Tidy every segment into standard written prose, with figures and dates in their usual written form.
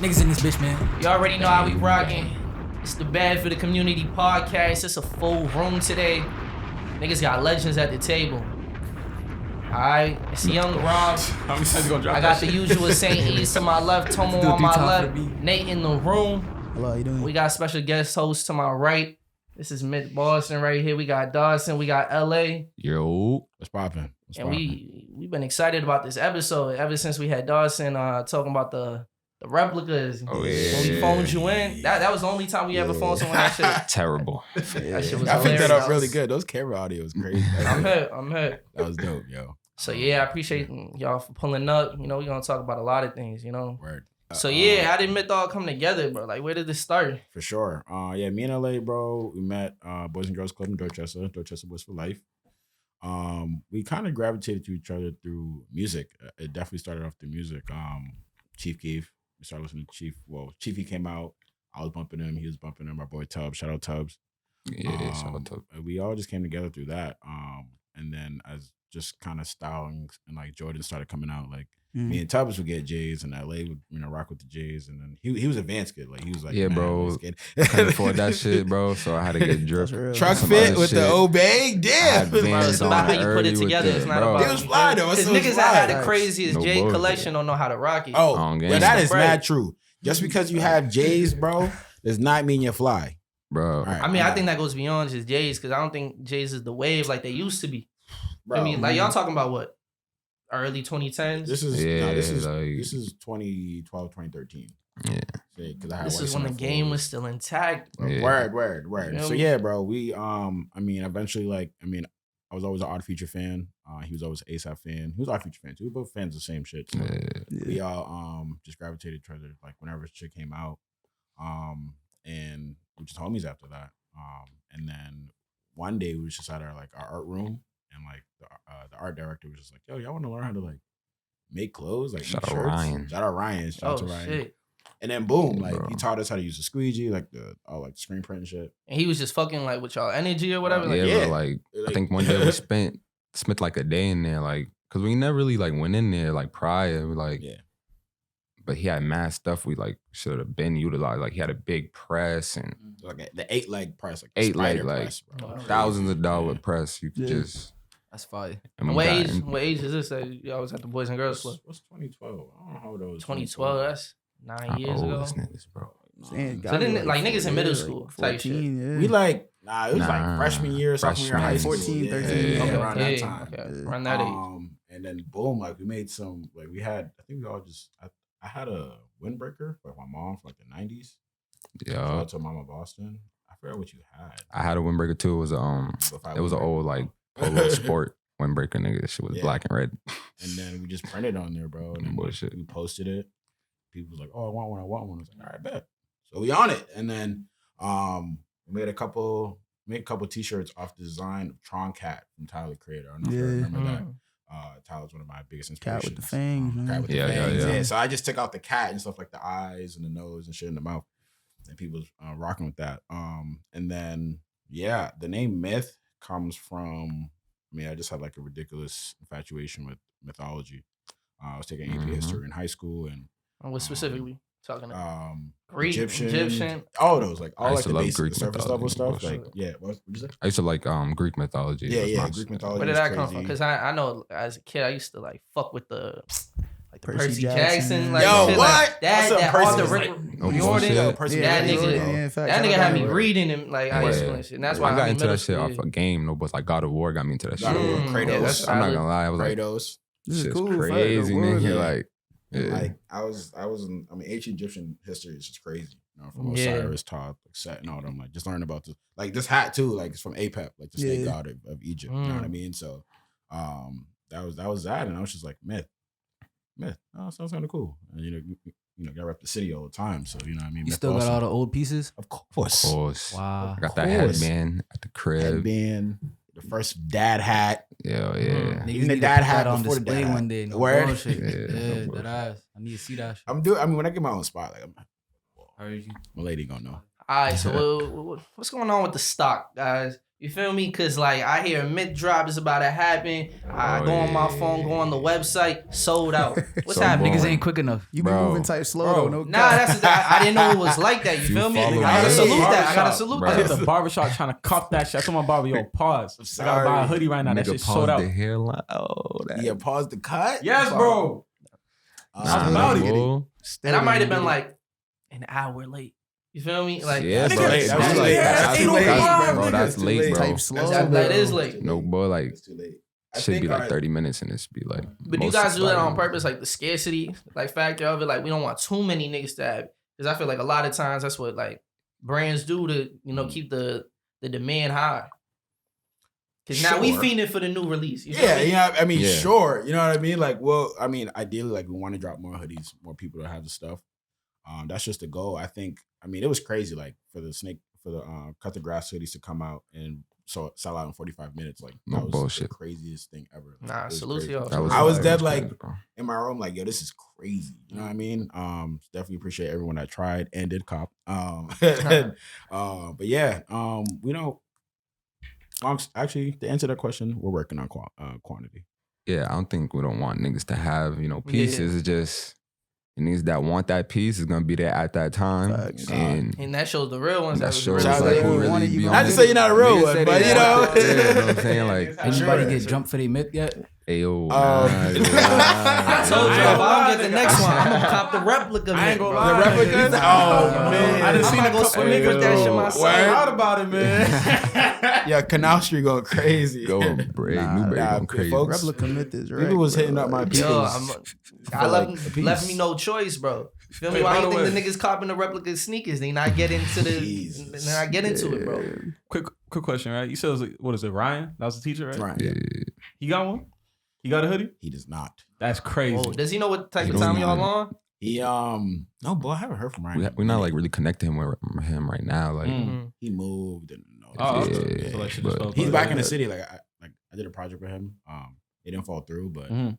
Niggas in this bitch, man. You already know how we rocking. It's the Bad for the Community podcast. It's a full room today. Niggas got legends at the table. Alright, it's Young Rob. How many times you gonna drop I got that the shit? usual St. E's to my left, Tomo Do on my three times left, for the beat. Nate in the room. Hello, how you doing? We got special guest host to my right. This is Mid Boston right here. We got Dodson. We got LA. Yo, what's poppin'? And we've been excited about this episode ever since we had Dodson talking about the replicas. Oh, yeah. When we phoned you in. That was the only time we ever phoned someone that shit. Terrible. That shit was I picked that hilarious. up really good. Those camera audio was crazy. I'm hurt. That was dope, yo. So yeah, I appreciate y'all for pulling up. You know, we're gonna talk about a lot of things, you know. Word. So yeah, how did Myth all come together, bro? Like, where did this start? For sure. Yeah, me and LA, bro, we met Boys and Girls Club in Dorchester Boys for Life. We kind of gravitated to each other through music. It definitely started off through music. Chief Keef, we started listening to Chief. Well, Chiefy came out. I was bumping him. He was bumping him. My boy Tubbs. Shout out Tubbs. Yeah, shout out Tubbs. We all just came together through that. And then as just kind of styling and like Jordan started coming out, like me and Tubbs would get J's and LA would, rock with the J's. And then he was a Vans kid. Like he was like, yeah, bro. Couldn't afford that shit, bro. So I had to get drip. Truck fit with the Obey. Damn. It's about how you put it together. It's not about. It was fly though. Because niggas that had the craziest No J bullshit. collection don't know how to rock it. Oh, On game. well, that is Right. mad true. Just because you have J's, bro, does not mean you're fly. Bro. All right, I mean, I think that goes beyond just J's because I don't think J's is the wave like they used to be. bro, I mean, like y'all talking about what? Early 2010s? this is Yeah, this is like- this is 2012, 2013. Yeah. Because I had This White is when the Summer game Flows. was still intact. Bro, Yeah. Word. You know So me? yeah, bro, we I mean, eventually, like, I was always an Odd Future fan. He was always an ASAP fan. He was an Odd Future fan too. We were both fans of the same shit. So Yeah. we all just gravitated to each other like whenever shit came out. And we just homies after that. And then one day we was just at our art room, and like the art director was just like, "Yo, y'all want to learn how to like make clothes, like Shout make out shirts?" Ryan. Shout out Ryan. Shout out to Oh, Ryan. shit. And then boom, Yeah, like bro. he taught us how to use the squeegee, like the screen print and shit. And he was just fucking like with y'all energy or whatever. Yeah, Like, yeah. bro. Like, I think one day we spent like a day in there, like, cause we never really like went in there like prior. We like, Yeah. but he had mad stuff we like should have been utilized. Like he had a big press and Like the 8-leg press, like the 8-leg, spider like, press, bro. thousands of dollar press. You could Yeah. just. That's fire. And we what got age? in- What age is this? That y'all was at the Boys and Girls Club? What's 2012? I don't know how old it was. 2012. That's 9 How years old ago. this niggas, bro. Saying, So then, like, niggas in middle school type shit. 14, yeah. We like it was like Nah, freshman year, sophomore year, high school. 14, Yeah, 13, yeah, okay. around that time. Okay. Yeah. Around that age. And then boom, like we made some, like we had, I think we all just, I had a windbreaker for my mom for like the 90s. Shout Yeah, out to Mama Boston. I forgot what you had. I had a windbreaker too. It was it was an old like polo sport windbreaker, nigga. That shit was Yeah. black and red. And then we just printed on there, bro. And then Bullshit. we posted it. People was like, "Oh, I want one. I was like, "All right, bet." So we on it. And then we made a couple t-shirts off the design of Tron Cat from Tyler Creator. I don't know if you Yeah. remember that. Mm. Tyler's one of my biggest Cat inspirations. with the fangs, man. Cat with the Yeah, yeah, fangs. yeah. Yeah. So I just took out the cat and stuff like the eyes and the nose and shit in the mouth. And people was rocking with that. And then, yeah, the name Myth comes from, I just had like a ridiculous infatuation with mythology. I was taking AP Mhm. history in high school, and And what specifically talking about? Greek, Egyptian. all of those, like I all used like to the love basic, Greek the surface level mythology. stuff. Like, Bullshit. yeah, what'd you say? I used to like Greek mythology. Yeah, It was yeah, my Greek shit. mythology. Where did was that come crazy. from? Because I know as a kid I used to like fuck with the Percy Percy Jackson. Jackson. Like, Yo, shit, what? Like, that What's up, all Percy the was Rick like- No Jordan. bullshit. Yo, Percy that Jackson, nigga- bro. facts. That nigga had me Yeah. reading him like high Yeah. school and shit. And that's why I got in into middle that shit school, off a game. No, but like God of War got me into that God of War, shit. Kratos. Yeah, that's I'm not solid. gonna lie. I was like, Kratos. This is shit's cool. crazy, nigga. yeah. Like, yeah. Like I was in. Ancient Egyptian history is just crazy. From Yeah. Osiris, Thoth, like Set, and all them. Like just learning about this. Like this hat too. Like it's from Apep, like the snake Yeah. god of Egypt. You know what I mean? So, that was that, and I was just like myth. Oh, sounds kind of cool. And gotta rep the city all the time. So you know what I mean. You Myth still got awesome. all the old pieces? Of course. Of course. Wow. I got that course. headband at the crib. Headband, the first dad hat. Yeah. Niggas Even the need to dad put hat that on before the display dad hat. one day. No Word? bullshit. Yeah, no Yeah, bullshit. that ass. I need to see that shit. When I get my own spot, like Heard you. my lady gonna know. All right, so what's going on with the stock, guys? You feel me? Cause like I hear a mid drop is about to happen. I go on my phone, go on the website, sold out. What's So happening? Niggas ain't quick enough. You be Bro. moving type slow though. No Nah, cap. I didn't know it was like that. You You feel me? follow I gotta me. salute that. I gotta Barbershop. salute Bro. I was that. at the barbershop trying to cop that shit. I told my barber, yo, pause. I gotta buy a hoodie right now. That Nigga shit paused sold out. the hairline. Oh, that. Yeah, pause the cut. Yes, bro. Uh, I was about it. Bull. And I might have been like an hour late. You feel me? Like Yeah, That's bro. late. That's That's late. late. That's That's too too late, late, bro. bro. That's That's too late, late. bro. Type slow. that is late. No, boy, like, It's too late. should be like 30 minutes and it's be like. But you most guys do that on like- purpose, like the scarcity, like factor of it. Like we don't want too many niggas to have, because I feel like a lot of times that's what like brands do to keep the demand high. Because now we Sure. fiending for the new release. You feel Yeah, me? yeah. I mean, Yeah. sure. You know what I mean? Like, well, I mean, ideally, like we want to drop more hoodies, more people to have the stuff. That's just the goal. I think. I mean, it was crazy. Like for the cut the grass hoodies to come out and sell out in 45 minutes. Like No that was bullshit. the craziest thing ever. Nah, It was salute to crazy. y'all. That was I was that dead crazy, like bro. in my room, like, yo, this is crazy. You know what I mean? Definitely appreciate everyone that tried and did cop. But yeah, we don't. Actually, to answer that question, we're working on quantity. Yeah, I don't think we don't want niggas to have, pieces. It's just niggas that want that piece is gonna be there at that time. Facts. And that shows the real ones. that was shows real. Shout out like to who everyone really that you be gonna on Not to it. say you're not a real Niggas one, say but they you know. want it. Yeah, you know what I'm saying? Like, Anybody Sure. get jumped for their myth yet? ayo, I told you, I ain't if gonna I lie, don't get the nigga. next one, I'm gonna cop the replica. I ain't gonna bro. lie. The replicas? Oh, man. I done I'm seen gonna a go couple swing with that shit niggas. myself. I thought about it, man. Yeah, Canal Street going crazy. going break, Newberry going crazy. folks. Replica myth is right. People was bro. hitting up my Like, people. Yo, I for, left me no choice, bro. Feel me? Wait, Why by you the think way- the niggas copping the replica sneakers? They not get into the. Jesus. They not get into it, bro. Quick question, right? You said it was, what is it, Ryan? That was the teacher, right? Right. Yeah. He got one? He got a hoodie? He does not. That's crazy. Whoa, does he know what type He of don't time know. y'all on? He no, boy, I haven't heard from Ryan. We're not like really connecting with him right now. Like, Mm. He moved and no. Oh, yeah, okay. So, like, shit just but- fell He's apart. back in the city. Like I did a project with him. It didn't fall through, but Mhm.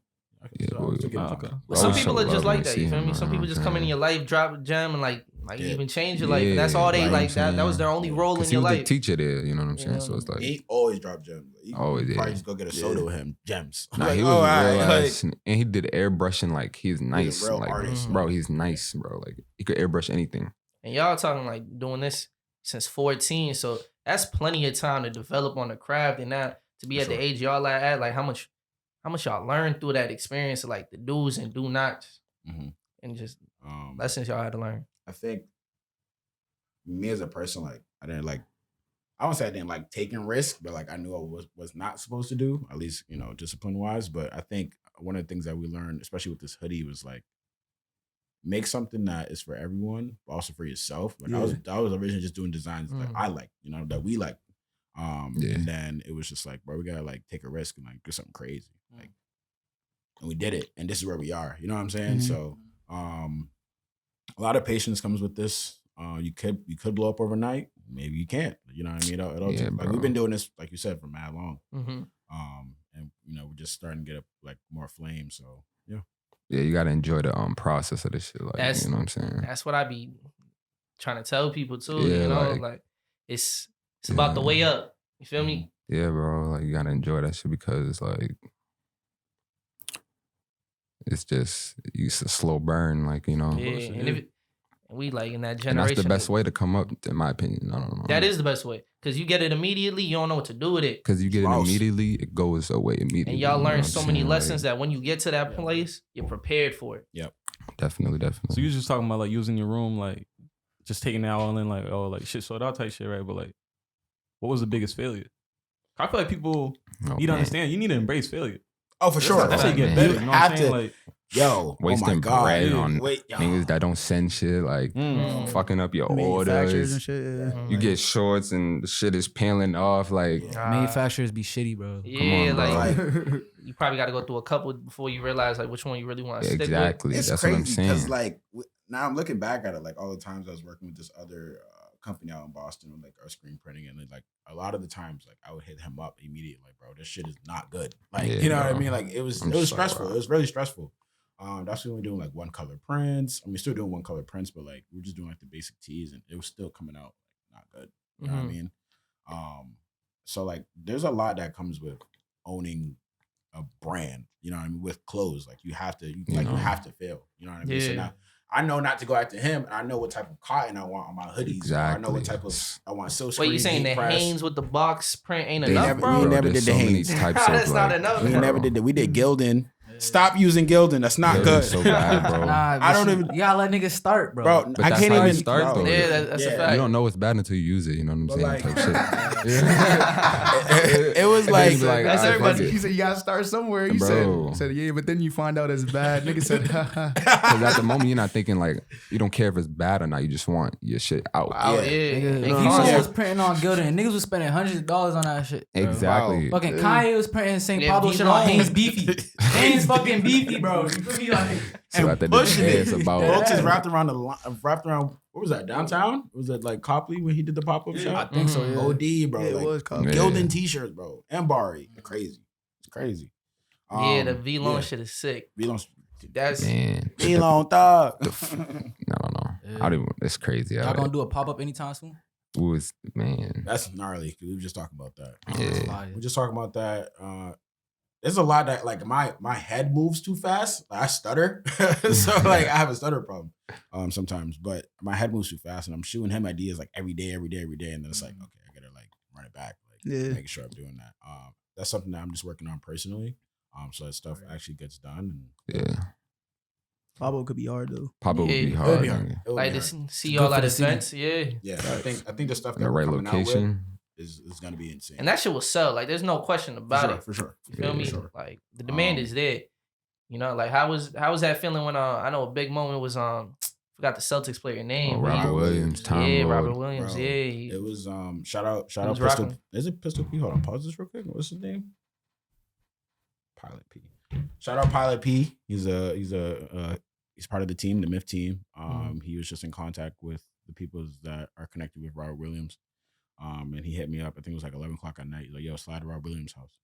Yeah, so it's a good Oh, time. okay. But some Bro, people so are just love like when that. you You see feel him, me? Some people just come in your life, drop a gem, and like Yeah. even change your life. And that's Yeah, all they like, like. That was their only role in Cause he your was the life. teacher there, you know what I'm saying? Yeah. So it's like, He always dropped gems. He Always, probably yeah. just go get a soda with him. Gems. nah, Like, he was oh, a alright, real like, ass, and he did airbrushing like he's nice. real Like, artist. bro, he's nice, bro. Like, he could airbrush anything. And y'all talking like doing this since 14, so that's plenty of time to develop on the craft. And now to be For at the sure. age y'all at, like how much y'all learned through that experience of like the do's and do nots, Mhm. and just Um, lessons y'all had to learn. I think me as a person, like I didn't like. I won't say I didn't like taking risk, but like I knew I was not supposed to do, at least discipline wise. But I think one of the things that we learned, especially with this hoodie, was like make something that is for everyone, but also for yourself. Like I was originally just doing designs that I like, that we like. Yeah. And then it was just like, bro, we gotta like take a risk and like do something crazy, like, and we did it, and this is where we are. You know what I'm saying? Mhm. So, a lot of patience comes with this. You could blow up overnight. Maybe you can't. You know what I mean? It'll Yeah, take, like bro. we've been doing this, like you said, for mad long. Mm-hmm. And we're just starting to get like more flame. So yeah. Yeah, you gotta enjoy the process of this shit. Like, That's- you know what I'm saying? That's what I be trying to tell people too. Yeah, like, like- it's about the way up. You feel me? Yeah, bro. Like, you gotta enjoy that shit because it's like, it's a slow burn. Like, Yeah, bullshit, and yeah. if we like in that and generation, that's the best way to come up, in my opinion. I don't know. That is the best way because you get it immediately. You don't know what to do with it. Because you get it Mouse. immediately, it goes away immediately. And y'all you know learn what so I'm many saying? lessons Like, that when you get to that place, you're prepared for it. definitely. So you was just talking about like using your room, like just taking it out all in, like, oh, like shit sold out type shit, right? But like, what was the biggest failure? I feel like people Oh, need to man. understand you need to embrace failure. Oh, for sure. That's how you get man. better. You You know what have I'm saying? to- Like, Yo, Wasting oh my God. bread Yeah. on Wait, yo. niggas that don't send shit, like fucking up your manufacturers orders. and shit. Yeah. You get shorts and the shit is peeling off. Like, Manufacturers be shitty, bro. Yeah, on, bro. like Like, you probably got to go through a couple before you realize like which one you really want to stick with. exactly. it's That's what I'm crazy saying. because like now I'm looking back at it, like all the times I was working with this other company out in Boston with like our screen printing, and like a lot of the times like I would hit him up immediately, like, bro, this shit is not good. Like, Yeah, you know what I bro. mean? Like it was I'm just like, stressful. bro. It was really stressful. That's when we were doing like one color prints. I mean, still doing one color prints, but like we were just doing like the basic tees, and it was still coming out like not good. You know what I mean? So like, there's a lot that comes with owning a brand. You know what I mean? With clothes, like you have to fail. You know what I mean? So now I know not to go after him, and I know what type of cotton I want on my hoodies. Exactly. I know what type of I want silk screen. Wait, you saying the Hanes with the box print ain't They enough, never- bro? we never there's did the so many Hanes. types That's of, not like, enough. We bro. never did that. We did Gildan. Stop using Gildan. That's not Yeah, good. it's so bad, bro. Nah, I don't shit, even- You gotta let niggas start, bro. Bro, But I that's can't how you even start, bro. though. Yeah, that's a Yeah. fact. You don't know it's bad until you use it. You know what I'm But saying? like- Type shit. It was And then like you be like, That's "Ah, fuck everybody- it." He said you gotta start somewhere. You Bro. said yeah, but then you find out it's bad. Nigga said, ha. Because at the moment you're not thinking like you don't care if it's bad or not. You just want your shit out. Out Yeah. here. Nigga, They Future constant- was printing on Gildan, and niggas was spending hundreds of dollars on that shit. Bro. Exactly. Fucking Kanye was printing St. Yeah, Pablo he shit on wrong. Hanes Beefy. Hanes fucking Beefy, bro. You feel me? Like, So at the end of the pushing day, it. it's about Folks is wrapped around what was that, downtown? Was it like Copley when he did the pop-up I shop? think so, yeah. OD, bro. Yeah, it like, was called. Yeah. Gildan t-shirts, bro. And Bari. Crazy. It's crazy. Yeah, the V-Long yeah. shit is sick. V-Long. That's man. V-Long thug. I don't know. I don't even. It's crazy. Y'all gonna do a pop up anytime soon? Was man. That's gnarly. We were just talking about that. Yeah. Fire. We're just talking about that. There's a lot that like my head moves too fast. Like, I stutter, so like I have a stutter problem sometimes. But my head moves too fast, and I'm shooting him ideas like every day, and then it's like, okay, I gotta like run it back, like making sure I'm doing that. That's something that I'm just working on personally. So that stuff actually gets done. And Yeah. Pablo could be hard though. Papa would be Yeah. it would hard. be hard. nigga. It would like be to hard. see It's good all for that the scene. events. Yeah. Yeah, I think the stuff In that the we're right coming out with location. is gonna be insane. And that shit will sell. Like, there's no question about it. for sure. You feel me? For sure. Like, the demand is there. You know, like, how was that feeling when I know a big moment was forgot the Celtics player name. Oh, but he- Robert Williams, Tom yeah, Lord. Robert Williams. Bro, Yeah, It was shout out was Pistol. rocking. Is it Pistol P? Hold on, pause this real quick. What's his name? Pilot P. Shout out Pilot P. He's part of the team, the Myth team. He was just in contact with the people that are connected with Robert Williams. And he hit me up. I think it was like 11 o'clock at night. He's like, yo, slide to Robert Williams' house.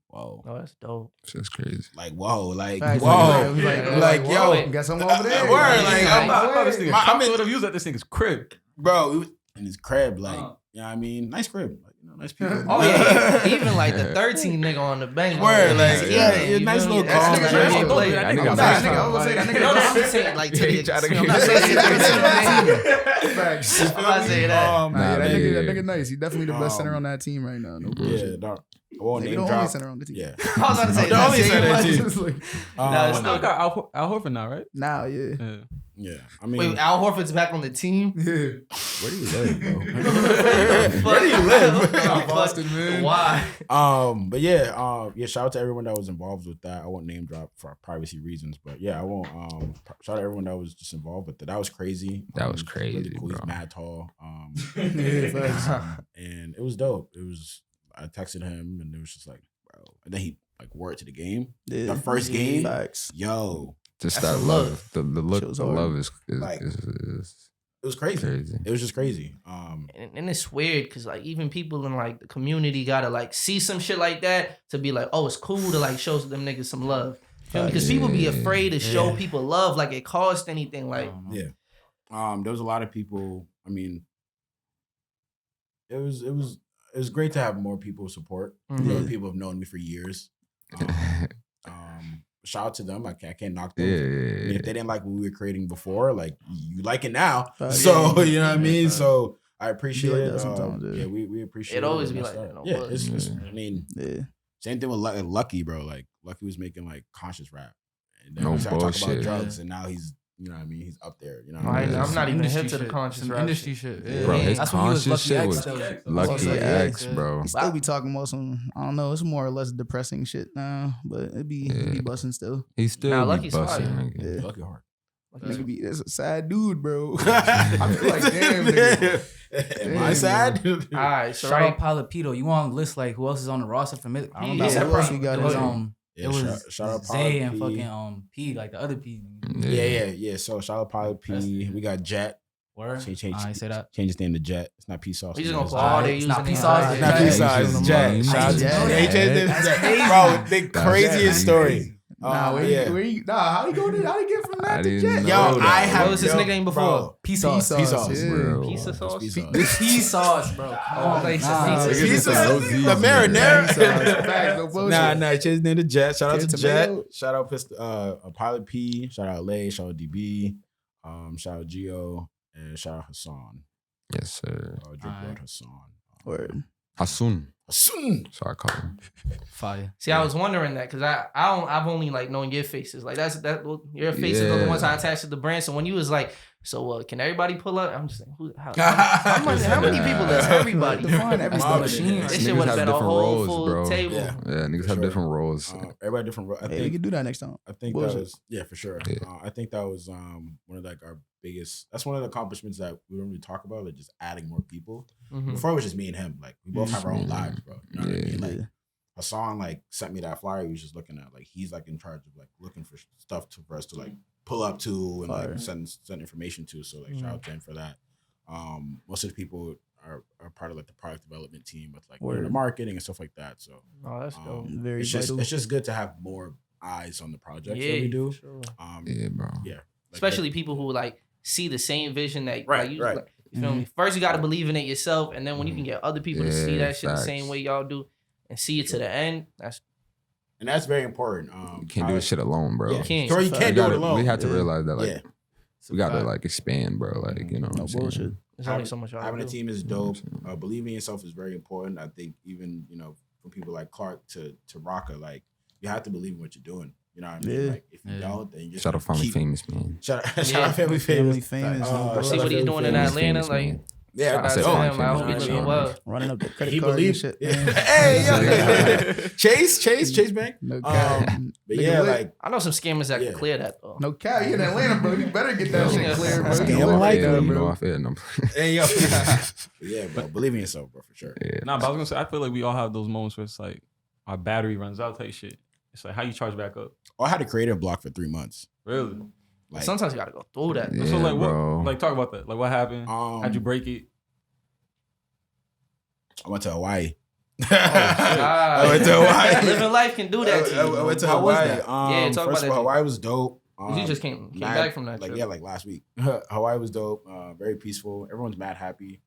Whoa. oh, that's dope. Shit's crazy. Like, whoa. Like, Facts. whoa. Like, Like, whoa. yo. Got something over there. Word, like, I'm I thought this nigga. My- I'm I in- would have used at this nigga's crib. Bro, it was in his crib. Like, you know what I mean? Nice crib. Like, you know, nice people. Oh yeah, even like the 13 nigga on the bench. Word, like, yeah, you nice feel me? little That's calm, a like, NBA that's player. That nigga Nah, nice. nigga, I was saying that nigga. No, I'm saying like to the. He tried to I'm get- not saying Facts. I'm not saying that. Nah, Nah, that yeah. nigga nice. He's definitely the best center on that team right now. No Yeah, bullshit. dog. I won't Maybe name the only drop. center on the team. Yeah. I was about to say The only center that. too. It's like, Nah, it's I still got Al Horford now, right? now, yeah. Yeah. Yeah. I mean, Wait, Al Horford's back on the team. Yeah. where do you live, bro? Where do you live? Boston, man. Why? But yeah, shout out to everyone that was involved with that. I won't name drop for privacy reasons, but yeah, I won't. Shout out to everyone that was just involved with it. That was crazy. That was It really crazy, cool. He's bro. mad tall. Yeah, facts. And it was dope. I texted him, and it was just like, bro. And then he like wore it to the game. Yeah. The first game, Facts. yo, Just That's that the love. love. The look, Show's the hard. love is Like, is it was crazy. crazy. It was just crazy. And it's weird because like even people in like the community gotta like see some shit like that to be like, oh, it's cool to like show them niggas some love. Because people be afraid to show people love like it cost anything. Like Yeah. There was a lot of people. I mean, it was great to have more people support. You know, Mhm. people have known me for years. Shout out to them. I can't knock them. Yeah, I mean, if they didn't like what we were creating before, like you like it now. Facts. So you know what I mean. Facts. So I appreciate like it. that sometimes, yeah. We appreciate It always and be that's like that, no Yeah, bug. it's I mean, Yeah. same thing with Lucky, bro. Like Lucky was making like conscious rap, and then No we started talking about bullshit. drugs, and now he's, you know what I mean, he's up there. You know, what Right, I mean? I'm not even Industry hip to the shit. conscious Some rap industry shit. shit. Yeah. Bro, his That's when he was conscious Lucky shit X, was though. Lucky Yeah. X, bro. He still be talking about some, I don't know, it's more or less depressing shit now, but it be busting still. He still Nah, be Lucky's busting. fire. nigga. Yeah. Lucky hard. Nigga be, that's a sad dude, bro. I feel like, damn, nigga. Am I Damn, sad? All right, so Shout right. out Pilot Pito. You want to list like who else is on the roster for mid? I don't know. Yeah, who else we got It was in it Yeah, was shout out Zay Pilot and P. fucking P, like the other P. Yeah. So shout out Pilot P. We got Jet. Word. I ain't say that. Change his name to Jet. It's not P Sauce. We just gonna It's put all Jet. their It's using not names. P-Sauce, It's not Jet. P Sauce. It's Jet. Nice. Shout out to Jet. Jet. They changed it to That's Jet. crazy. Bro, the That's craziest crazy. story. How you go to? How you get from I that to didn't jet? know. Yo, I have. What was his nickname before? Bro, Pea sauce. Pea sauce, Pea Bro. Pizza sauce. Pea sauce. Pea sauce, bro. Oh, they said Nah, pizza. Pea sauce. no The Z's, man. marinara. Facts, no bullshit. Nah, changed his name to Jet. Shout out to Jet Jet. Tomato. Shout out Pilot P. Shout out Lay. Shout out DB. Shout out Gio. And shout out Hassan. Yes, sir. Drip Alright. Lord Hassan. Word. Hasun. Hassan. So I call him. Fire. See, I was wondering that because I've only like known your faces. Like that your faces are the ones I attached to the brand. So when you was like, so can everybody pull up? I'm just saying, how many people is everybody? Define every Mob machine. This Niggas shit would have have been a different whole roles, full bro. table. Yeah. Yeah, niggas For have sure. different roles. Everybody different roles. I Hey, we think. can do that next time. I think Bullshit. that was for sure. Yeah. I think that was one of like our biggest. That's one of the accomplishments that we don't really talk about, like just adding more people. Mhm. Before it was just me and him. Like we both have our own lives, bro. You know what I mean? Yeah. Like Hassan like sent me that flyer. He was just looking at like he's like in charge of like looking for stuff for us to like pull up to and Fire. like send information to. So like shout out to him for that. Most of the people are part of like the product development team with like Word. the marketing and stuff like that. So Oh, that's dope. Very it's just vital. it's just good to have more eyes on the projects Yeah, that we do. for sure. Yeah, bro. Yeah. Like, Especially people who like see the same vision that Right, like, you, right. like, you feel me? First, you got to believe in it yourself, and then when you can get other people to see Yeah, that shit the same facts. way y'all do and see it to the end, that's and that's very important. You can't do this shit alone, bro. Yeah. can't. Or you We can't do it alone. We had to Yeah. realize that, like, Yeah. we got to like expand, bro. Like, you know, what No I'm saying? bullshit. there's only so much y'all Having a do. team is dope. Believing in yourself is very important. I think even from people like Clark to Rocka, like you have to believe in what you're doing. You know what I mean? Yeah. Like if you don't, then you just Shout out Family keep- Famous, man. Shout Yeah. out Family Family Famous. famous. See what he's doing in Famous, Atlanta, famous, like man. Yeah, shout out said to Family him. I hope Famous, he's man. doing well. Running up the credit he card and believed. shit. Yeah. man. Hey, yo. Chase Bank. No cap. But Nigga yeah, lit. like I know some scammers that Yeah. can clear that though. No cap. You in Atlanta, bro. You better get that shit clear, bro. Scam You lit like that, that, you bro. know, I feel no. hey yo. Yeah, bro. Believe in yourself, bro, for sure. Yeah. Nah, but I was gonna say I feel like we all have those moments where it's like our battery runs out type shit. It's like how you charge back up. Oh, I had a creative block for 3 months. Really? Like Sometimes you gotta go through that. Yeah, So like bro. what? Like talk about that. Like what happened? How'd you break it? I went to Hawaii. Ah, I went to Hawaii. Living life can do that to you. I went to How was Hawaii. that? Yeah, talk first about of all, that. Hawaii was dope. You just came mad- back from that like trip. yeah, like last week. Hawaii was dope. Very peaceful. Everyone's mad happy.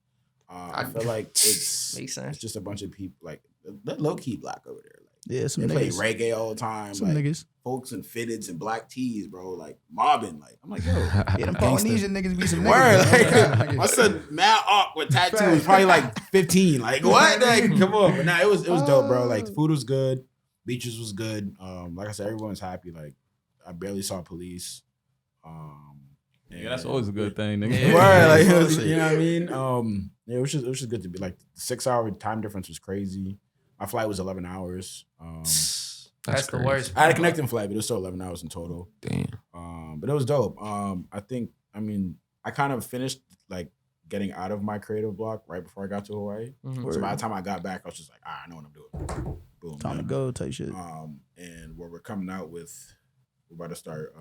I feel like it's Makes sense. It's just a bunch of people like they're low key black over there. Like Yeah, some they play niggas. reggae all the time. Some like niggas. folks in fitteds and black tees, bro. Like mobbing. Like I'm like yo. Yeah, them Polynesian niggas be some Word, niggas. like, my son mad up with tattoos, probably like 15. Like what? Like come on, but nah, it was dope, bro. Like the food was good, beaches was good. Like I said, everyone's happy. Like I barely saw police. Yeah, that's always a good thing, nigga. Yeah. Word, like it was, you know what I mean. Yeah, it was just good to be like the 6-hour time difference was crazy. My flight was 11 hours. That's the crazy. worst. I had a connecting flight, but it was still 11 hours in total. Damn. But it was dope. I kind of finished like getting out of my creative block right before I got to Hawaii. Mhm. So by the time I got back, I was just like, I know what I'm doing. Boom. Time to go type shit. And what we're coming out with, we're about to start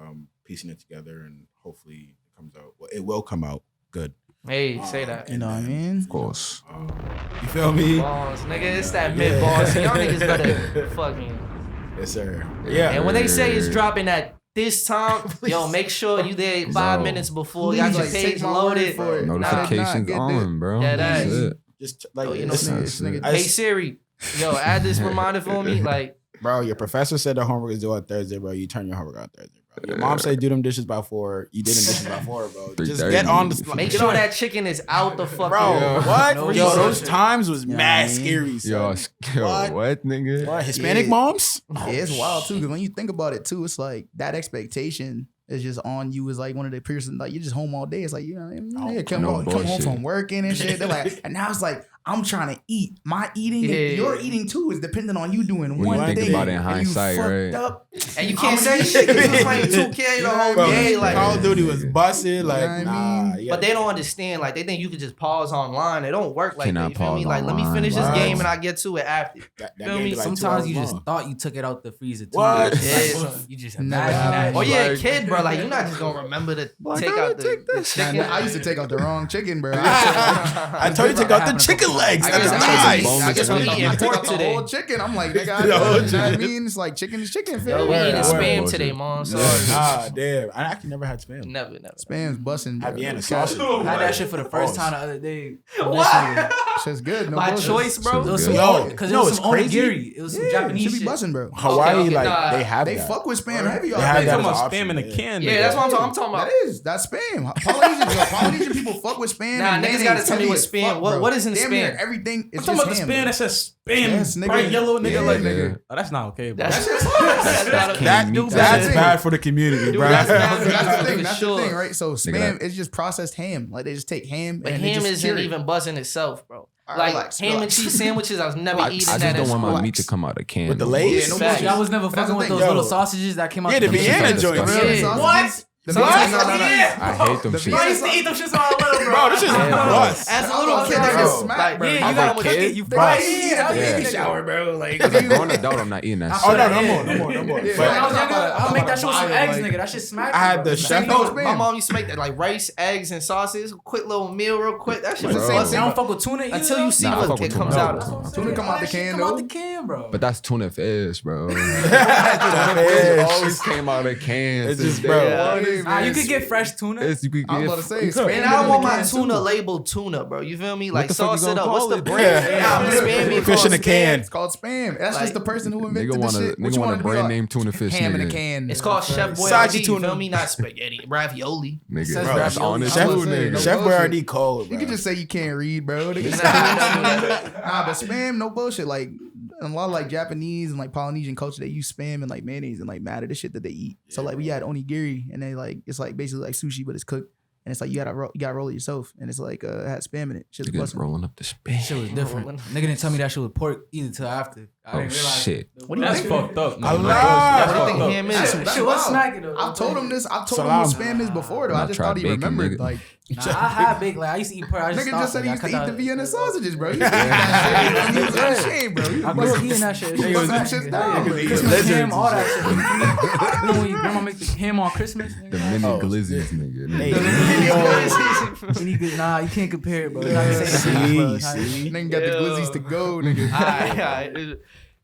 piecing it together, and hopefully it comes out. Well, it will come out good. Hey, say that. You know what I mean? Of course. You feel me? Balls, nigga. It's that mid balls. Y'all niggas better fucking. Yes, sir. Yeah. And when they say it's dropping at this time, yo, make sure you there 5 minutes before. Got your Please, page take my word loaded. for it. Notifications Get on, bro. Yeah, That's that- it. Just like Oh, you know, listen, Niggas, niggas. I Hey just- Siri, yo, add this reminder for me. Like, bro, your professor said the homework is due on Thursday, bro. You turn your homework on Thursday, bro. Your mom said do them dishes by 4. You did them dishes by 4, bro. Just 3:30. get on the make get sure on- that chicken is out the fucking. bro. What? No Yo, those research. times was Yeah, mad I mean, scary. Son. What, nigga? What? Hispanic Yeah. moms? Yeah, it's wild too. Because when you think about it too, it's like that expectation is just on you as like one of the person. Like you're just home all day. It's like come no home bullshit. from working and shit. They're like, and now it's like I'm trying to eat. My eating, Yeah. and your eating too, is dependent on you doing When you one think thing. about it in and you hindsight, fucked right? up. And you can't say shit because you was playing 2K the whole Bro, day. Like, Call of Duty was busted. Like, You know what I nah. mean? Yeah. but they don't understand. Like, they think you could just pause online. It don't work like that. Cannot You feel me? pause Like, let me online, finish this right. game and I get to it after. that feel game me? be like 2 Sometimes hours you just long. thought you took it out the freezer too. What? Yeah. You just Never imagine that. happened. Oh yeah, Like- kid, bro. Like, you're not just gonna remember to take out the Nah, chicken. I used to take out the wrong chicken, bro. I told you to take out the chicken chicken legs. I That's guess- nice. I guess we eating I pork took out the today. whole chicken. I'm like, nigga, The whole you know what I chicken. mean? It's like chicken is chicken. Yo, Fam. we eating Word, spam word. today, mom. Sorry. Ah, damn. I actually never had spam. Never. Spam's busting. Have bro. Vienna sausage. I had that shit for the first time the other day. From this nigga. Shit's good. No By bullshit. choice, bro. It was Good. some Yo, because no, it was it's some crazy. onigiri. It was some Yeah, Japanese should be shit. busting, bro. Hawaii, okay, like nah. they have They that. fuck with spam heavy. They out have there. They that talking as about an spam in a option, can. Yeah, nigga. that's what I'm talking about. That's spam. Polynesian people fuck with spam. Nah, and niggas mayonnaise gotta tell me heavy what as spam- fuck, what- bro. what is in Damn near spam? everything is I'm talking just about the ham, spam bro. that says spam, Yes, nigga. bright yellow, nigga. Yeah, Like, nigga. oh, that's not okay, bro. That's That's not okay. That, Dude, that's that's- bad for the community, Dude, bro. that's That's the For thing. That's sure. the thing, right? So spam that- is just processed ham. Like they just take ham But and they ham just isn't cure it. even buzzing itself, bro. All Like right, relax, ham and relax. cheese sandwiches, I was never I eating just that. don't at want my school. meat to come out of can. With the bro. Lay's? Yeah, no Facts. bullshit. Y'all was never That's fucking the with thing. those little Yo. sausages that came out. Yeah, the the Vienna That's joints. disgusting. Real Yeah. sausages. The What? Vienna- What? no, no, no. Yeah. I hate them The shit. I used to eat them shits all little, bro. Bro, this is Yeah, bro. bust. As a I little was kid, like, bro. this smack, Like, bro. yeah, As you a got to kid, cook it. You Right. fry it. Yeah, I was Yeah. in the shower, bro. Like, As a grown adult, I'm not eating that Oh, shit. no, no more, no more, no more. Yeah. When But I was younger, I'm I'll make about that to shit with some buy it, eggs, like- nigga. That shit smack. I had the Same chef. thing with My spam. mom used to make that like rice, eggs, and sausage. Quick little meal, real quick. That shit It's was the same buzzing. I don't fuck with tuna either. Until you see Nah, I what fuck it with comes tuna. out That's of. what I'm Tuna saying. come out That the shit can, Come out though. the can, bro. But that's tuna fish, bro. Fish. always came out of cans. It's just, since bro. day one. Nah, you could get fresh tuna. It's, you could I was get about to say, You could. spam And is I in want the my can, tuna too. labeled tuna, bro. You feel me? What Like the fuck sauce you it gonna up. What's call the it? brand? Yeah. Nah, spam me Fish in a called can. It's called spam. That's Like, just the person who invented Nigga the want shit. a What nigga you want want a to be brand like? name tuna fish. Ham in a nigga. can. It's called Chef Sachi Boyardee. You tuna. feel me? Not spaghetti, ravioli. Nigga, Says bro, that's ravioli. honest Chef- food, no nigga. Chef bullshit. Boyardee cold, You bro. can just say you can't read, bro. Nigga. Nah, Nah, but spam, no bullshit. Like a lot of like Japanese and like Polynesian culture, they use spam and like mayonnaise and like matter the shit that they eat. So like we had onigiri and they like it's like basically like sushi, but it's cooked. And it's like you gotta roll it yourself, and it's like it had spam in it. Shit's Niggas busting. rolling up the spam. Shit was different. Nigga didn't tell me that shit was pork either till after. I Oh didn't realize. shit. What do you That's think? fucked up. I nigga. lied. That's What do you fucked think up. ham That's- is? that's Shit was wild. smacking though. I've told him this. I've told him Salam. what spam is before though. Nah, I just try thought he bacon, remembered. nigga. Like Nah, I had big. Like I used to eat pork. I just nigga just said he used to eat the Vienna sausages, bro. He used to eat that shit. He was ashamed, bro. He I was grew up eating that shit. Nigga was- Some shit's down. niggas eat Christmas lizards ham, and all that shit. shit. You know when your grandma make the ham on Christmas? The mini Oh, glizzies, shit. nigga. Hey, Nah, you can't compare it, bro. It's not the same thing, bro. It's not- see. Nigga got the glizzies to go, nigga. Alright.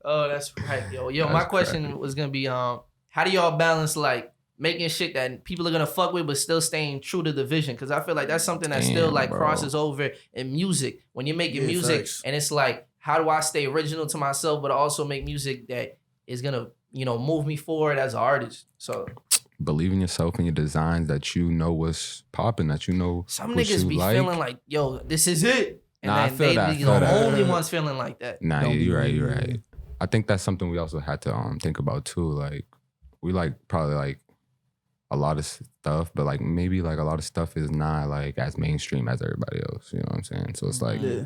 Oh, that's right, yo. My That's question crazy. was gonna be how do y'all balance like making shit that people are gonna fuck with but still staying true to the vision? Because I feel like that's something that still Damn, like bro. crosses over in music. When you're making Yeah, music facts. and it's like, how do I stay original to myself but also make music that is gonna, move me forward as an artist? So Believe in yourself and your designs that you know what's popping, that you know some what niggas you be like. feeling like, yo, this is it. And Nah, I then feel they that, I be feel the that. only ones feeling like that. Nah, Don't you're right. be- You're right. I think that's something we also had to think about too. Like we like probably like a lot of stuff, but like maybe like a lot of stuff is not like as mainstream as everybody else. You know what I'm saying? So it's like Yeah.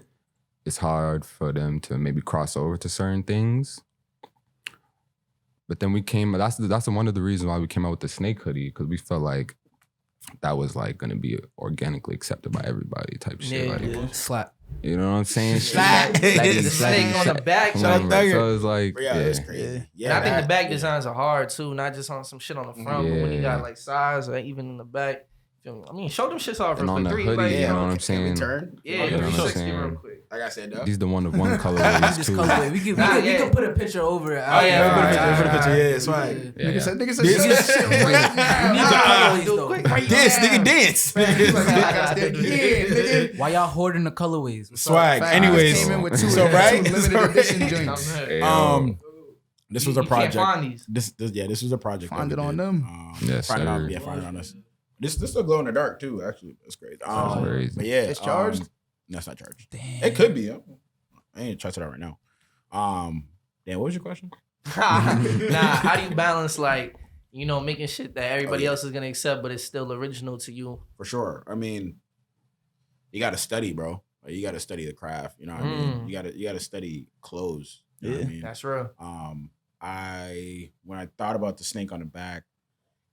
it's hard for them to maybe cross over to certain things. But then we came. That's one of the reasons why we came out with the snake hoodie, because we felt like that was like gonna be organically accepted by everybody type shit. Yeah, like, yeah. Slap. you know what I'm saying? Slap. The snake on the back. Come Shout out on, man. Thugger. So it's like, Yeah, yeah. that's crazy. And Yeah, I think the that- back yeah. designs are hard too, not just on some shit on the front, but when you Yeah. got like sides or even in the back. Feel me? I mean, show them shits off And real on quick. the Three, hoodie, like, you know what I'm Can we saying? turn? Yeah, You know what I'm 360 saying? real quick. Like I said, though. These the one of one We colorways just too. color it. We can Yeah. put a picture over it. Oh, yeah, Put a right, picture, right, put a picture. right. Yeah, it's fine. Yeah, Nigga yeah. said, This- shit right now. We need the colorways though. Dance, nigga, dance. He's like, I gotta stay- yeah, nigga. Why y'all hoarding the colorways? Swag. Fact, Anyways, I came in with two, so right, two limited so edition right. joints. Hey, This was a You can't project. find these. This was a project. Find that it we on did. them. Yes, find it on, sir. yeah, find it on us. This still glow in the dark too. Actually, that's great. That's crazy. But yeah, It's charged? No, it's not charged. Damn. It could be. I ain't try it out right now. Dan, what was your question? How do you balance like, making shit that everybody else is gonna accept, but it's still original to you? For sure. I mean, you got to study, bro. Like, you got to study the craft. You know what I mean? You got to study clothes. You know what I mean? That's real. When I thought about the snake on the back,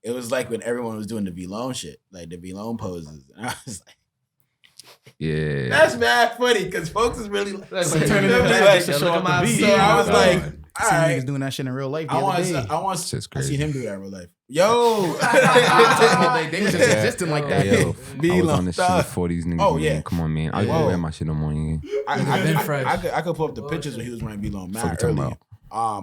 it was like when everyone was doing the V-Lone shit, like the V-Lone poses. And I was like, Yeah. that's mad funny because folks is really like, turning it back like, just to show off the beat. So I was like, Seen all right. niggas doing that shit in real life. I want, Shit's I crazy. seen him do that in real life. Yo. They was just existing like that. Hey, yo, Be I was on the locked up. shit for these niggas. Oh, man. yeah. Come on, man. I Whoa. didn't wear my shit no more. Yeah. I've been fresh. I could pull up the pictures when he was wearing B-Long Fuck you mad talking early.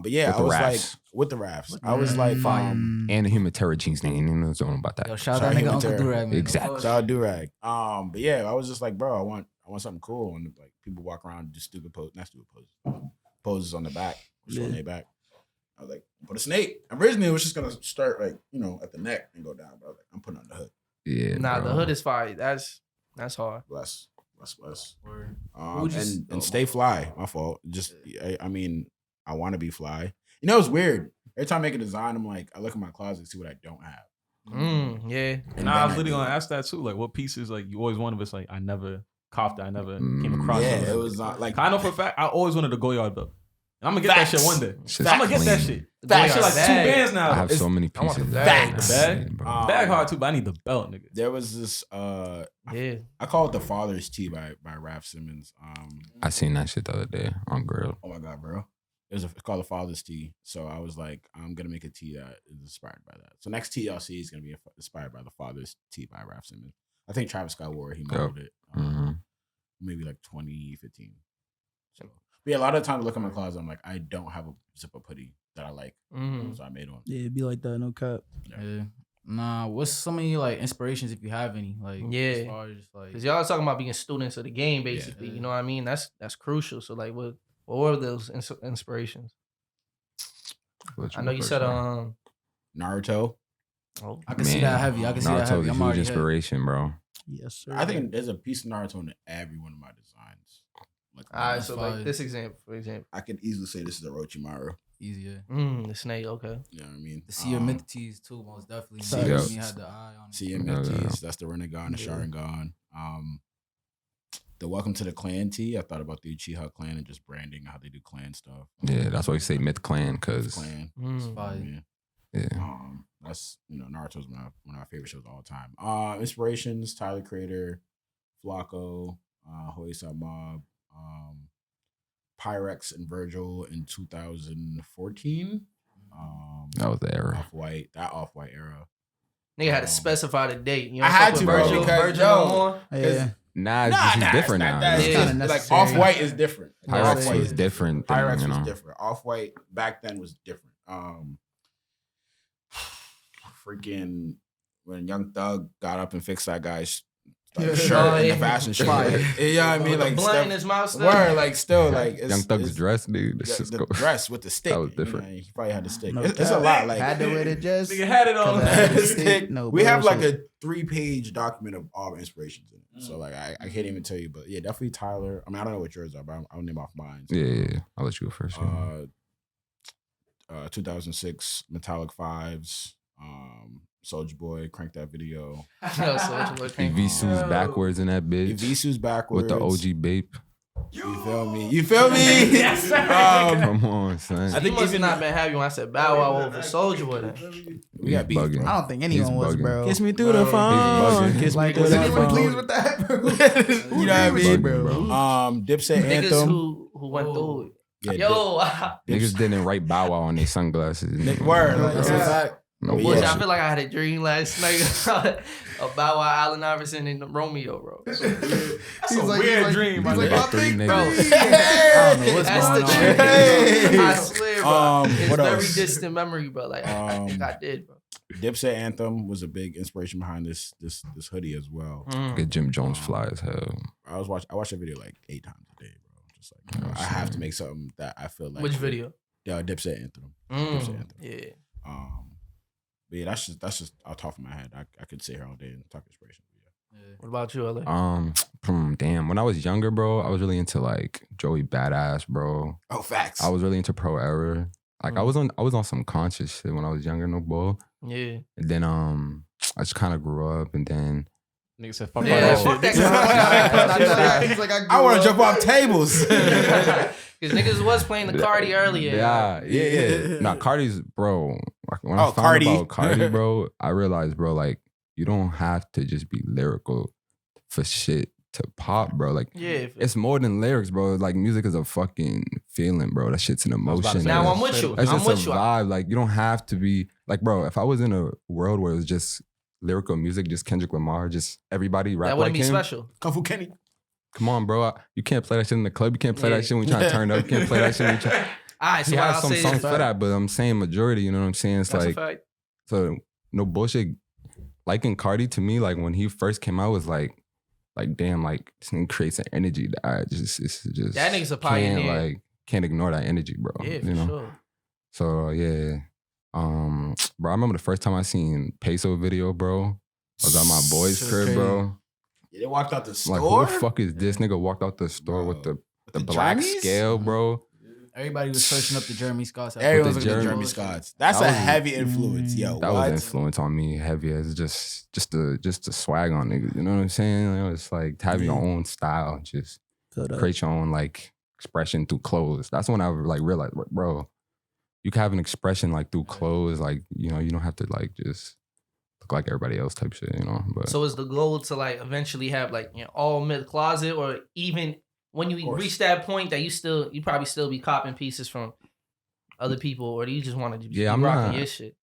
But yeah, With I the was rafts. like with the rafts. I was like And the Humanitarian jeans, nigga. You know something about that. Yo, shout out Shout that out nigga Uncle Humanitarian. Durag, man. Exactly. shout out Durag. But yeah, I was just like, bro, I want something cool, and like people walk around and do stupid poses, not stupid poses, poses on the back, showing their back. I was like, put a snake. Originally, it was just gonna start like at the neck and go down, but I was like, I'm putting on the hood. Yeah. Nah, bro. the hood is fire. That's hard. Bless. Would you And stay fly. My fault. Just I mean, I want to be fly. You know, it's weird. Every time I make a design, I'm like, I look in my closet, see what I don't have. Yeah. And Nah, I then was literally do gonna it. ask that too. Like, what pieces like you always wanted? It's like I never copped it. I never came across. Yeah, it. it was not like I know for a fact I always wanted a Goyard belt. And I'm gonna get that shit one day. Shit's I'm gonna get that clean. shit. The That Goyard shit like bag. 2 bands now. I have It's so many I want pieces. the of bag. that. The bag? Bro. bag hard too, but I need the belt, nigga. there was this Yeah. I call it the Father's Tea by Raph Simmons. I seen that shit the other day on Grill. Oh my god, bro. It's called the Father's Tea. So I was like, I'm gonna make a tea that is inspired by that. So next tea y'all see is gonna be inspired by the Father's Tea by Raph Simmons. I think Travis Scott wore it. He modeled it. Maybe like 2015. So, but yeah, a lot of times I look at my closet, I'm like, I don't have a zip up hoodie that I like. So I made one. Yeah, it'd be like that, no cap. Yeah. Nah, what's some of your like inspirations if you have any? Like, Yeah. as far as like, Cause y'all talking about being students of the game, basically. Yeah. You know what I mean? That's crucial. So like, what were those inspirations? I know you said Naruto. Oh, I can see that heavy. I can see that Naruto's heavy. a I'm huge already hit. inspiration, bro. Yes, sir. I think there's a piece of Naruto in every one of my designs. Like, all right. So fire. like this example, for example, I could easily say this is a Orochimaru. Easier. the snake. Okay. You know what I mean? The Sea of Myth tees too, most definitely. Facts. When Yep. he had the eye on it. See MFTs. That's the Rinnegan, the Sharingan. The Welcome to the Clan tee. I thought about the Uchiha clan and just branding how they do clan stuff. Yeah, that's why you say Myth Clan, cause Clan. It's fire. Yeah. yeah, That's Naruto's one of my favorite shows of all time. Inspirations: Tyler Creator, Flacco, Hoisa Mob, Pyrex and Virgil in 2014. that was the era. Off-white era. Nigga had to specify the date. You know, I had fuck to, with bro, Virgil, because, Virgil yo, no more. Yeah. Nah, it's different now. That's Yeah. just, Kinda like necessary. Off-white is different. Pyrex Off-white was is different. Thing, Pyrex you know? was different. Off-white back then was different. Freaking when Young Thug got up and fixed that guy's shirt Oh, in yeah. the fashion show. Fire. You know what I mean? With Like the blunt in still, his mouth. still. word, like still, like it's, Young Thug's it's- dress, dude. This the, is the go. dress with the stick. That was you know, different. he probably had the stick. No It's a cap. lot. Like Had to wear the dress. Nigga had it on. Cause I had the to stick. No We have like bullshit. a 3-page document of all the inspirations in it. So like I can't even tell you, but yeah, definitely Tyler. I mean, I don't know what yours are, but I'll name off mine. So, Yeah, I'll let you go first. Yeah. 2006 Metallic Fives. Soulja Boy, crank that video. Yo, Soulja Boy crank- Visu's backwards in that bitch Visu's backwards with the OG bape. You feel me? You feel me? Yes, sir. Come on, son. I I think think must have even- not been happy when I said Bow Wow over Soulja Boy. Then. We got beef, bugging. bro. I don't think anyone He's was, bugging. bro. Kiss me through the phone. bugging. Kiss me Like, through was the anyone pleased phone. with that, bro? You know what I mean, bro? Dipset Niggas Anthem. who went through it. Yeah, Yo, Niggas didn't write Bow Wow on their sunglasses. Word. Like, That's that's a a fact. No Yeah. boy, I bullshit. feel like I had a dream last night about Bow Wow, Allen Iverson, and Romeo, bro. That's a weird dream, He's my like, nigga. I think, Three Bro, niggas. I don't know what's that's the going on. dream. Hey. I swear, bro. It's what very else? distant memory, bro. Like I think I did, bro. Dipset Anthem was a big inspiration behind this hoodie as well. Get Jim Jones fly as hell. I watched the video like 8 times a day, bro. Just like you know, I have to make something that I feel like. Which video? Dipset Anthem. Dipset Anthem. Yeah. But yeah, that's just off the top of my head. I could sit here all day and talk inspiration. Yeah. What about you, LA? Damn. When I was younger, bro, I was really into like Joey Badass, bro. Oh, facts. I was really into Pro Era. Like I was on some conscious shit when I was younger, no bull. Yeah. And then I just kind of grew up, and then Nigga said, fuck Yeah, all that fuck shit. that shit. He's like, I want to jump off tables. Because niggas was playing the Cardi earlier. yeah. Nah, Cardi's, bro. Like, when I Oh, found Cardi. about Cardi, bro, I realized, bro, like you don't have to just be lyrical for shit to pop, bro. Like Yeah. it's more than lyrics, bro. Like music is a fucking feeling, bro. That shit's an was about to emotion. say Now that. I'm with you. That's I'm just with a you. vibe. Like you don't have to be Like, bro, if I was in a world where it was just lyrical music, just Kendrick Lamar, just everybody rap That like wouldn't be him. special. Kung Fu Kenny. Come on, bro. You can't play that shit in the club. You can't play that shit when you trying to turn up. You can't play that shit when you trying. All right, so He what has I'll some say songs is for that, but I'm saying majority, you know what I'm saying? It's that's like, a fact. so no bullshit. Liking Cardi to me, like when he first came out, was like damn, like this thing creates an energy that I just, it's just That nigga's a pioneer. Can't ignore that energy, bro. Yeah, for you know? sure. So yeah, bro, I remember the first time I seen Peso video, bro. I was at my boy's Shit crib, crazy. bro. Yeah, they walked out the store. Like, who the fuck is this nigga? Walked out the store Bro. with the the black Jeremys? scale, bro. Everybody was searching up the Jeremy Scotts. Everyone's With looking the at Jeremy Jeremy Scotts. That's That a was- heavy influence, yo. That what? was influence on me heavy as just the swag on niggas. You know what I'm saying? You know, it's like to have your own style, just create your own like expression through clothes. That's when I like realized, bro, you can have an expression like through clothes. Like, you know, you don't have to like just look like everybody else type shit, you know. But So is the goal to like eventually have like, you know, all mid closet, or even when you reach that point that you probably still be copping pieces from other people, or do you just want to be I'm rocking not- your shit?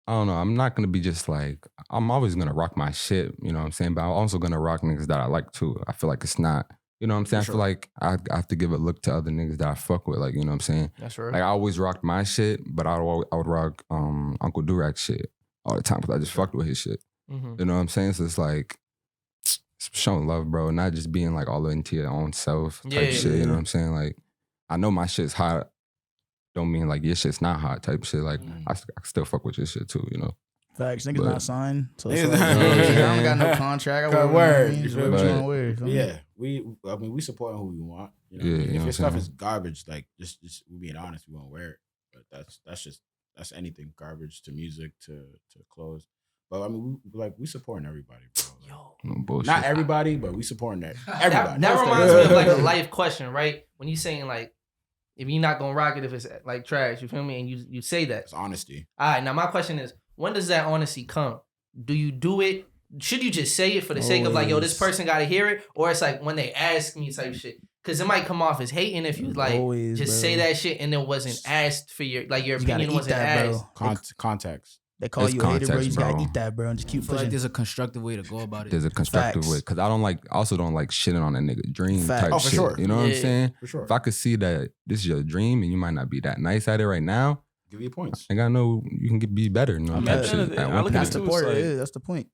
I don't know. I'm not gonna be just like, I'm always gonna rock my shit, you know what I'm saying? But I'm also gonna rock niggas that I like too. I feel like it's not, you know what I'm saying? I feel like I have to give a look to other niggas that I fuck with, like, you know what I'm saying? That's right. Like I always rocked my shit, but I would rock Uncle Durac's shit all the time because I just fucked with his shit. Mm-hmm. You know what I'm saying? So it's like it's showing love, bro. Not just being like all into your own self type Yeah. shit. You know what I'm saying? Like I know my shit's hot. Don't mean like your shit's not hot type shit. Like I still fuck with your shit too. You know. Facts. Niggas But- not signed. So it's Niggas like, not- I don't got no contract. I Cut wear word. what I mean, You wear feel what you me? wanna wear, you feel me? Yeah, we support who we want. You know? Yeah, If you know what your I'm stuff saying? is garbage, like just we being honest, we won't wear it. But that's anything garbage to music to clothes. But I mean, we supporting everybody, bro. Like, Yo, No bullshit. not everybody, but we supporting everybody. that reminds me of like a life question, right? When you saying like, if you're not gonna rock it if it's like trash, you feel me? And you say that. It's honesty. All right, now my question is, when does that honesty come? Do you do it? Should you just say it for the sake of like, yo, this person gotta hear it? Or it's like when they ask me type shit? Because it might come off as hating if you like Always, just bro. say that shit and it wasn't asked for your like your You gotta opinion eat wasn't that, asked. bro. Context. They call It's you a hater, bro. You context, just gotta bro. eat that, bro, and just I keep feel like pushing. there's a constructive way to go about it. There's a constructive Facts. way because I also don't like shitting on a nigga dream Facts. type Oh, for shit. sure. You know what I'm Yeah. saying? For sure. If I could see that this is your dream and you might not be that nice at it right now, Give you points. I know you can be better. You know, mean, type at the shit end of the day, at I one look at That's it the too, point. point. it's like- Yeah, that's the point.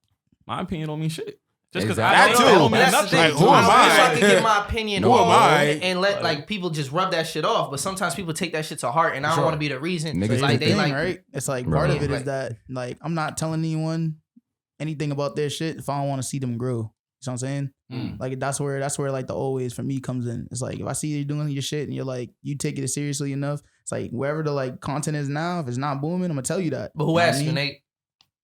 My opinion don't mean shit. Just because Exactly. I That think too. it don't mean That's the nothing. thing. Like, who am I wish I? I could get my opinion Who am off I? and let like people just rub that shit off. But sometimes people take that shit to heart, and I don't Sure. want to be the reason. Niggas Here's like the they thing, like right? It's like Bro. part of it Right. is that like I'm not telling anyone anything about their shit if I don't want to see them grow. You know what I'm saying? Mm. Like that's where like the always for me comes in. It's like if I see you doing your shit and you're like you take it seriously enough, it's like wherever the like content is now, if it's not booming, I'm gonna tell you that. But who know what I asked you, mean? Nate?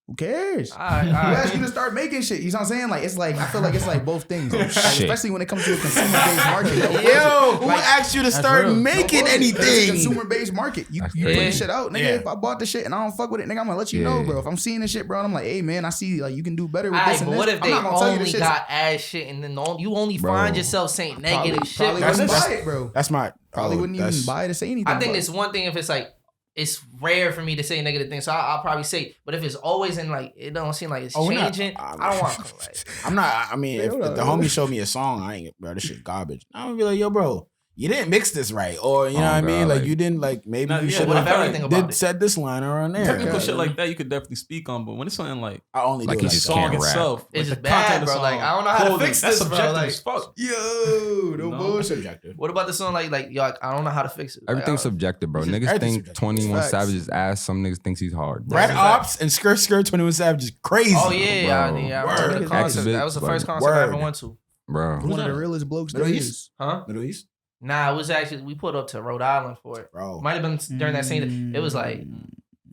Who cares? All right, all Who asked you right. to start making shit? You know what I'm saying? Like it's like I feel like it's like both things, like, shit. especially when it comes to a consumer-based market. No bullshit. Yo, who Like, asked you to start real. making No bullshit. It's a anything? consumer-based market. You That's put crazy. the shit out, nigga. Yeah. If I bought the shit and I don't fuck with it, nigga, I'm gonna let you Yeah. know, bro. If I'm seeing this shit, bro, and I'm like, hey man, I see like you can do better with All this right, and but this. what if I'm they not gonna tell you this only shit. got ass shit and then you only Bro. find yourself saying negative shit? Probably bro? wouldn't That's- buy it, bro. That's my Probably wouldn't even buy it to say anything. I think about it's one thing if it's like it's rare for me to say negative things, so I'll probably say. But if it's always in like it don't seem like it's Oh, we're not- changing, I don't want to. Like, I'm not. I mean, Man, if hold the on. homie showed me a song, I ain't, bro, this shit garbage. I'm gonna be like, yo, bro, you didn't mix this right, or you know Oh, what I mean, God, like like- you didn't like maybe Nah, you yeah, should what if have everything about did it? said this line around there. Technical Yeah. shit like that you could definitely speak on, but when it's something like I only Like do he it just the like song can't rap. itself, It's like just the content bad, of the bro. song, Like, I don't know how to clothing, fix that's this, bro. subjective Like- as fuck. Yo, no No. It's bullshit. subjective. what about the song like yo? I don't know how to fix it. Like, Everything's I- subjective, bro. It's just- Niggas everything's think subjective. 21 Facts. Savage's ass. Some niggas thinks he's hard. Bro. Red That's a Ops and Skirt 21 Savage is crazy. Oh yeah, Bro. yeah. I Word. remember the concert. Exhibit, That was the like, first concert I ever word. went to. Bro. One of the that? realest blokes there Middle is. East? Huh? Middle East, Nah, it was actually we pulled up to Rhode Island for it. bro. Might have been during that same. It was like,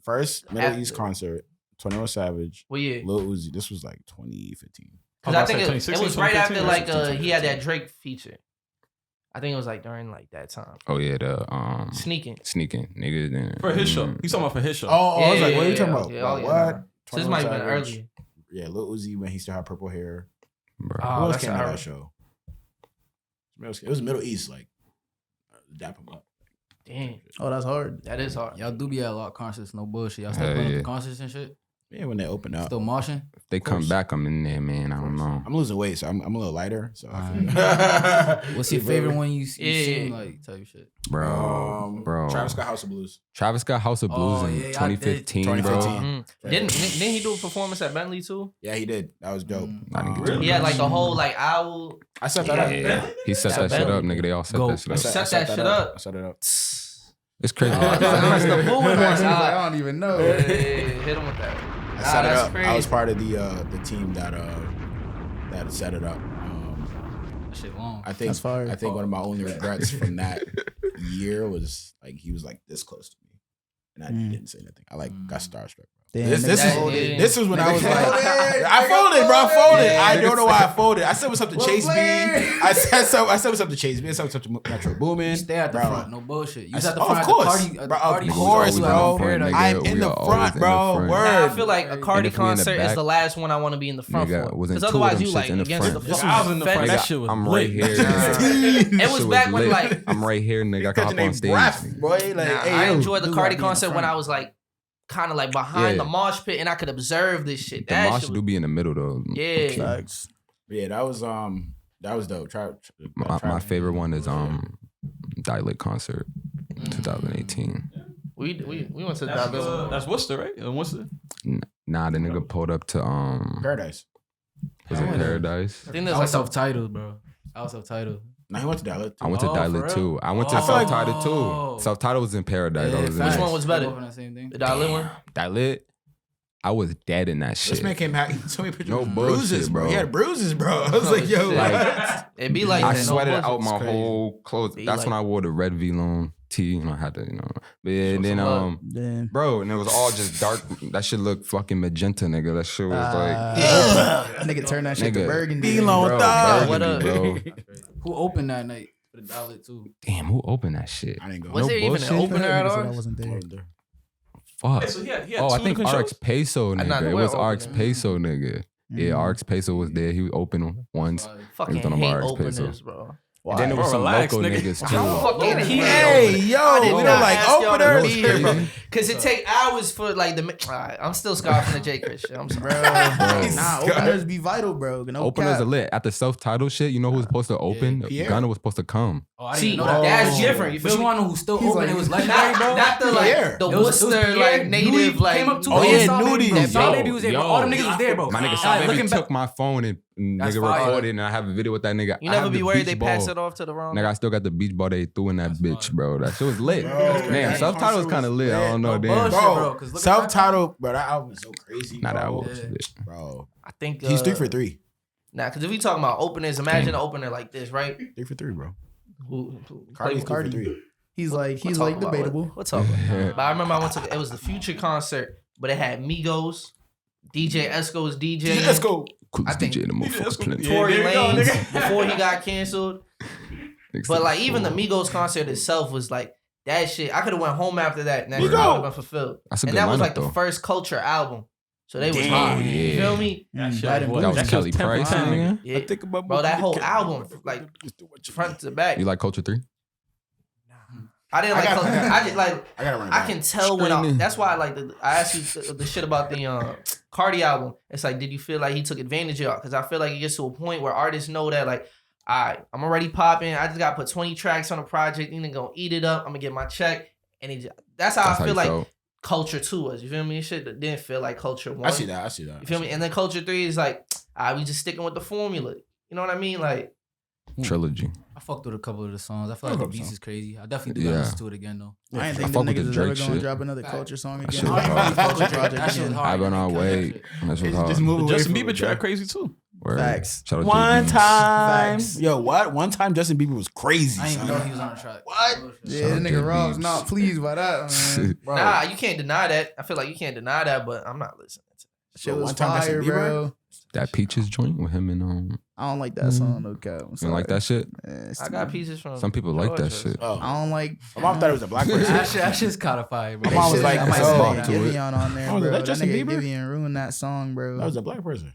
First Middle After- East concert, 21 Savage, well, yeah. Lil Uzi. This was like 2015. Because I'm I about to think say it 2016, was right after 2015, like he had that Drake feature. I think it was like during like that time. Oh yeah, the Sneaking. sneaking niggas. Then, For his show. He's talking about for his show. I was like, Yeah, what are you yeah, talking yeah, about? yeah, Bro, oh, yeah, what? nah. So this 21 might have been Savage. earlier. Yeah, Lil Uzi when he still had purple hair. bro. Oh, Who else that's came to alright. that show? It was Middle East, like dap him up. Damn, Oh, that's hard. that is hard. Y'all do be at a lot of concerts, no bullshit. Y'all still Hell playing up yeah. the concerts and shit. Yeah, when they open up. Still moshing. If they come back, I'm in there, man. I don't know. I'm losing weight, so I'm a little lighter. So What's your favorite one you Yeah. seen like type shit? Bro. Travis Scott House of Blues. Travis Scott House of Blues Oh, in yeah, I 2015, did. bro. 2015. Didn't he do a performance at Bentley too? Yeah, he did. That was dope. I didn't get to He had like the whole like owl. I set that up. Yeah. He set Yeah, that shit Bentley. up, nigga. They all set Go. that shit I up. Set that shit up. I set it up. It's crazy. That's the booing one. He's like, I don't even know. Yeah, hit him with that. I set it that's up. crazy. I was part of the team that set it up. That shit long. I think That's fire. I think one of my only regrets from that year was like he was like this close to me, and I didn't say nothing. I like got starstruck. Damn, This nigga, is yeah. this was when I was like, folded. I folded, bro. I folded. Yeah. I don't know why I folded. I said what's up to Well Chase B. played. I said what's up to Chase B. I said what's up to Metro Boomin. You stay at the bro. front, no bullshit. You I was at the said, front of at course, the party. At the bro, of party. course, You bro. always in Paradise. I'm We in the are always front, in bro. the front. Word. Nah, I feel like a Cardi if we in the concert is back- the last one I want to be in the front Nigga, for. wasn't Because two of otherwise them you shits like in the against the front. fucking I was in the front. fence. That Nigga, shit was I'm lit. right here. It was back when like I'm right here, nigga. I can Catching hop on they stage. breath, nigga. boy. Like, Nah, hey, I yo. enjoyed the do Cardi gotta be in the concert when front. I was like kind of like behind Yeah. the mosh pit and I could observe this shit. The That mosh shit do was, be in the middle though. yeah. Facts. Yeah, that was dope. My favorite one is Dilate concert, 2018. We went to That's, that. that's Worcester, right? Worcester. Nah, the nigga pulled up to Paradise. was it Paradise? I think I there's was like some self-titled, bro. I was self-titled. No, he went to Dallas. I went to Oh, for Dilate real? too. I went to Oh. Self-Titled Oh. too. Self-Titled was in Paradise. I was in Which facts. one was better? Both on that same thing. the Dollar one. Dilate. I was dead in that shit. This man came back. So many pictures No of bullshit, bruises, bro. bro. He had bruises, bro. I was like, yo, shit. what? It'd be like I that, no sweated bullshit. out my It's crazy. whole clothes. Be That's like- when I wore the red V-Lone tee, and I had to, But yeah, Show then some love. Damn. bro, and it was all just dark. That shit looked fucking magenta, nigga. That shit was Nigga turn that shit to Nigga. burgundy. D-Lo, bro, thug. What up? burgundy, bro. Who opened that night for the dollar too? Damn, who opened that shit? I didn't go. Was No there even an bullshit. opener at Nigga said I ours? wasn't there. Fuck. Yeah, so he had Oh, I two think different RX shows. Peso, I'm not nigga. It aware was of RX opener. Peso, nigga. Yeah, RX Peso was there. He opened once. Fucking It's on a hate RX openers, peso. bro. And then there was Bro, some relax, local nigga. niggas I don't too. fucking hate Hey, openers. yo, I did we not don't like ask y'all to openers. be here, bro. Crazy. Cause it take hours for like the. Alright, I'm still scoffing the J Chris shit. I'm sorry. Nah, openers be vital, bro. No Openers cap. are lit. At the self-titled shit, you know who was supposed to open? Pierre. Gunna was supposed to come. Oh, I See, didn't know that. that's different. You But feel you me? want to know who still He's open? like- It was legendary, bro. Not the Pierre. like the It was Worcester Pierre. like native Louis like. came up to Oh, us. yeah, Saw Baby, Nudie. bro. Saw Yo, Baby was there, bro. yo. All them niggas was there, bro. My nigga Like, Saw Baby looking back- took my phone and That's nigga fire. recorded, and I have a video with that nigga. You I never have be the worried beach they ball. pass it off to the wrong. Nigga, I still got the beach ball they threw in that bitch, bro. That shit was lit. Bro, Damn, that self-titled was concert kind of was lit. I lit. don't know, No damn. bullshit. Bro, bro, 'cause looking self-titled, bro. That album is so crazy. Nah, that bro. was lit. Bro. I think He's 3 for 3. Nah, because if we talking about openers, imagine an opener like this, right? 3 for 3, bro. Who Cardi's 3 Cardi. for 3. He's like We'll talk about debatable. We'll talk about. But I remember I went to it was the Future concert, but it had Migos, DJ Esco was DJing. Let's go. Coolest I think- DJ in the motherfucker planet. Tory there you go, Lanez nigga. before he got canceled. But like even the Migos concert itself was like that shit. I could have went home after that and that shit would have been fulfilled. That's a And good that was lineup, like though. the first Culture album. So they was Damn. hot. Yeah. You feel me? That shit That was- was that shit Kelly was 10 for Price, 10, nigga. Yeah. Think about Bro, that whole album, like front to back. You like Culture 3? I didn't like. I just like. I gotta run it I back. can tell when Streaming. that's why I like I asked you the shit about the Cardi album. It's like, did you feel like he took advantage of y'all? Because I feel like it gets to a point where artists know that like, I'm already popping. I just got to put 20 tracks on a project. Then gonna eat it up. I'm gonna get my check, and that's how I feel you like felt. Culture 2 was. You feel me? Shit that didn't feel like Culture 1. I see that. You feel me? And then Culture 3 is like, we just sticking with the formula. You know what I mean? Like, Trilogy. I fucked with a couple of the songs. I feel like the beats is crazy. I definitely do Yeah. gotta listen to it again though. I ain't I think fuck them with the niggas is Drake ever gonna shit. drop another culture song That again. shit I was ain't hard. fuck with That project shit was again. hard. I've been on way. That shit was Just hard. move away Justin from Bieber it, track bro. crazy too. Word. Facts. Shout out One to time. Facts. Yo, what? One time Justin Bieber was crazy. I didn't son. know he was on the track. What? Yeah, Shout that out nigga to Rob's Beats. not pleased by that, man. Bro. nah, you can't deny that. I feel like you can't deny that, but I'm not listening to it. Shit Bro, was one time Justin fire, Bieber? bro. That Peaches joint with him and I don't like that song, no cap. you like that shit? I got pieces from. Some people like that Georgia. shit. Oh. I don't like. My mom thought it was a black person. That shit's codified, bro. My mom was like, I might oh, say to it. Giveon on there, Oh, was bro. that That Justin nigga Bieber? Giveon ruined that song, bro. That was a black person.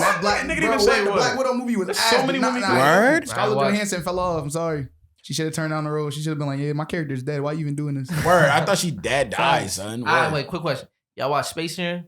That Black, Nigga bro, didn't say what, the what? Black Widow movie was There's ass. so many movies. Word? Scarlett Right, Johansson fell off. I'm sorry. She should have turned down the role. She should have been like, yeah, my character's dead. Why you even doing this? Word. I thought she dead died, son. All right, Word. wait, quick question. Y'all watch Space Jam?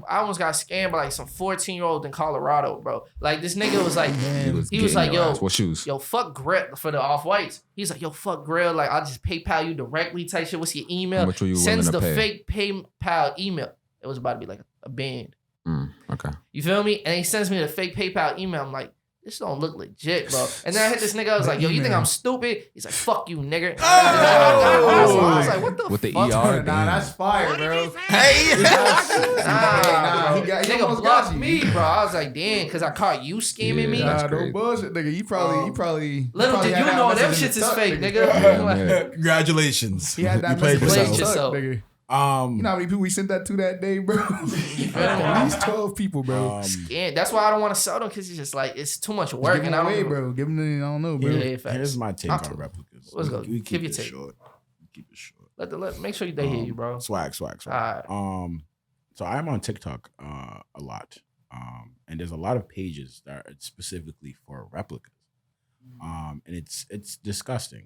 I almost got scammed by like some 14-year-old involved in Colorado, bro. Like this nigga was like, he was like, yo, what shoes? yo, fuck Grill for the off-whites. He's like, yo, fuck Grill. Like, I'll just PayPal you directly type shit. What's your email? How much were you Sends the willing to fake PayPal email. It was about to be like a band. Okay. You feel me? And he sends me the fake PayPal email. I'm like, this don't look legit, bro. And then I hit this nigga. I was like, yo, you think I'm stupid? He's like, fuck you, nigga. I was like, what the With the fuck? ER? Nah, that's fire, bro. Hey, Nah, he Nigga almost blocked got you. me, bro. I was like, damn, because I caught you scamming me. That's Nah, no crazy. bullshit, nigga. You probably. Little probably did had you that know them message in shits the is tuck, fake, nigga. nigga. Yeah. congratulations. He had that You played message in Played the yourself. tuck, yourself. nigga. You know how many people we sent that to that day, bro? At least 12 people, bro. Yeah, that's why I don't want to sell them because it's just like it's too much work. Give And them I away, don't bro. Give them the, I don't know, bro. Yeah, facts. Here's my take on replicas. Let's go. We Give keep your it take. short. We keep it short. Make sure they hear you, bro. Swag. Alright. So I'm on TikTok a lot. And there's a lot of pages that are specifically for replicas. And it's disgusting.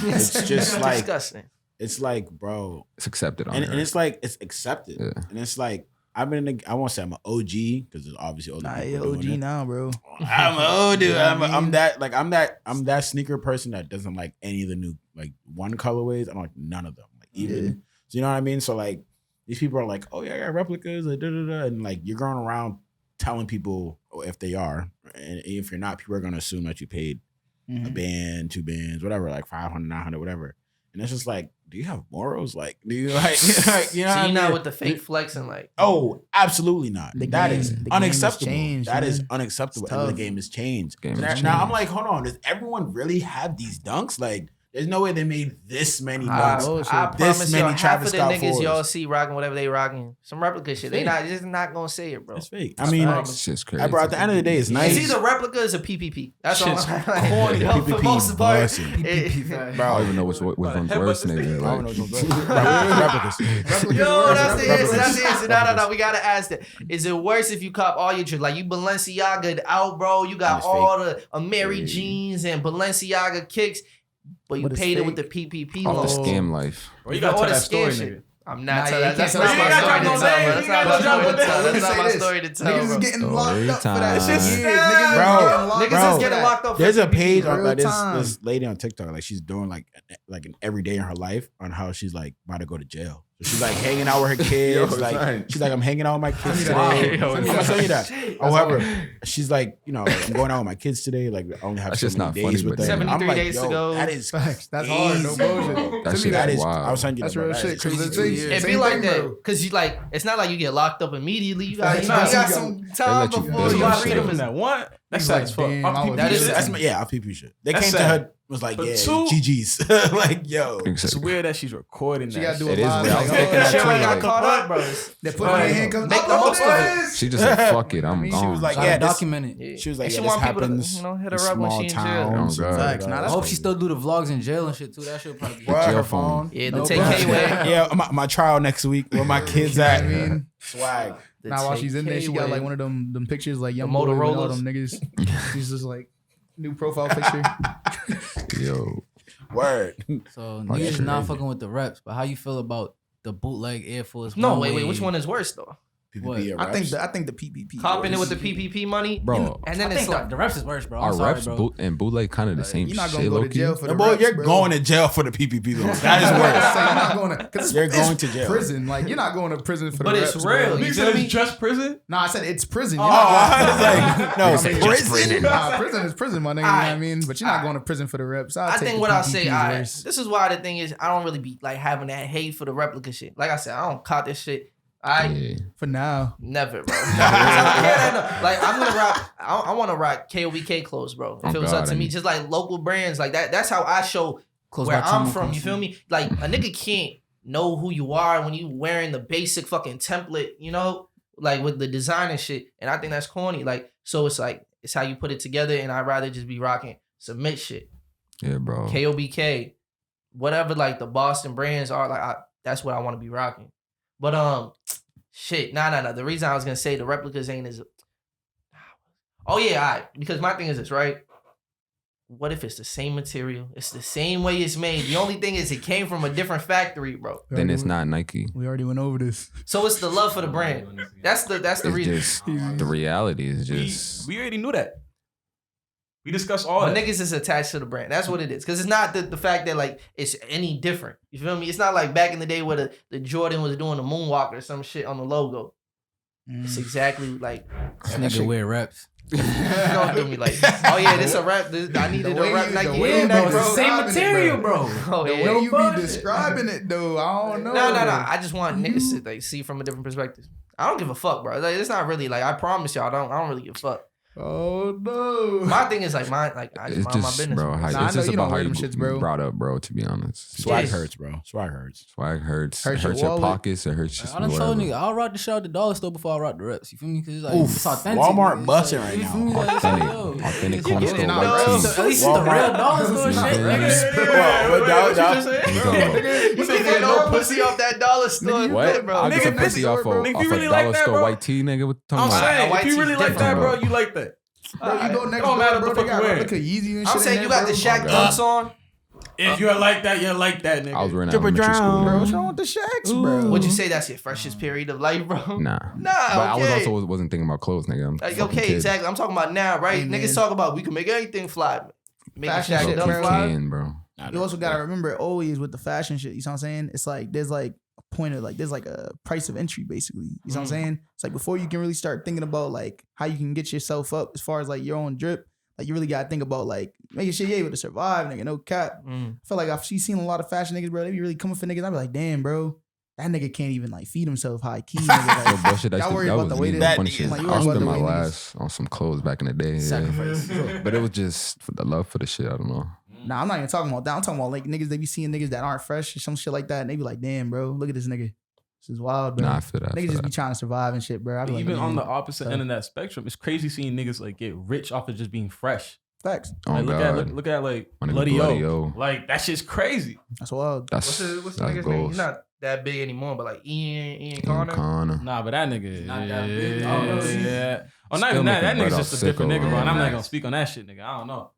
It's just like disgusting. it's like, bro, It's accepted on and there. it's like it's accepted. Yeah. And it's like I've been I won't say I'm an OG because there's obviously older Nah, people you're doing OG it. now, bro. I'm an old dude. You know what I I'm that sneaker person that doesn't like any of the new like one colorways. I don't like none of them. Like even Yeah. so, you know what I mean? So like these people are like, oh yeah, I got replicas, and like you're going around telling people if they are, and if you're not, people are gonna assume that you paid a band, 2 bands, whatever, like 500, 900, whatever. And it's just like, do you have morals? Like, do you like, you know? So what I you're not mean? with the fake flexing, like. Oh, absolutely not. The That game- is the game has unacceptable. changed, That is man. unacceptable. It's And the tough. game has changed. Game So has now I'm changed. like, hold on, does everyone really have these dunks? Like, there's no way they made this many I, dunks. I This promise many y'all, half Travis of the Scott niggas fours. y'all see rocking whatever they rocking, some replica shit. They fake. not just not gonna say it, bro. It's fake. I mean, facts. Shit's crazy. bro, at the end of the day, it's nice. It's either replicas or PPP. That's all. Shit's I'm corny. like, for PPP most part, busting. I don't even know which one's worse, nigga. I don't Like, know which one's replicas. Yo, that's the answer. That's the answer. No. Replicas. We gotta ask that. Is it worse if you cop all your shit? Like you Balenciaga out, bro. You got It's all the Amiri Yeah. jeans and Balenciaga kicks, but you But it's paid it with the fake. PPP off the loan. scam life. Bro, you gotta All tell the that story, scam nigga. shit. I'm Nah, not yeah, telling that. That's you not can't my say story that. to You tell, gotta bro. drop That's no not my names. story to Let me tell. That's not say my this. story to tell, Niggas is bro. getting Story locked up for that. time. It's It's just just- years. Niggas Bro, is getting locked Niggas up is for getting that. locked up for There's a PPP. page on Real like time. this lady on TikTok, like she's doing like an every day in her life on how she's like about to go to jail. So she's like hanging out with her kids. She's like, I'm hanging out with my kids today. Yo, I'm gonna tell you that. However, she's like, you know, I'm going out with my kids today. Like I only have That's so just many not days funny, with but them. 73 I'm like, days yo, to go. that is Facts. That's hard. No crazy. bullshit. That To shit me, That that is. wild. I was telling you That's that, bro. real That shit. is 'Cause crazy. the thing- It same be like thing, that bro. because you like it's not like you get locked up immediately. You got Facts. you got Facts. some They time let you before build you your got shit. freedom. Freedom that one. That's He's sad like, as fuck. damn, My I PPP was- That is- shit. That's my, yeah, our PP shit. They That's came to sad. her, was like, But yeah, two- GG's. Like, yo. It's weird that she's recording She that. gotta do shit. a It is live. weird. I Like, was oh, thinking that that Shit too, right got like- caught up, bro. They put me in handcuffs. Make the most of it. She just said, fuck it, I'm She gone. was like, Gotta yeah, this, document it. Yeah. she was like, And yeah, she this want people to happens hit her in up when small she in jail. towns. Oh, God. Facts. Nah, I that's hope she crazy. still do the vlogs in jail and shit too. That shit probably. Where jail her phone. Yeah, the No 10K bullshit. way. Yeah, my trial next week. Where my kids You know at? what I mean? Swag. The Now while she's in there, she got 10K like way. one of them pictures like young Motorola's. Motorola, all them niggas. She's just like new profile picture. Yo. Word. So Like, niggas not crazy. fucking with the reps, but how you feel about the bootleg Air Force? No, One wait. Way? Which one is worse though? What? PPP I think the PPP. Copping it was- with the PPP money, Bro, and then I it's think like the reps is worse, bro. our I'm sorry, reps bro. and bootleg kind of the same You're not shit, gonna go to low-key. jail for the boy, reps, you're bro. going to jail for the PPP loan. That is So worse. you're not going to. Cause You're it's going to jail. Prison. Like you're not going to prison for But the it's reps, real. bro. You You feel said me? it's just prison? Nah, I said it's prison. Oh, You're not I going was like, no, I it's mean, prison. Nah, prison is prison, my nigga. You know what I mean? But you're not going to prison for the reps. I think the what I'll PPPs say, worse. this is why the thing is, I don't really be like having that hate for the replica shit. Like I said, I don't caught this shit. Yeah. For now. Never, bro. Like I'm gonna rock. I want to rock KOBK clothes, bro. If Oh, it was God, up to I me, mean- just like local brands, like that. That's how I show Close where by I'm Timo from. You Close. feel me? Like a nigga can't know who you are when you wearing the basic fucking template. You know, like with the design and shit. And I think that's corny. Like so, it's like it's how you put it together. And I'd rather just be rocking submit shit. Yeah, bro. KOBK, whatever like the Boston brands are, like that's what I want to be rocking. But shit, nah. The reason I was gonna say the replicas ain't as, oh yeah, all right. Because my thing is this, right? what if it's the same material? It's the same way it's made. The only thing is it came from a different factory, bro. Then it's not Nike. We already went over this. So it's the love for the brand. That's the It's reason. just the reality is just We already knew that. We discussed all But that. niggas is attached to the brand. That's what it is. Because it's not the fact that like it's any different. You feel me? It's not like back in the day where the Jordan was doing the moonwalk or some shit on the logo. It's exactly like This nigga wear reps. don't do me like, oh yeah, this a rap. I needed The way a rap you- Nike. the way Yeah, you that, know bro. it's Same Describing it, material, bro. bro. Oh The yeah. way you bullshit. be describing it, though, I don't know. No. I just want niggas to like see from a different perspective. I don't give a fuck, bro. Like, it's not really like I promise y'all. I don't really give a fuck. Oh no. My thing is like I just it's mind my just business. bro. bro. How, Nah, I it's know just you about don't how wear you them shits, bro. brought up, bro. To be honest, Swag Yeah. hurts, bro. Swag hurts. swag hurts. Hurts It your hurts your wallet. pockets. It hurts just I done told whatever. nigga, I'll rock the shit out the dollar store before I rock the reps. You feel me? Cause it's like Oof. it's authentic. Walmart nigga. It's busting like, right you now. feel me? Like, it's like, Authentic, yo, authentic you corner get store it, white dog. tees. At least it's the real dollar store shit, nigga. You can get no pussy off that dollar store, What? bro. I'll get some Nigga, pussy off bro, a nigga, you really dollar like that, store bro? white tee, nigga. What the I'm talking about? saying, White if you tee's really like that, different, bro, you like that. Bro, you go next Don't matter door, bro. what They the got fuck you replica Yeezy and shit. I'm saying in you there, got the bro. Shaq dunks on. If you like that, you like that, nigga. I was wearing that Drip or in elementary school. drown. Bro, Bro. what's wrong with the Shaqs, bro? Would you say that's your freshest period of life, bro? Nah. Nah, But I was okay. also wasn't thinking about clothes, nigga. I'm a Like, fucking okay, kid. exactly. I'm talking about now, right? Hey, man. Niggas talk about we can make anything fly. Make Fashion Shaq shit, dunk bro. fly. Can, bro. You also gotta remember always with the fashion shit, you know what I'm saying? It's like there's like a point of like there's like a price of entry basically. You know what I'm saying? It's like before you can really start thinking about like how you can get yourself up as far as like your own drip, like you really gotta think about like making sure you're able to survive, nigga. No cap. I feel like I've seen a lot of fashion niggas, bro. They be really coming for niggas. I be like, damn, bro, that nigga can't even like feed himself high key. Nigga. Yo, Like, bullshit. y'all worry about the way that that- funny shit. like, you I worry about spent the my way niggas- last on some clothes back in the day. Yeah. Sacrifice. But it was just for the love for the shit. I don't know. Nah, I'm not even talking about that. I'm talking about like niggas, they be seeing niggas that aren't fresh or some shit like that. And they be like, damn, bro, look at this nigga. This is wild, bro. Nah, I feel that. I Niggas feel just be that. trying to survive and shit, bro. I be like, Even on the man, opposite so- end of that spectrum, it's crazy seeing niggas like get rich off of just being fresh. facts. Oh, Like, God. look at like My nigga Bloody Bloody O. O. Like that shit's crazy. That's wild. What's the That's nigga's name? goals. He's not that big anymore, but like Ian Ian Connor. Connor. Nah, but that nigga, Not that big. yeah. Oh, not Still even that. That making nigga's bread just a off different sicko, nigga, bro. And I'm not bro. gonna speak on that shit, nigga. I don't know.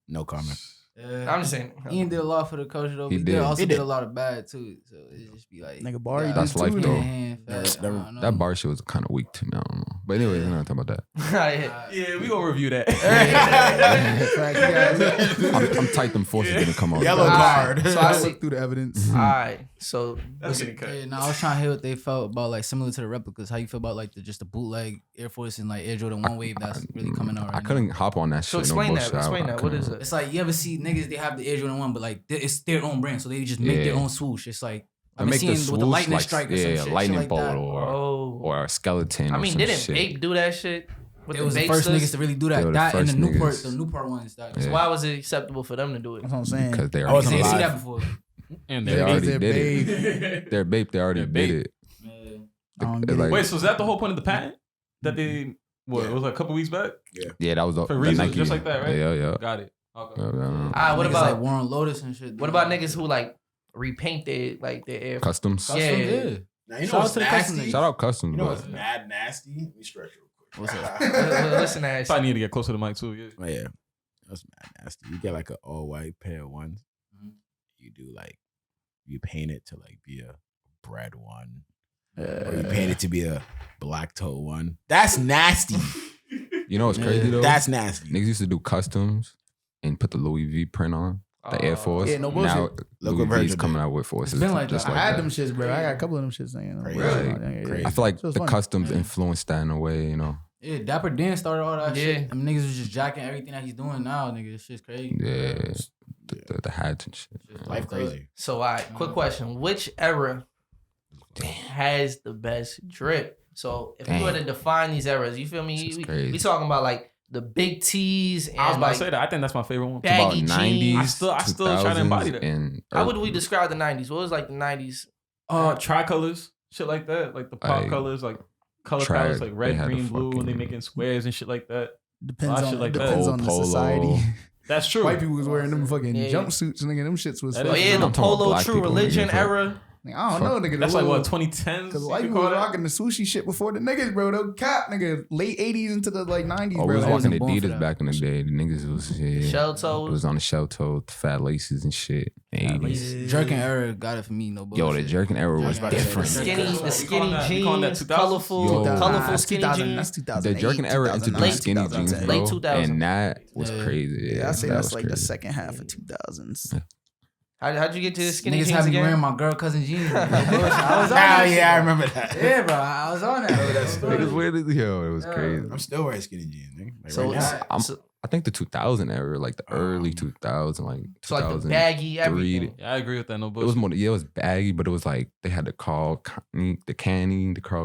No comment. I'm just saying. Ian did a lot for the culture though. He He did. did also He did did. a lot of bad too. So it just be like Nigga, Barry yeah, That's did life, too, though. That bar shit was kind of weak to me. I don't know. But anyways, we're not talking about that. Yeah, we gonna review that. Facts, yeah. I'm tight them forces didn't come out. Yellow card. So I looked through the evidence. Alright, so That's getting cut. Yeah, I was trying to hear what they felt about like similar to the replicas. How you feel about like just the bootleg Air Force and like Air Jordan 1 wave that's really coming out right I couldn't hop on that so shit. explain no that. bullshit. Explain I that. What is now. it? It's like you ever see niggas they have the Air Jordan 1, but like it's their own brand, so they just make their Yeah. own swoosh. It's like They I've been make the seeing with the swoosh lightning like strike or some shit, lightning shit like bolt that. or a skeleton. I or mean, some didn't shit. Bape do that shit? With It was the Bape first studs? niggas to really do They that. were the That and first the niggas. Newport ones. That So Yeah. why was it acceptable for them to do it? That's what I'm saying. Because they I already, wasn't they didn't see alive. that before. And they they already They're did babe. it. They're Bape. They already They're did it. Yeah. I don't It's get it. like- Wait, so is that the whole point of the patent? That they what? It was like a couple weeks back. Yeah, that was the For reasons Nike. just like that, right? Yeah. Got it. Okay. Yeah. Ah, what Niggas about like Warren Lotus and shit? what about niggas who like repaint their like their Air? Customs. Customs, Yeah. yeah. Now, you Shout know out what's to the custom nasty? niggas. Shout out Customs, You know but what's mad nasty? Let me stretch real quick. What's up? Listen to that. Probably need to get closer to the mic too. Yeah. Oh, yeah. That's mad nasty. You get like an all white pair of ones. Mhm. You do like, you paint it to like be a bread one. Or you paint it to be a black toe one. That's nasty. you know what's crazy though? That's nasty. Niggas used to do customs and put the Louis V print on the Air Force. Yeah, no Now bullshit. Look Louis what Virgil V's coming did. out with forces. It's been like just that. I like had that. them shits, bro. I got a couple of them shits. You know, Crazy. Yeah. Crazy. I feel like So it's the funny. customs influenced that in a way, you know. Yeah, Dapper Dan started all that Yeah. shit. Them niggas was just jacking everything that he's doing now, nigga. This shit's crazy. Yeah. The hats and shit. Shit's Life fucked up. crazy. So, all right, quick question: which era has the best drip? So, if you were to define these eras, you feel me? Shit's We crazy. talking about like the big T's and I was about like to say that. I think that's my favorite one. Bag- About Baggy 90s, jeans. I still try to embody 2000s, that. and how would we describe the '90s? What was like the '90s? Tricolors, shit like that, like the pop Like, colors, like color track, palettes, like they red, had the green, blue, and they fucking- making squares and shit like that. Depends Oh, on shit like that. depends on the Polo. society. That's true. White people was wearing them fucking Yeah. jumpsuits, nigga. Them shits was. That Oh is yeah, true. the I'm talking about Polo black True people, Religion nigga. era. Like, I don't know, nigga. That's like what 2010s. Because white people was rocking the swooshie shit before the niggas, bro. They cap, nigga. Late 80s into the like 90s, Oh, bro. we was That walking born for Adidas that. back in the day. The niggas was Shell It toes. was on the shell toe, the fat laces and shit. The 80s. Jerking era got it for me. No bullshit. Yo, the jerking era was Jerking era. different. Skinny We calling that jeans, 2000s? colorful, Yo. colorful skinny jeans. That's 2008. The jerking era introduced skinny jeans, 2010. bro. Late 2000s. And that was Yeah. crazy. Yeah, I say that that's was like the crazy. second half of 2000s. How'd you get to the skinny Niggas jeans had me again? wearing my girl cousin jeans. No bullshit. I was on Ah, that yeah, I shit. remember that. Yeah, bro. I was on that. Niggas weird as yo, it was Yeah. crazy. I'm still wearing skinny jeans, nigga. Like So, right now. I think the 2000 era, like the early 2000, like so like the 2003. baggy everything. Yeah, I agree with that. No It bullshit. was more, yeah, it was baggy, but it was like they had the Carl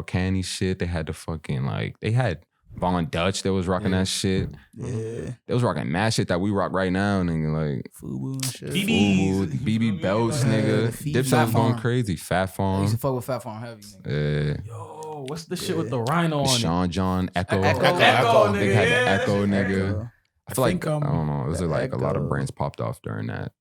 Canny shit. They had the fucking like they had Von Dutch that was rocking that shit. Yeah. They was rocking mad shit that we rock right now, nigga. Like Fubu and shit. BBs. BB belts, Yeah, nigga. Fat Dipset was going Farm. crazy. Fat I used Farm. to fuck with Fat Farm heavy. Nigga. Yeah. Yo, what's the shit with the rhino on it? Sean John Echo. Echo, They had nigga, the yeah. Echo, nigga. I feel think, like I don't know. It was the like a lot of Echo. brands popped off during that.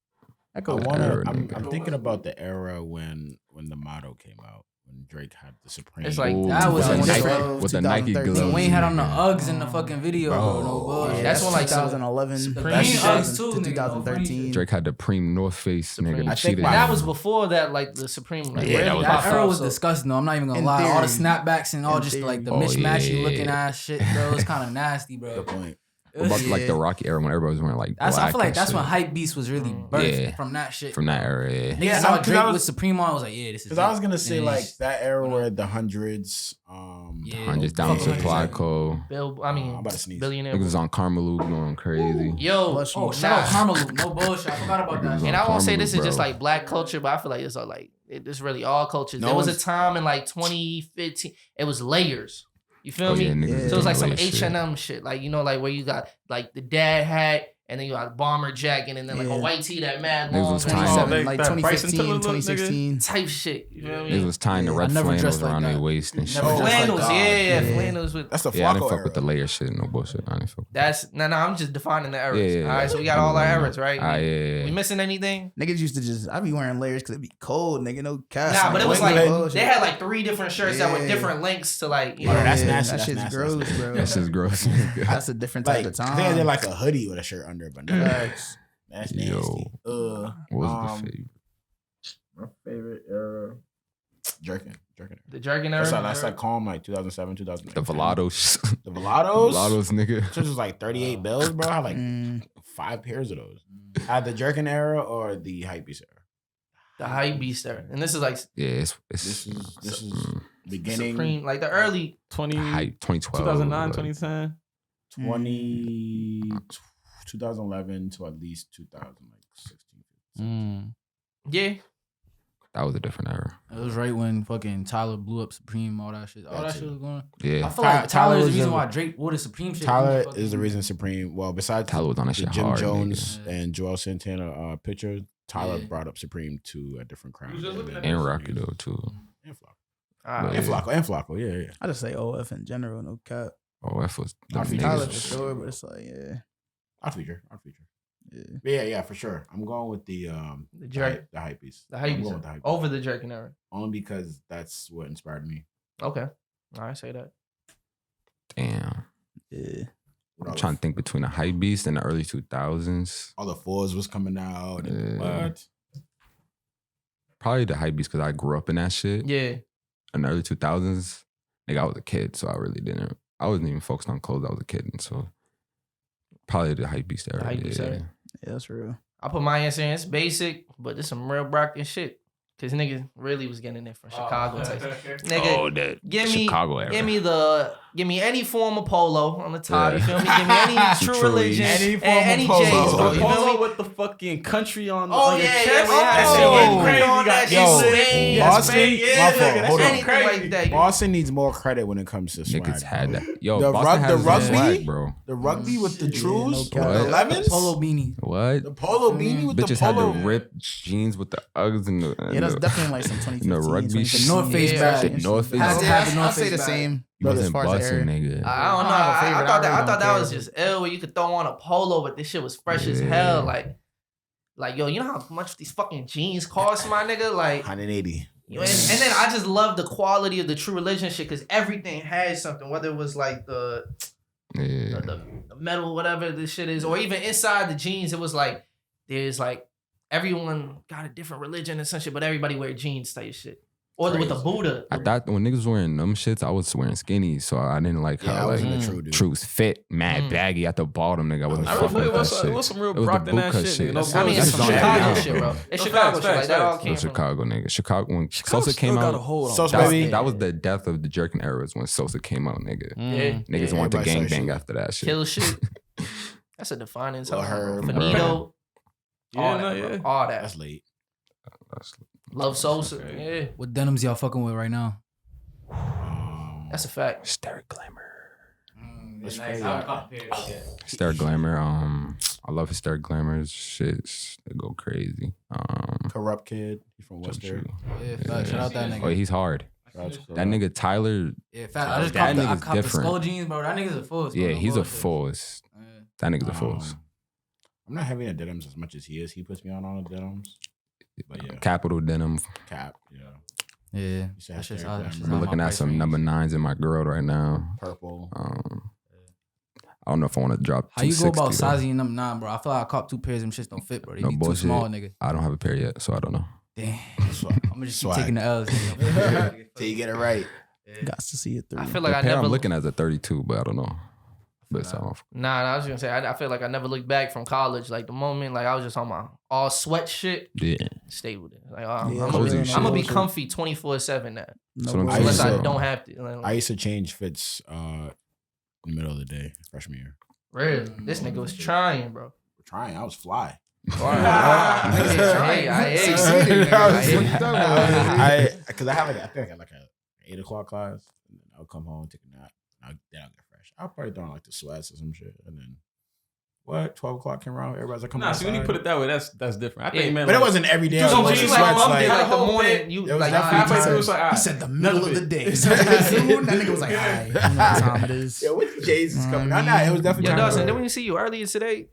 Echo. I'm nigga. thinking about the era when the motto came out, when Drake had the Supreme. It's like Ooh, that was with the a Nike, different- with the Nike 2013. gloves. Wayne had on the nigga. Uggs in the fucking video. Bro. No bullshit. That's when, like, 2011. Supreme Uggs too, to nigga. 2013. Drake had the Preem North Face, Supreme. nigga. I The think cheetah. my- And that was before that, like the Supreme. Like, Yeah, really that was popped That era off, was so- disgusting though. I'm not even gonna In lie. All the theory. snapbacks and all In just like the theory. Oh, mishmatchy yeah. looking ass shit, bro. It's kind of nasty, bro. Good point. What about like Yeah. the Rocky era when everybody was wearing like That's I black feel like and that's shit? when hype beast was really birthed Yeah. from that shit. From that era, yeah. Niggas Yeah, saw 'cause Drake I was- with Supreme on. I was like, yeah, this is. Because I was gonna it. say And like it's- that era where the hundreds, Yeah. Hundreds down Fucking supply hundreds. co. Bill, I mean, I'm about to sneeze. billionaire. Niggas was on Karmaloo going crazy. Yo, Bless you. Oh, shout out Karma. No bullshit. I forgot about that. Niggas and on I won't say Karmaloo, this is just bro. like black culture, but I feel like it's all like it's really all cultures. No There was a one's- time in like 2015, it was layers. You feel Oh, me? yeah, niggas So it was like some doing shit. H&M shit, like you know, like where you got like the dad hat, and then you got a bomber jacket, and then like Yeah. a white tee that mad Niggas long, was and tying- all Oh, 27, they- like that Bryson 2015, Tiller look, 2016. type shit. You feel Niggas me? was tying the Yeah, red I never flannels dressed like around their that. waist and shit. Never dressed like Flannels, that. yeah, Yeah. flannels with. That's the Yeah, I didn't Flacco fuck with the era. layer shit. No bullshit. I didn't fuck with That's no. I'm just defining the eras. Yeah, yeah, All right, yeah. so we got all our eras, right? Ah, We yeah. missing anything? Niggas used to just, I be wearing layers because it be cold, nigga. No cast. Nah, but it was like bullshit. they had like 3 different shirts that were Yeah. different lengths to like. You Oh, know, that's Yeah, nasty. That That's shit's nasty. gross, That's bro. That's just gross. That's a different type Like, of I think I did time. like a hoodie with a shirt under, but no, Facts. that's Yo. nasty. What was the favorite? My favorite era, jerking. the jerking era. That's like calm, like 2007, 2008. The Velados. The Velados. Velados, nigga. Which was like 38 bills, bro. I had like Mm, 5 pairs of those. I had the jerking era or the hypebeast era. The hype beast era, and this is like Yeah, it's This is mm, beginning Supreme, like the early. hype 2012. 2009, like, 2010. 2011 to at least 2016. Mm. Yeah, that was a different era. It was right when fucking Tyler blew up Supreme, all that shit. All that shit was going on. I Yeah. feel like Tyler Tyler is the was reason the- why Drake wore the Supreme shit. Tyler He was is the fucking- reason Supreme. Well, besides Tyler was on that the shit Jim hard. Jones nigga. and Joel Santana picture, Tyler Yeah. brought up Supreme to a different crowd. He was just looking at And Rocky though too. And Flacco. Ah, Yeah. And Flacco. Yeah. I just say OF in general, no cap. Oh, F was the I think Tyler niggas. for sure, but it's like, yeah. I'll feature. Yeah. But yeah, for sure. I'm going with the jerk. the hype piece. the hype I'm beast going era. with the hype Over the jerking era. only because that's what inspired me. Okay, I say that. Damn. Yeah. With I'm all trying the- to think between the hype beast and the early 2000s. all the fours was coming out. And Yeah. what? Probably the hype beast because I grew up in that shit. Yeah, In the early 2000s, nigga, I was a kid, so I really didn't. I wasn't even focused on clothes. I was a kid, and so probably the hype beast era. hype beast yeah. era. Yeah, that's real. I put my answer in. It's basic, but it's some real Brockton shit. Cause niggas really was getting it from Chicago, Texas. Nigga, Oh, that give me- Chicago era. give me any form of polo on the top. Yeah. You feel me? Give me any Some true trues. religion, Any and form of any polo. J's, bro. You feel Polo me? with the fucking country on, Oh, on your yeah, chest. yeah, we had That that shit shit. getting Oh, crazy. on You got that Yo, shit. Spain, yeah, Boston, Spain, yeah, my nigga, fault. that Hold shit on. anything crazy. like that. Boston needs more credit when it comes to swag. Niggas had bro. that. Yo, The Boston has the his rugby? swag, bro. The rugby with the Yeah, trues, no the cap. What? 11s, Polo beanie. What? the polo beanie with Bitches the polo. had the ripped jeans with the Uggs and the. Yeah, that's the- definitely like some 2015. the rugby 2016. shit. North Face Yeah, bag. shit, North Face. Had to have the I'll North say Face the bag. same. You But as wasn't far as the busting, era. nigga. I don't know. I don't have a I favorite. thought I that really that don't was care. just ill where you could throw on a polo, but this shit was fresh as Yeah. hell. Like yo, you know how much these fucking jeans cost, my nigga? Like 180. And then I just love the quality of the True Religion shit because everything has something, whether it was like the metal, whatever this shit is, or even inside the jeans, it was like there's like everyone got a different religion and some shit, but everybody wear jeans type shit. Or with the Buddha. I thought when niggas wearing them shits, I was wearing skinnies, so I didn't like how like True's fit, mad baggy at the bottom, nigga. I wasn't fucking with that shit. It was some real It was the Brockton ass bootcut shit. shit. I mean, it's some Chicago shit, bro. It's Chicago shit. Like that all came from Chicago, nigga. Chicago when Sosa came out, that was the death of the jerking eras when Sosa came out, nigga. Niggas want to gangbang after that shit. Kill shit. That's a defining time. Finito. Finito. All that. That's late. Love Sosa. Yeah. What denims y'all fucking with right now? That's a fact. Hysteric Glamour. Nice. Hysteric Glamour. I love Hysteric Glamour's shits. They go crazy. Corrupt Kid. He's from Worcester. Yeah, fact. Shout out that nigga. Oh, he's hard. That nigga Tyler. Yeah, fact. I just that copped nigga's the different. skull jeans, bro. That nigga's a force. Yeah, bro. he's a force. That nigga's a force. I'm not heavy on denims as much as he is. He puts me on all the denims. But yeah. Capital denim. Cap, yeah. Yeah. That's just I'm looking at some number 9s in my girl right now. Purple. I don't know if I want to drop. How you go about 260, sizing your number 9, bro? I feel like I caught 2 pairs. Them shits don't fit, bro. They No be too bullshit. small, nigga. I don't have a pair yet, so I don't know. Damn. I'm gonna just keep taking the L's. Till you get it right. Got to see it through. I feel like The I pair never I'm looking at is a 32, but I don't know. But it's off. Nah, I was gonna say I feel like I never looked back from college. Like the moment, like I was just on my all sweat shit. Yeah. Stay with it. Like Cozy I'm shit. gonna be comfy 24/7 now. So I'm Unless I saying. don't have to. Like, I used to change fits in the middle of the day, freshman year. really, this nigga was trying, bro. Trying, I was fly. Because I think like a 8 o'clock class, and then I'll come home, take a nap, then I'll get fresh. I'll probably throw on like the sweats or some shit, and then 12 o'clock came around, everybody's like, come on. Nah, so when you put it that way, that's different. I think, man, but like, it wasn't every day. Just I was on like, jeans, sweats, like, like, the morning, you it was like definitely halfway time. through, it's like, He said the middle of the day. So soon, that nigga was like, all right, you know what time it is. Yeah, with J's is coming. Nah, it was definitely Yo, time. Dodson, didn't we see you earlier today?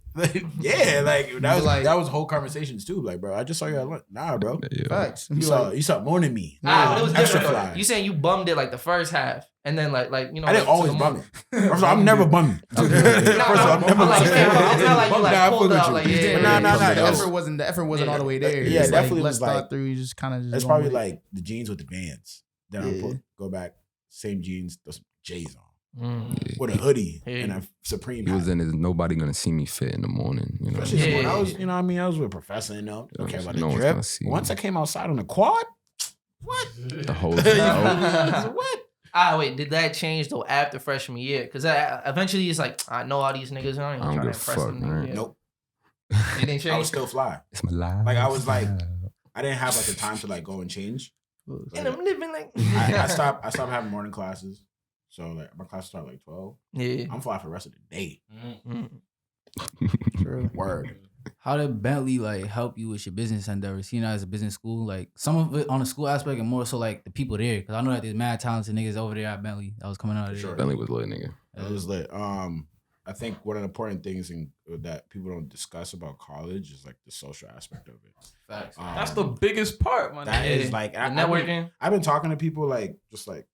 Yeah, like that was whole conversations too. Like, bro, I just saw you at lunch. Nah, bro. Yeah. Facts. You saw more than me. But it was Extra different. fly. You saying you bummed it like the first half, and then like you know. I didn't like, always to the bum moment. it. First of all, I'm never bumming. First of all, I'm never like, bumming. it's not like you like pulled Nah, I out like fuck with you. yeah. Nah, The effort wasn't all the way there. Yeah, It's definitely less was like- thought through. You just kind of just. It's going probably with it. like the jeans with the Vans. Then I'll go back, same jeans, throw some J's on. With a hoodie and a Supreme He was hat. in his nobody gonna see me fit in the morning. You know. Especially when Yeah. I was, you know what I mean? I was with a professor and don't care about No the one's drip. gonna see Once me. I came outside on the quad, what? The whole What? Wait, did that change though after freshman year? Because eventually it's like I know all these niggas. I ain't I don't trying to give a impress fuck, them. man. Yeah. Nope. It didn't I was change. still fly. It's my life. Like I was like, I didn't have like the time to like go and change. And I'm living like. I stopped having morning classes. So like my class started like 12. Yeah. I'm fly for the rest of the day. True. Word. How did Bentley like help you with your business endeavors? Seeing that as a business school, like some of it on the school aspect and more so like the people there. Because I know that there's mad talented niggas over there at Bentley that was coming out of there. Sure. Bentley was lit, nigga. It was lit. I think one of the important things that people don't discuss about college is like the social aspect of it. Facts. that's the biggest part, man. That is like networking. I've been talking to people like just like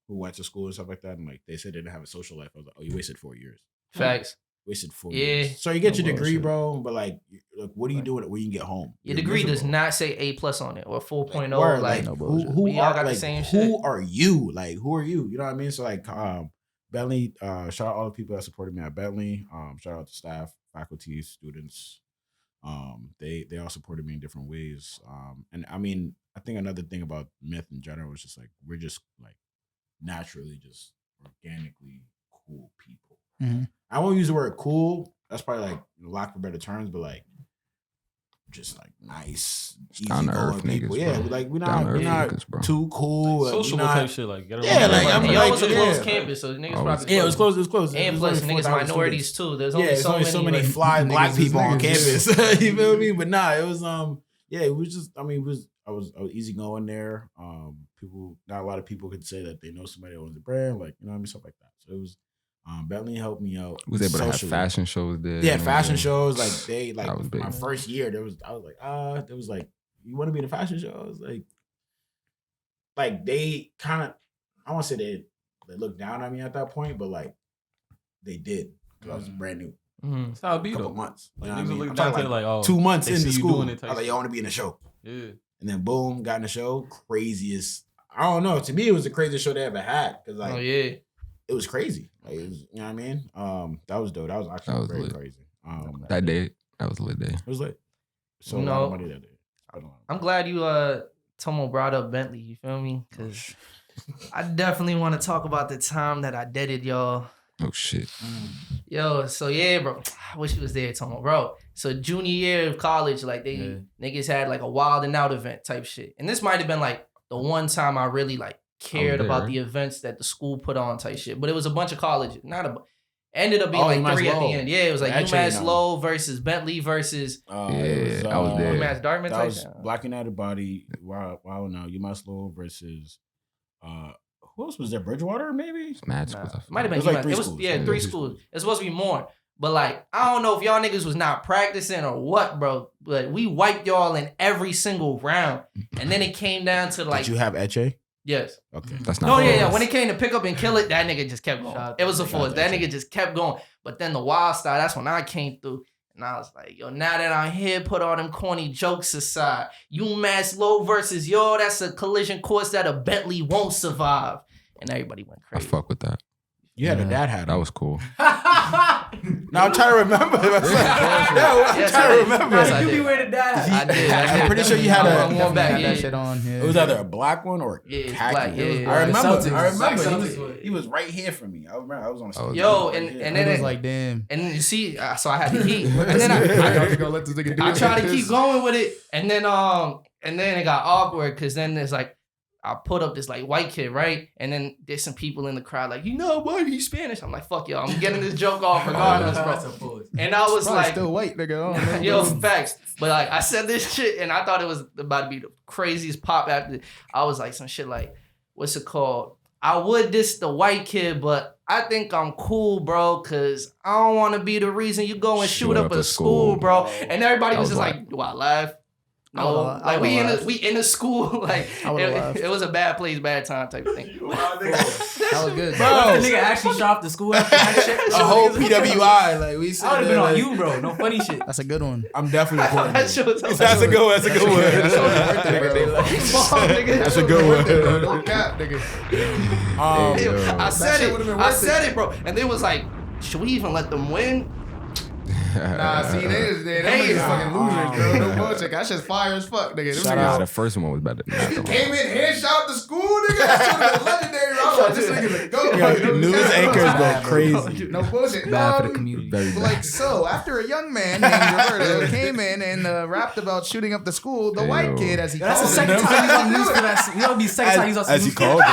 who went to school and stuff like that, and like they said they didn't have a social life. I was like, oh, you wasted 4 years. Facts. Wasted 4 Yeah. years. So you get your degree, bullshit. bro, but like what are you doing when you get home? Your You're degree does miserable. not say A+ on it or 4.0. Word, Like no who bullshit. We all are got the like same who shit. are you? Like who are you? You know what I mean? So like Bentley, shout out all the people that supported me at Bentley. Shout out to staff, faculty, students. They all supported me in different ways. And I mean, I think another thing about Myth in general is just like we're just like naturally just organically cool people. Mhm. I won't use the word cool. That's probably like lack of better terms, but like just like nice, down to easygoing earth people. niggas, Yeah, bro. like we're Down to not earth niggas, bro. too cool. Like, Social we not, type shit, like get Yeah, like, I'm And like, y'all was a closed yeah. campus, so niggas Oh, probably Yeah, it was close. It was close. And It was plus only niggas 4,000 minorities students. too. There's Yeah, only it's only so many like, fly black niggas people on is campus. You feel me? But nah, it was yeah, it was just. I mean, it was I was easy going there. People, not a lot of people could say that they know somebody that owns the brand, like you know what I mean, stuff like that. So it was. Bentley helped me out. Was able to have socially. fashion shows there. Yeah, you know, fashion yeah. shows like they like That was big. my first year. I was like, there was like, you want to be in a fashion show? I was like, like they kind of, I won't say they looked down on me at that point, but like they did because I was brand new. That's how it be Couple though. months. You Like, know what I niggas mean? look I'm down talking to like, oh, 2 months they into see you school. doing I it type was like, shit. yo, I want to be in the show. Yeah. And then boom, got in the show. Craziest. I don't know. To me, it was the craziest show they ever had because like it was crazy. Like, it was, you know what I mean? That was dope. That was actually That was very lit. crazy. That day, that was a lit day. It was lit. So You a lot know, of money that day. I'm glad you Tomo brought up Bentley. You feel me? Because I definitely want to talk about the time that I deaded y'all. Oh shit. Yo, so yeah, bro. I wish you was there, Tomo, bro. So junior year of college, like niggas had like a wild and out event type shit. And this might have been like the one time I really like cared about the events that the school put on type shit. But it was a bunch of colleges. Ended up being like UMass 3 at the Lowell. end. Yeah, it was like That UMass chain, Lowell versus Bentley versus I was there. UMass Dartmouth That type was shit. Black United Body. Wow, now UMass Lowell versus who else was there? Bridgewater, maybe? Mad Nah, schools. might have been It was like UMass. 3 It was schools. yeah, Yeah, 3 3 schools. It's supposed to be more. But like, I don't know if y'all niggas was not practicing or what, bro. But we wiped y'all in every single round. And then it came down to like, Did you have Eche? yes. Okay. That's not. No, for yeah. us. When it came to pick up and kill it, that nigga just kept going. Shout It was a out force. to That that nigga just kept going. But then the wild style, that's when I came through. And I was like, yo, now that I'm here, put all them corny jokes aside. UMass Low versus yo, that's a collision course that a Bentley won't survive. And everybody went I crazy. fuck with that. You had a dad hat That on. was cool. Now I'm trying to remember. I'm Yes, trying I to did. remember. Yes, I You be did. wearing that. I did. I'm pretty sure you had I'm a. going back. Had Yeah. that shit on. Yeah. It was either a black one or Yeah, it's khaki. black, yeah, yeah. I remember. Celtics. I remember. Celtics. He was right here for me. I remember. I was on the stage. Yo, Right and here. and And then it was it, like, damn. and then you see, so I had to heat, and then I was gonna let this nigga do I it. tried to keep going with it, and then it got awkward because then there's like I put up this like white kid, right, and then there's some people in the crowd like, you know what, he's Spanish. I'm like, fuck y'all, I'm getting this joke off regardless, bro. And I was Probably like, still white, nigga. I don't know. yo, facts. But like I said this shit, and I thought it was about to be the craziest pop after. I was like some shit like, what's it called? I would diss the white kid, but I think I'm cool, bro, because I don't want to be the reason you go and shoot up a school, bro. And everybody was just like, do I laugh? I No, would've like laughed. we in the school, like I would've laughed. it was a bad place, bad time type of thing. That was good. Bro, the nigga actually shot the school after that shit. A whole PWI, like we I said. would have been on you, bro. No funny shit. That's a good one. I'm definitely recording. That shit was That's a good one. That's a good one. That's a good one. No cap, nigga. I said shit it. would've been I worth said it, bro. And they was like, should we even let them win? Nah, see, them niggas fucking losers, bro. No bullshit. That shit's fire as fuck, nigga. Them Shout niggas out. The first one was better than that. though. came in, headshot the school, nigga. That shit was legendary. I was like, this nigga's a goat. Yo, news anchors go crazy. No bullshit. Bad for the community. Very But bad. like, so after a young man named Roberto came in and rapped about shooting up the school, the white Ew. kid, as he That's the called second him, time he's on the news for that. You know, it'll be the second time he's on the As he news. called it.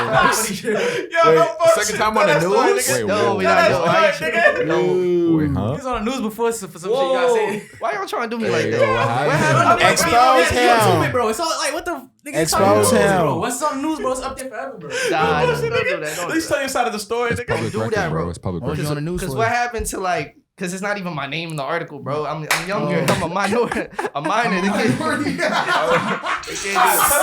Wait, second time on the news? Wait, No, wait, we not doing white shit. wait, huh? He's on the news before for some shit you gotta say. Why y'all trying to do me like Hey, that? yo, what happened? Expose YouTube it, him. bro. It's all like what the niggas Expose talking about, him. bro. Once it's on the news, bro, it's up there forever, bro. Nah, don't do that. Don't At do least tell your side of the story. It's nigga. public do record, that, bro. bro. It's public What was you on the record. news Because for? what happened to like, because it's not even my name in the article, bro. I'm younger. I'm a minor. A minor. They can't- Tell the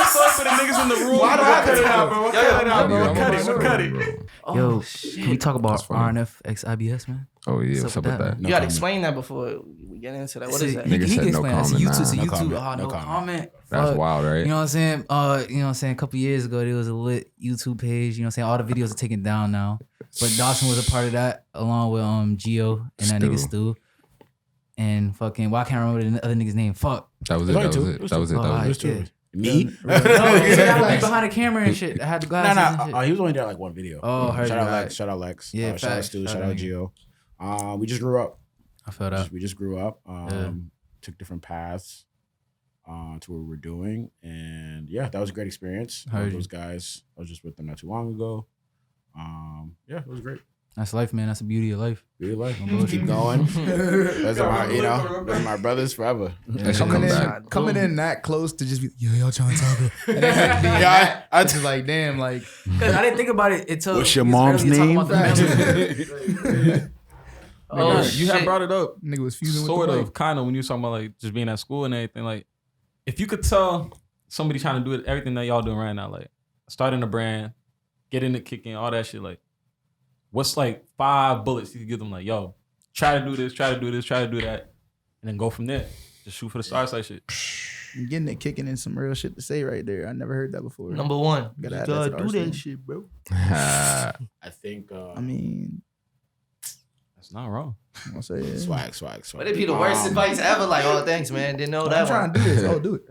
story for the niggas in the room. Why do I cut it out, bro? Cut it out, bro. I'm Cut a it. bro. Cut it. Oh, Yo, shit. can we talk about That's funny. RNF x IBS, man? Oh yeah, what's up with that? You gotta explain that before we get into that. What is that? Nigga He said can no explain that. It's comment, YouTube. It's nah. No YouTube. comment. Oh, No no comment. comment. That's Fuck. wild, right? You know what I'm saying? You know what I'm saying? A couple years ago, there was a lit YouTube page. You know what I'm saying? All the videos are taken down now. But Dodson was a part of that, along with Geo and that nigga Stu. And fucking, well, I can't remember the other nigga's name. Fuck. That was it. That was it. That was it. Oh, That alright, was it. yeah. Me? No, he had to be behind the camera and shit. I had the No, glasses and shit. no. He was only there like one video. Oh, heard shout you, out right. Lex. Shout out Lex. Yeah, shout out facts. Stu. Shout Shout out out Gio. We just grew up. I felt that. We just grew up. Yeah. Took different paths to what we're doing, and yeah, that was a great experience. Heard Those guys, I was just with them not too long ago. Yeah, it was great. That's life, man. That's the beauty of life. Really like. No bullshit. Keep going. Those are my, those are my brothers forever. That should come back. Coming in that close to just be, yo, y'all trying to talk. And then Yeah, I it's just like, damn, like, Because I didn't think about it until. What's your it's mom's early to talk name? about the family. Oh, Nah, shit. you had brought it up, nigga was fusing sort with the of, kind of, when you were talking about like just being at school and everything. Like, if you could tell somebody trying to do it, everything that y'all doing right now, like, starting a brand, getting it kicking, all that shit. Like, what's like 5 bullets you could give them? Like, yo, try to do this, try to do this, try to do that, and then go from there. Just shoot for the stars, like shit. I'm getting it kicking in some real shit to say right there. I never heard that before. Number one, Gotta you add that gotta to the do arsenal. that shit, bro. I think. I mean, That's not wrong. I'm gonna say it. swag. But it'd be the worst advice ever. Like, oh, thanks, man. Didn't know that I'm trying one. to do this. Oh, do it.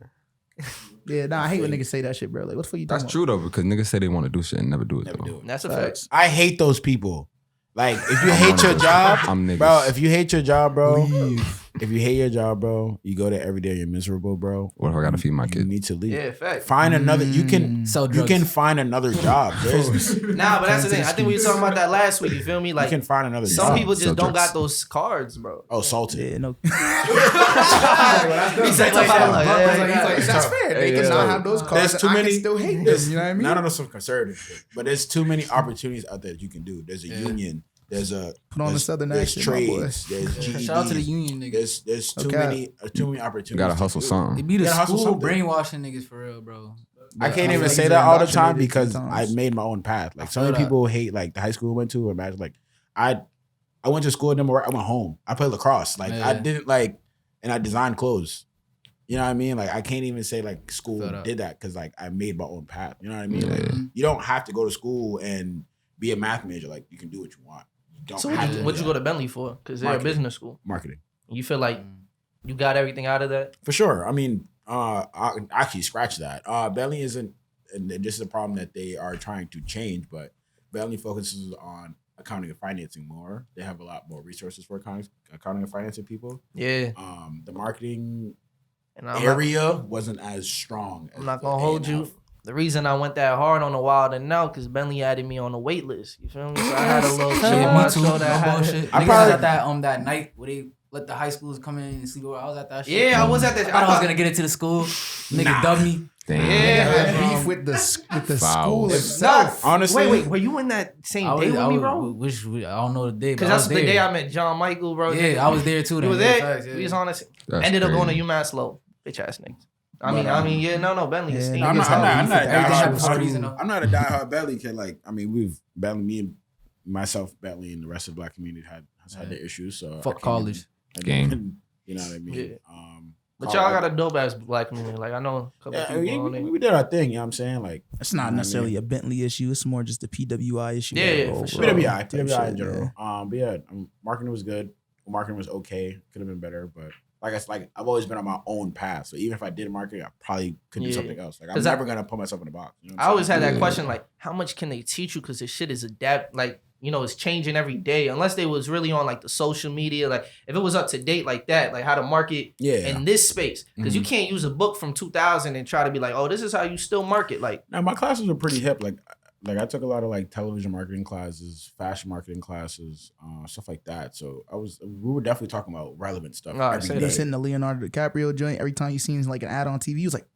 Yeah, nah, I hate when niggas say that shit, bro. Like, what the fuck you talking That's true though, because niggas say they want to do shit and never do it. Never though. do it. That's a about? fact. I hate those people. Like, if you I'm hate one your of those job, people. I'm niggas. bro, if you hate your job, bro, Leave. if you hate your job, bro, you go there every day, you're miserable, bro. What if I gotta feed my You kid? need to leave. Yeah, fact. Find another. You can. Sell You drugs. can find another job. There's, you Nah, but that's the thing. I think we were talking about that last week. You feel me? Like, can find another some job. people just Sell don't drugs. got those cards, bro. Oh, salted. Yeah, no. He said like that. Like, yeah, yeah. That's fair. They can not have those cards. There's too and I many. can still hate there's- them. You know what I mean? Not on some conservative shit, but there's too many opportunities out there that you can do. There's a union. There's a Put on the there's- Southern there's accent, my boy. trades. There's GEDs. Shout out to the union niggas. There's too Okay. many opportunities. You gotta to hustle do. It something. be the gotta hustle school something. brainwashing niggas for real, bro. I can't I even feel say like that you're all the time indoctrinated because sometimes. I made my own path. Like so feel many that. people hate like the high school we went to. Imagine like I went to school and then I went home. I played lacrosse. Like I Yeah. didn't like, and I designed clothes. You know what I mean? Like I can't even say like school Feel that. did that because like I made my own path. You know what I mean? Yeah. Like you don't have to go to school and be a math major. Like you can do what you want. You don't So have to. what'd do you go that. to Bentley for? Because they're a Marketing. business school. Marketing You feel like you got everything out of that? for sure. I mean, I actually scratch that. Bentley isn't, and this is a problem that they are trying to change. But Bentley focuses on accounting and financing more. They have a lot more resources for accounting and financing people. Yeah. The marketing And I'm area wasn't as strong. I'm not gonna hold you. The reason I went that hard on the Wild and Out because Bentley added me on the wait list. You feel me? So I had a little shit Yeah, on my me too. show that No had- bullshit. I Niggas probably- was at that night where they let the high schools come in and sleep over. I was at that shit. Yeah, I was at I that. thought I was gonna get into the school. Nigga dubbed me. Damn. I Yeah. had beef with the Foul. school Nah, itself. Honestly, wait, were you in that same day with me, bro? I don't know the day, Because but I that's was the day there. I met John Michael, bro. Yeah, I was there too. You then. was Yeah, there. facts, yeah. We was on this. That's Ended up going to crazy. UMass low. Bitch ass niggas. Yeah, no, Bentley is Yeah, steam. no, I'm not a Everything happens for a diehard. reason, though. I'm not a diehard Bentley kid. Like, I mean, we've Bentley, me and myself, Bentley, and the rest of the black community has had their issues. So Fuck college. Gang. You know what I mean? Yeah. But y'all got a dope ass black community. Like I know a couple Yeah, people on there. we did our thing. You know what I'm saying? Like, It's not necessarily a Bentley issue. It's more just a PWI issue. Yeah, bro. for sure. PWI Type in shit, general. But yeah, marketing was good. Marketing was okay. Could have been better, but I've always been on my own path. So even if I did marketing, I probably could do Yeah. something else. Like I'm 'Cause never gonna put myself in a box. You know what I I'm always saying? had that Yeah. question, like, how much can they teach you? Because this shit is like, you know, it's changing every day. Unless they was really on like the social media, like if it was up to date like that, like how to market Yeah. in this space. Because you can't use a book from 2000 and try to be like, oh, this is how you still market. Like, Now my classes were pretty hip. Like I took a lot of like television marketing classes, fashion marketing classes, stuff like that. So we were definitely talking about relevant stuff. Nah, every say day. They sitting the Leonardo DiCaprio joint. Every time you seen like an ad on TV, you was like,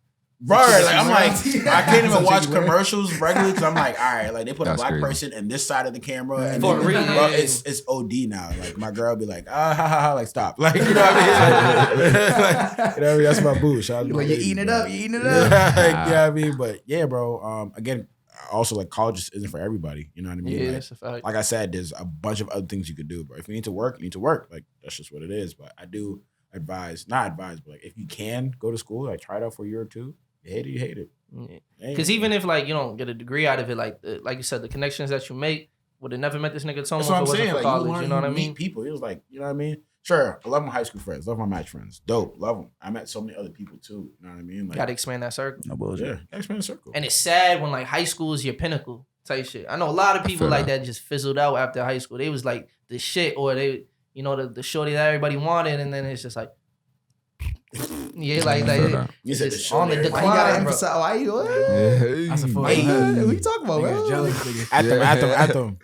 Right, like I'm like, I can't even Some watch shit you wear. commercials regularly because I'm like, all right, like they put a That's black crazy. person in this side of the camera, and For then, real. bro, it's OD now. Like my girl be like, ha ha ha, like stop, like you know what I mean? Like, you know what I mean? That's my boo. Shout out to my like you're lady, eating it bro. up, you're eating it Yeah, up. like, you know what I mean? But yeah, bro. Again, also like college just isn't for everybody. You know what I mean? yeah, Like, that's a fact. like I said, there's a bunch of other things you could do, bro. If you need to work, you need to work. Like that's just what it is. But I do not advise, but like if you can go to school, like try it out for a year or two. You hate it, you hate it. Because even if like you don't get a degree out of it, like you said, the connections that you make would have never met this nigga Tomo if That's it what I'm wasn't saying. for Like college. you, learn, You know what I meet mean? people. It was like, you know what I mean? Sure, I love my high school friends, love my match friends. Dope, love them. I met so many other people too. You know what I mean? Like, Got to expand that circle. No bullshit. yeah, expand the circle. And it's sad when like high school is your pinnacle type shit. I know a lot of people feel like that. that just fizzled out after high school. They was like the shit, or they, you know, the shorty that everybody wanted, and then it's just like, yeah, like I feel that. You it's said just the on the shorty. Why you gotta decline, bro. emphasize? Why you? What? That's a fuck. Hey. Who you talking about, Niggas bro? jealous, nigga. At them.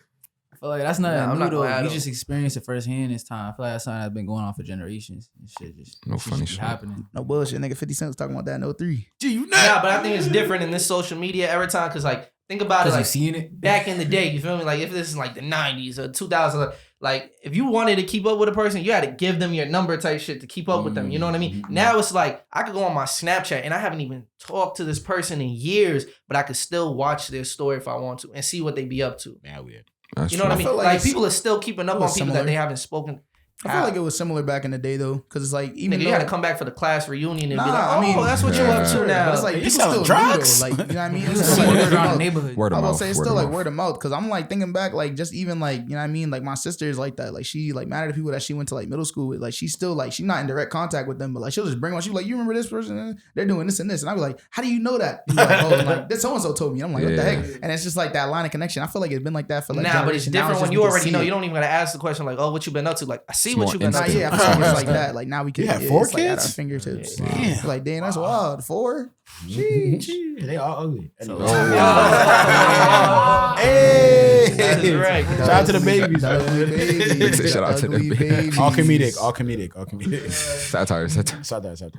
I feel like that's not Nah, I'm new not though. gonna add We them. just experienced it firsthand this time. I feel like that's something that's been going on for generations. And shit just No shit funny just be shit. happening. No bullshit. Nigga 50 Cent was talking about that in 03. Gee, you Nah, but I think it's different in this social media every time because like think about it, Because you like seeing it. back in the day, you feel me? Like if this is like the 90s or 2000s, Like, if you wanted to keep up with a person, you had to give them your number type shit to keep up with them. You know what I mean? Now it's like, I could go on my Snapchat and I haven't even talked to this person in years, but I could still watch their story if I want to and see what they be up to. Yeah, weird. That's You know what I true. mean? feel like Like people are still keeping up on people that they haven't spoken. I feel like it was similar back in the day though, because it's like even Nigga, you had to come back for the class reunion and be like, I mean, that's what you're up to now. But it's like You people selling still drugs? drugs. Like, you know what I mean? You It's see still like it word of around the mouth. neighborhood. Word I of will mouth. say it's still like word of mouth because I'm like thinking back, like just even like, you know what I mean? Like my sister is like that. Like she like mad at the people that she went to like middle school with. Like she's still like, she's not in direct contact with them, but like she'll just bring on, she's like, you remember this person? They're doing this and this. And I'll be like, how do you know that? And like, oh, like this so-and-so told me. I'm like, what the heck? And it's just like that line of connection. I feel like it's been like that for like Nah, but it's generations. Now different just when we you can already see know. it. You don't even gotta ask the question like, oh, what you been up to? Like, I see It's what more you been up Nah, to. yeah, I feel like it's like that. Like now we can. You have yeah, 4 it's like at our kids? fingertips. Damn. Like, damn, that's wild. 4? Jeez. They all ugly. Anyway. Hey, Hey, that is right. Shout out to the babies. Ugly babies. Shout out to the Ugly babies. All comedic. All comedic. All comedic. Satire. Satire.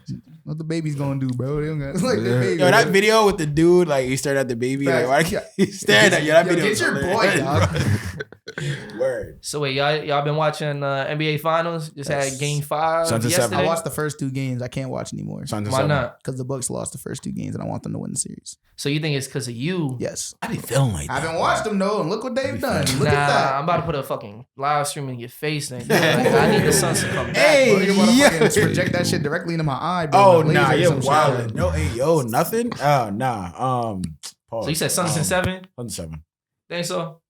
What the babies gonna do, bro? They don't got, like the baby. Yo, that video with the dude, like he stared at the baby, like why he stared at you? That video. Get your was boy, hilarious, dog. bro. Word. So wait, y'all been watching NBA Finals? Just had Game 5 Suns and yesterday. seven. I watched the first 2 games. I can't watch anymore Why not? because the Bucks lost the first 2 games, and I want them to win the series. So you think it's because of you? Yes, I be feeling like I that. haven't watched them though, and look what they've done. Look Nah, at that. I'm about to put a fucking live stream in your face then. Like, I need the Suns to come back. Hey, Bro, you wanna yeah. fucking just project that shit directly into my eye, bro. Oh Like nah, laser or you're some shit. wild. No, hey, yo, nothing. Oh nah. Pause. So you said Suns in 7? Suns in 7. Think so?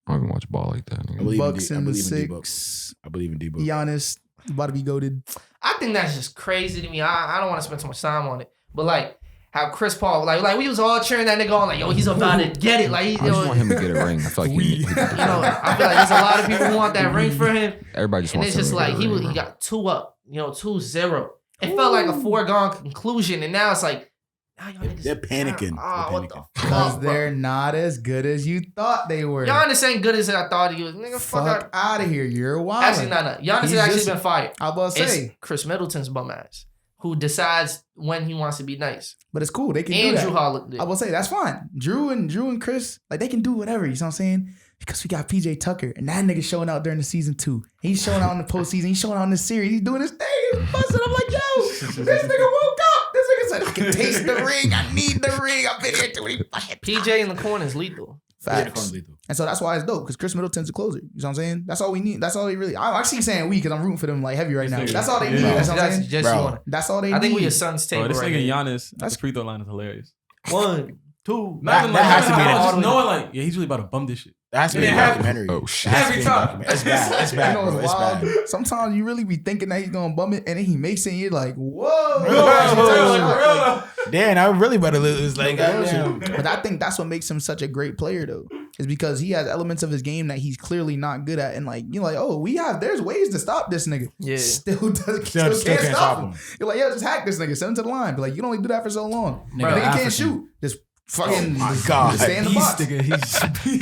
I don't even watch ball like that. I Nigga. believe Bucks in in D-Book. 6. I believe in D-Book. Giannis about to be goated. I think that's just crazy to me. I don't want to spend too much time on it. But like how Chris Paul, like we was all cheering that nigga on, like, yo, he's about to get it. Like, I just want him to get a ring. I feel like he I feel like there's a lot of people who want that ring for him. everybody just And wants it's just him to like get a he ring, bro. got 2 up, 2-0. It felt like a foregone conclusion, and now it's like, now y'all niggas They're panicking. Ah, They're what the panicking. Because fuck, bro? they're not as good as you thought they were. Giannis ain't good as I thought he was. Nigga, fuck Fuck out of here. You're wild. Actually, no. Giannis has He's actually just- been fired. I was about to say. It's Chris Middleton's bum ass who decides when he wants to be nice. But it's cool. They can And do Drew that. Holiday. I will say that's fine. Drew and Chris, like they can do whatever. You know what I'm saying? Because we got PJ Tucker and that nigga showing out during the season 2. He's showing out in the postseason. He's showing out in the series. He's doing his thing. He's busting. I'm like, yo, this nigga woke up. This nigga said, I can taste the ring. I need the ring. I've been here too many fucking PJ in the corner is lethal. facts. And so that's why it's dope because Chris Middleton's a closer. You know what I'm saying? That's all we need. That's all they really. I'm actually saying we because I'm rooting for them like heavy right now. That's all they need. Yeah. That's what I'm That's saying. just Bro. you wanna. That's all they need. I think we a Suns Bro, table this right nigga here. Giannis at the free throw line is hilarious. 1, 2. Not even that has to be I an- was just knowing like, yeah, he's really about to bum this shit. That has to be a It happened. documentary. Oh, shit. It has to be Every a time. documentary. It's bad. It's bad, You know bro. what's It's wild? bad. Sometimes you really be thinking that he's gonna bum it, and then he makes it, and you're like, whoa. Dan, I really about to lose. Like, goddamn. But I think that's what makes him such a great player, though, is because he has elements of his game that he's clearly not good at, and like you're like, oh, there's ways to stop this nigga. Yeah. Still can't stop him. You're like, yeah, just hack this nigga, send him to the line. But like, you can only do that for so long. Nigga, Nigga can't African. shoot. Just fucking Oh my God. just stay in the box.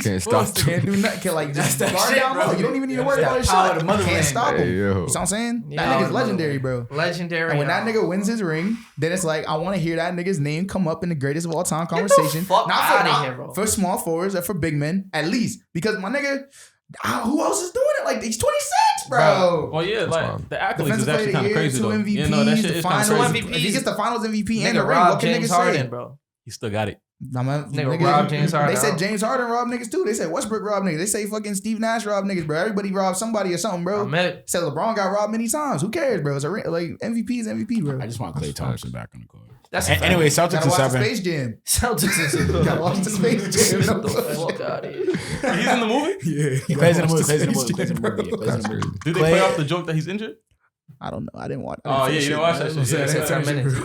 Can't stop. Can't do nothing. Can like just that guard shit, down bro. low. You don't even need to worry That's about his that power shot. of the You motherland. can't stop him. Hey, yo. You know what I'm saying? Yeah. That nigga's legendary, bro. Legendary. And when that nigga wins his ring, then it's like I want to hear that nigga's name come up in the greatest of all time the conversation. fuck Not for outta here, bro. for small forwards or for big men, at least because my nigga, who else is doing it? Like he's 26, bro. Well, yeah, like wild. the accolades Defensive is player actually of kind the of year, crazy 2 though. MVPs, You know, that shit the is kind of finals. crazy. MVPs. If he gets the finals MVP and Nigga the ring, Rob what can James niggas Harden, say? bro. He still got it. Nigga robbed James Harden. They said James Harden robbed niggas too. They said Westbrook robbed niggas. They say fucking Steve Nash robbed niggas, bro. Everybody robbed somebody or something, bro. I met Said LeBron got robbed many times. Who cares, bro? It's a like MVP is MVP, bro. I just want Klay Thompson back on the court. that's a fact. Anyway, Celtics Gotta in watch the 7. Space Jam. Celtics is Gotta watch the Space Jam. Get the fuck out of here. He's in the movie. Yeah, He plays in the movie. Plays in the movie. Plays in the movie. Yeah, plays in That's the movie. crazy. Did they Klay- play off the joke that he's injured? I don't know. I didn't watch. Oh, yeah, you didn't watch that shit. Yeah, That's 10 minutes.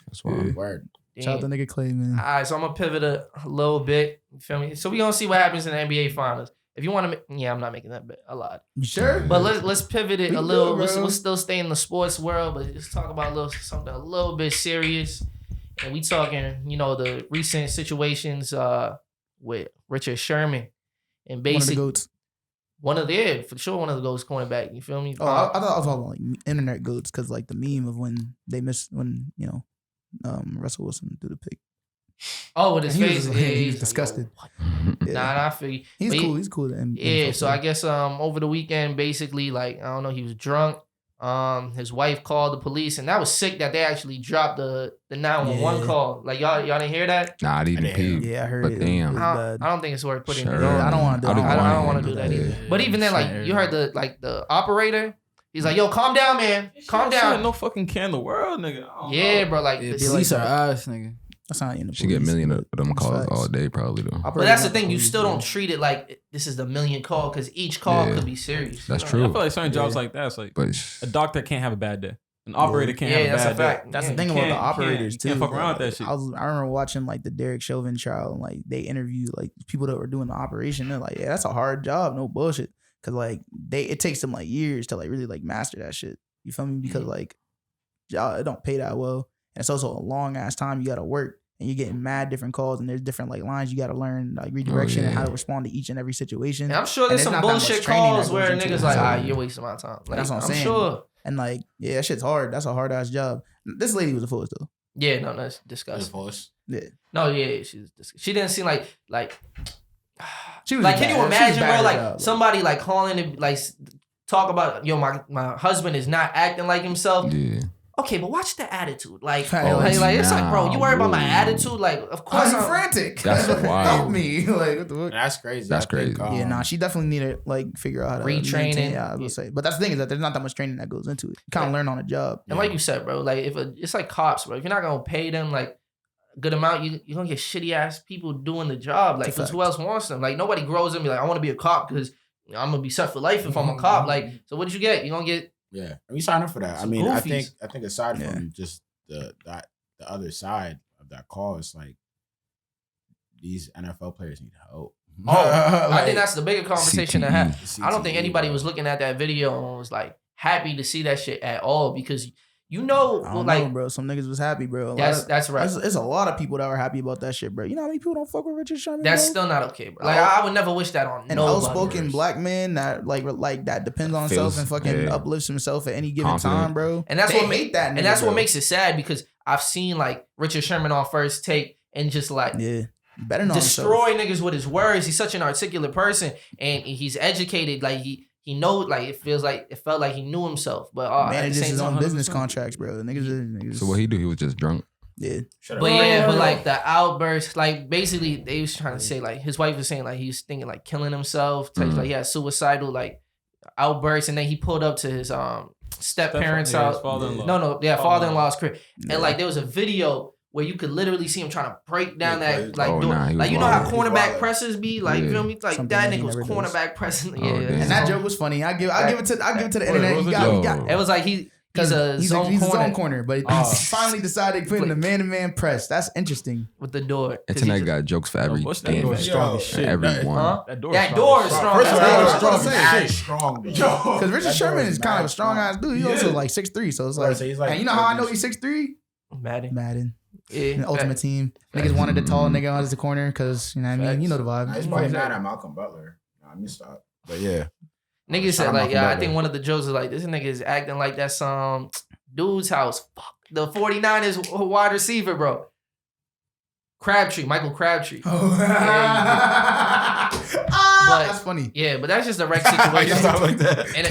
That's wild. Word. Shout out to nigga Clay, man. All right, so I'm gonna pivot a little bit. You feel me? So we gonna see what happens in the NBA Finals. If you want to, yeah, I'm not making that bet. I lied. You sure? But let's pivot it We a can little. do it, bro. We'll still stay in the sports world, but let's talk about something a little bit serious. And we talking, the recent situations with Richard Sherman and One of the basically goats. one of the goats cornerback. You feel me? Oh, I thought I was talking about like internet goats because like the meme of when they missed when Russell Wilson threw the pick. Oh, with his He was face. just like- Yeah, he was he's disgusted. Like, Yeah. Nah, I feel you. He's But cool. He's cool. Yeah, so I guess over the weekend, basically, like, I don't know, he was drunk. His wife called the police, and that was sick that they actually dropped the 911 Yeah. call. Like, y'all didn't hear that? Nah, I didn't even peep. Yeah, I heard But it. damn. It was I bad. don't think it's worth putting Sure. it on. I don't want to do it. I don't want to wanna do that either. Yeah. But even then, like, you heard the operator. He's like, "Yo, calm down, man. Calm down." No fucking care in the world, nigga. I don't Yeah, know. bro. Like, Yeah, this- police are ass, nigga. That's not in the She get a police, million of but them calls facts. all day, probably though. but that's the thing. You still don't treat it like this is the million call because each call Yeah. could be serious. That's I true. feel like certain jobs Yeah. like that. It's like But a doctor can't have a bad day. An operator can't Yeah, have a that's bad a fact. day. That's Yeah. the thing You about the can't- operators you too. can't fuck around like, with that shit. I remember watching like the Derek Chauvin trial, and like they interviewed like people that were doing the operation. They're like, yeah, that's a hard job, no bullshit. Cause like it takes them like years to like really like master that shit. You feel me? Because like it don't pay that well, and it's also a long ass time you gotta work, and you're getting mad different calls, and there's different like lines you gotta learn, like redirection and how to respond to each and every situation. And I'm sure And there's it's some not that much bullshit training that calls goes where into niggas it. like, So- you're wasting my time. Like, That's what I'm saying. sure. And like, yeah, that shit's hard. That's a hard ass job. This lady was a fool though. Yeah, no, that's That's disgusting. false. Yeah, No, yeah, she didn't seem like she was like. bad. Can you She was imagine, bad bro? at Like her job. somebody like calling and like talk about yo, my husband is not acting like himself. yeah. Okay, but watch the attitude. Like, Oh, like it's like, bro, you worry about my nah, attitude. Like, of course, I'm I'm frantic. That's Help wild. me. Like, what the fuck? That's crazy. That's I think, crazy. Yeah, nah, she definitely need to like figure out how to Retraining. maintain- Yeah, I would say. But that's the thing is that there's not that much training that goes into it. You kind of learn on the job. And like you said, bro, like it's like cops, bro. If you're not gonna pay them like a good amount, you're gonna get shitty ass people doing the job. Like, It's a cause who else wants them? Like nobody grows up and be like, I want to be a cop because I'm gonna be set for life if I'm a cop. Like, so what did you get? You're gonna get Yeah, and we sign up for that. I Some mean, goofies. I think aside Yeah. from just the other side of that call, it's like these NFL players need help. Oh, I Like, think that's the bigger conversation to CTE. have. I don't think CTE, anybody bro. was looking at that video and was like happy to see that shit at all because you know, I don't like know, bro. Some niggas was happy, bro. that's right. It's a lot of people that were happy about that shit, bro. You know how many people don't fuck with Richard Sherman? That's bro? still not okay, bro. Like I would never wish that on An nobody. outspoken black man that like that depends on himself Feels- and fucking yeah. uplifts himself at any given Confident. time, bro. And that's They what hate that, nigga, and that's bro. what makes it sad because I've seen like Richard Sherman on First Take and just like Yeah, better know destroy himself. niggas with his words. He's such an articulate person and he's educated. Like he knows. Like it felt like he knew himself. But at the Manages same his own time, business contracts, bro. Niggas. So what he do? He was just drunk. Yeah, but yeah, but like the outburst, like basically they was trying to say like his wife was saying like he was thinking like killing himself, Mhm. like he had suicidal like outbursts, and then he pulled up to his step parents' Yeah, his house. father-in-law. No, father-in-law's crib, Yeah. and like there was a video where you could literally see him trying to break down Yeah, that like oh, door. nah, he was Like you know how wild. cornerback Wild. presses be, like you Yeah. feel me? Like Something that that he nigga was never does. cornerback pressing. Oh, Yeah, damn. and that joke was funny. I give it to the What internet. was He it? got, he Yo. got It was like he's a zone he's his corner own corner, but Oh. he finally decided to put in the man-to-man press. That's interesting. with the door. 'Cause he Internet just- got jokes for every What's that game. door Yo, strong as shit? Everyone. Huh? That door. That door is strong. First of all, That's that strong. was Strong. mad strong. Because Richard Sherman is kind of a strong ass dude. He's also like 6'3", so it's Right, like, so he's like- and you know how I know he's 6'3"? Madden. Madden, Yeah, the Ultimate Team. Niggas wanted the tall nigga as the corner because you know what I mean. You know the vibe. Nah, he's probably not at Malcolm Butler. Nah, let me stop. But yeah, Niggas Shout said out like, Malcolm yeah, I Butler. think one of the jokes is like, this nigga is acting like that's some dude's house. Fuck. The 49ers wide receiver, bro. Crabtree, Michael Crabtree. Oh. But- That's funny. Yeah, but that's just a wreck I situation. stop like that. and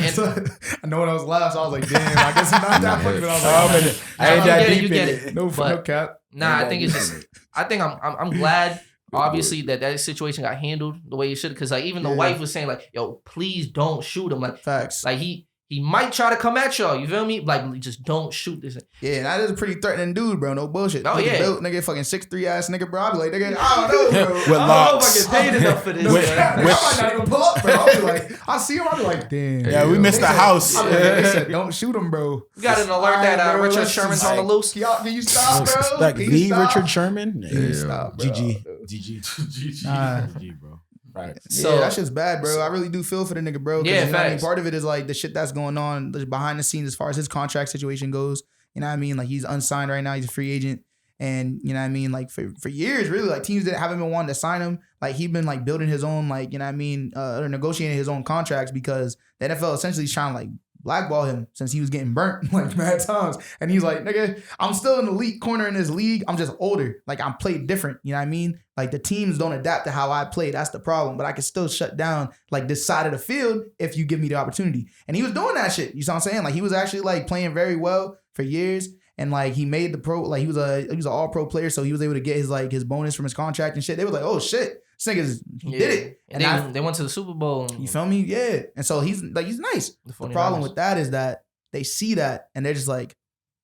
I know when I was last, so I was like, damn, I guess I'm not that funny. But I was Oh, like, man, Nah, I ain't you that get it, deep you in get it. it. no, But- no cap. nah, I think it's just, I think I'm glad, obviously, that situation got handled the way it should. Because like even the Yeah. wife was saying like, yo, please don't shoot him. Facts. Like he might try to come at y'all. You feel me? Like just don't shoot this. Yeah, that is a pretty threatening dude, bro. No bullshit. Oh, Nigga yeah. built, nigga, fucking 6'3" ass nigga, bro. I be like, nigga, I don't know, bro. With I don't know locks. if I get paid enough for this. With- man. I might not even pull up, bro. I'll be like, I see him, I'll be like, damn. Yeah, we missed the house. I be like, they said, don't shoot him, bro. You got an alert that Alright, bro, Richard let's Sherman's just- on the loose. Can you stop, bro? Like Can you the stop? Richard Sherman. Can you Yeah. stop, bro? GG. Nah. GG, bro. Right. So- Yeah, that shit's bad, bro. I really do feel for the nigga, bro. 'Cause, Yeah, you know what I mean? facts. Part of it is like the shit that's going on behind the scenes as far as his contract situation goes. You know what I mean? Like he's unsigned right now. He's a free agent. And you know what I mean? Like for years, really, like teams that haven't been wanting to sign him. Like he's been like building his own, like, you know what I mean, or negotiating his own contracts because the NFL essentially is trying to like blackball him since he was getting burnt like mad times. And he's like, nigga, I'm still in the elite corner in this league. I'm just older. Like I'm played different. You know what I mean? Like the teams don't adapt to how I play. That's the problem. But I can still shut down like this side of the field if you give me the opportunity. And he was doing that shit. You see what I'm saying? Like he was actually like playing very well for years. And like he made the pro, like he was an all pro player. So he was able to get his bonus from his contract and shit. They were like, oh shit. This nigga, he did it. And they went to the Super Bowl. You feel me? Yeah. And so he's nice. The problem with that is that they see that and they're just like,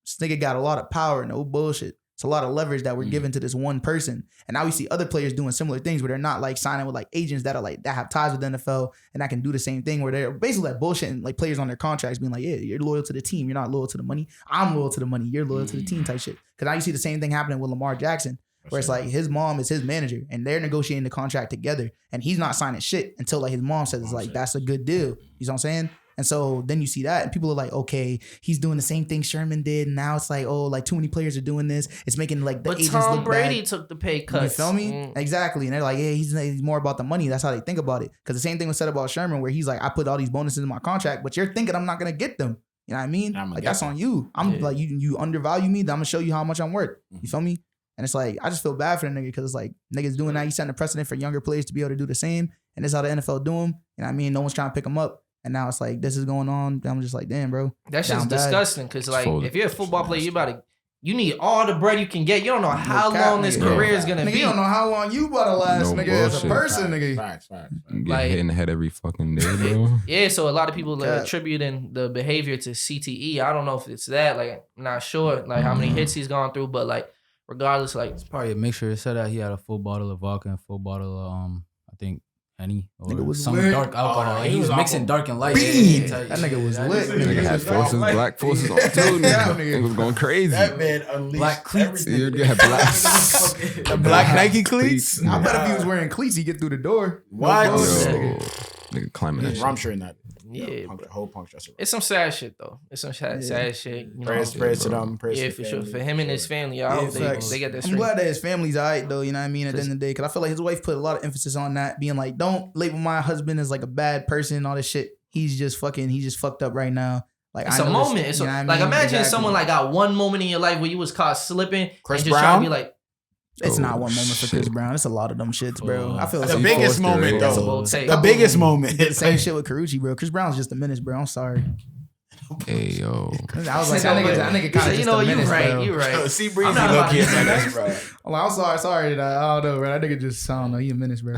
this nigga got a lot of power, no bullshit. It's a lot of leverage that we're giving to this one person. And now we see other players doing similar things where they're not like signing with like agents that are like, that have ties with the NFL and that can do the same thing where they're basically like bullshitting like players on their contracts being like, yeah, you're loyal to the team. You're not loyal to the money. I'm loyal to the money. You're loyal to the team type shit. Cause now you see the same thing happening with Lamar Jackson. Where it's like his mom is his manager and they're negotiating the contract together and he's not signing shit until like his mom says it's like, that's a good deal. You know what I'm saying? And so then you see that and people are like, okay, he's doing the same thing Sherman did. And now it's like, oh, like too many players are doing this. It's making like the agents look bad. Tom Brady took the pay cuts. You feel me? Exactly. And they're like, yeah, he's more about the money. That's how they think about it. Because the same thing was said about Sherman where he's like, I put all these bonuses in my contract, but you're thinking I'm not going to get them. You know what I mean? Like that's on you. I'm like, you undervalue me. Then I'm going to show you how much I'm worth. You feel me? And it's like, I just feel bad for the nigga because it's like, niggas doing that. He's setting a precedent for younger players to be able to do the same. And this is how the NFL do them. You know what I mean? No one's trying to pick them up. And now it's like, this is going on. I'm just like, damn, bro. That shit's disgusting. Because like, if you're a football player, you need all the bread you can get. You don't know how long this career is going to be. You don't know how long you about to last, nigga, as a person, nigga. Facts. Get hit in the head every fucking day, bro. Yeah, so a lot of people are attributing the behavior to CTE. I don't know if it's that. Like, I'm not sure like how many hits he's gone through, but like, regardless, like it's probably a mixture. It said that he had a full bottle of vodka and full bottle of I think Henny or some dark alcohol. Like, he was mixing dark and light. That nigga was lit. Nigga had forces, black forces on too. Nigga was going crazy. That man unleashed black cleats. You had black, black Nike cleats. I bet if he was wearing cleats, he'd get through the door. What? Nigga climbing that shit. I'm sure not. Yeah, whole punk dresser. It's some sad shit though. It's some sad shit. You know, praise to them. Praise for sure. For him and his family, I hope they get that straight. I'm glad that his family's alright though. You know what I mean? At the end of the day, because I feel like his wife put a lot of emphasis on that, being like, don't label my husband as like a bad person and all this shit. He's just fucked up right now. Like it's a moment. It's like imagine someone like got one moment in your life where you was caught slipping Chris and just Brown? trying to be like. It's not one moment for Chris Brown. It's a lot of them shits, bro. I feel like the biggest moment though. The biggest moment. Same shit with Carucci, bro. Chris Brown's just a menace, bro. I'm sorry. Hey yo. I was like, that nigga kind of just a menace, bro. You right. See Breezy look here, bro. I'm sorry. I don't know, bro. That nigga just, I don't know. He a menace, bro.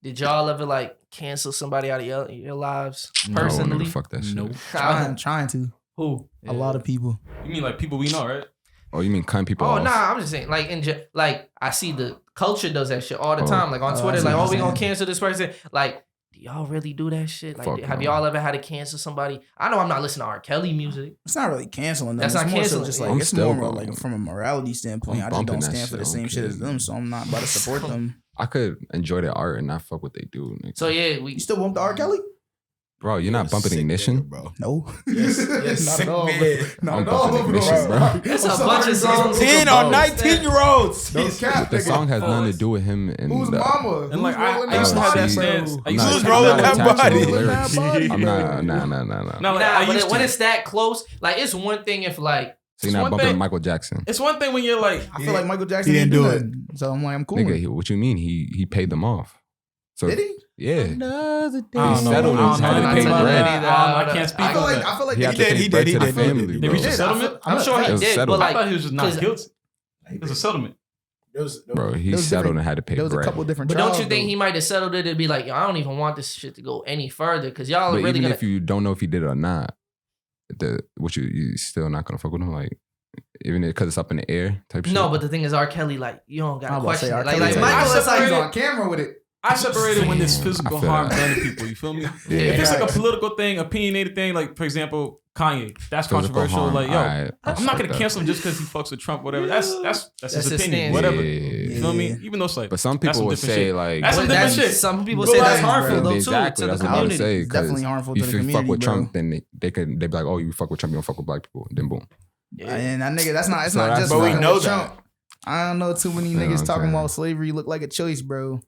Did y'all ever like cancel somebody out of your lives No, personally? nigga, fuck that shit. Nope. I'm trying to. Who? A lot of people. You mean like people we know, right? Oh, you mean cutting people Oh off? nah, I'm just saying like like I see the culture does that shit all the time. Like on Twitter, like we gonna cancel this person. Like, do y'all really do that shit? Like, have y'all ever had to cancel somebody? I know I'm not listening to R. Kelly music. It's not really canceling them. That's it's not more canceling. So just like I'm it's still more going. like from a morality standpoint. I just don't stand for the same shit as them, so I'm not about to support them. I could enjoy their art and not fuck what they do. Nigga. So yeah, You still bump the R. Kelly? Bro, you're not bumping Ignition, bro. No. Yes, not at all. Not at all, bro. it's a bunch of songs. 10 or 19-year-olds. The song has nothing to do with him and Who's mama? And like Who's rolling I used to have that body, stance. bro? I used to Who's have rolling that that body? Lyrics. I'm not. Nah. No, like, I But used when to. it's that close, like it's one thing if like So you're not one bumping thing- Michael Jackson. It's one thing when you're like, I feel like Michael Jackson He didn't didn't do do it. So I'm like, I'm cool. Nigga, what you mean? He paid them off. So Did he? Yeah. I don't know. settled I don't know had to anything pay about rent. that. I can't speak I feel on like that. He had they to did. pay bread he to the did. family. They bro. reached a settlement? I'm sure It he was did, settled. but I like thought he was just not 'cause- guilty. It was a settlement. Bro, he There was settled different- and had to pay There was a bread. couple different But trials. don't you think though. he might have settled it to be like, yo, I don't even want this shit to go any further because y'all are But really even gonna. if you don't know if he did it or not, you still not gonna fuck with him, like even because it's up in the air type shit. No, but the thing is, R. Kelly, like you don't I'm gotta about to question. say It. R. Like Kelly's Michael, that's how he's separated- on camera with it. I separated when there's I physical feel harm that. done to people. You feel me? Yeah. If it's like a political thing, opinionated thing, like for example, Kanye, that's Physical controversial. harm, Like, yo, alright, I'm not gonna fucked up. cancel him just because he fucks with Trump, whatever. That's his his opinion, stance. whatever. Yeah. You feel me? Even though it's like, But some that's people would different say shit. like That's some different shit. Some people But say that's like- harmful though exactly. too to That's the what I'm community. saying. It's definitely harmful to If the you fuck community, with bro. Trump, then they'd be like, oh, you fuck with Trump, you don't fuck with black people. Then boom. And that nigga, that's not. It's So not that's just. But we fucking know with that. Trump. I don't know too many Yeah, niggas talking okay. about slavery look like a choice, bro.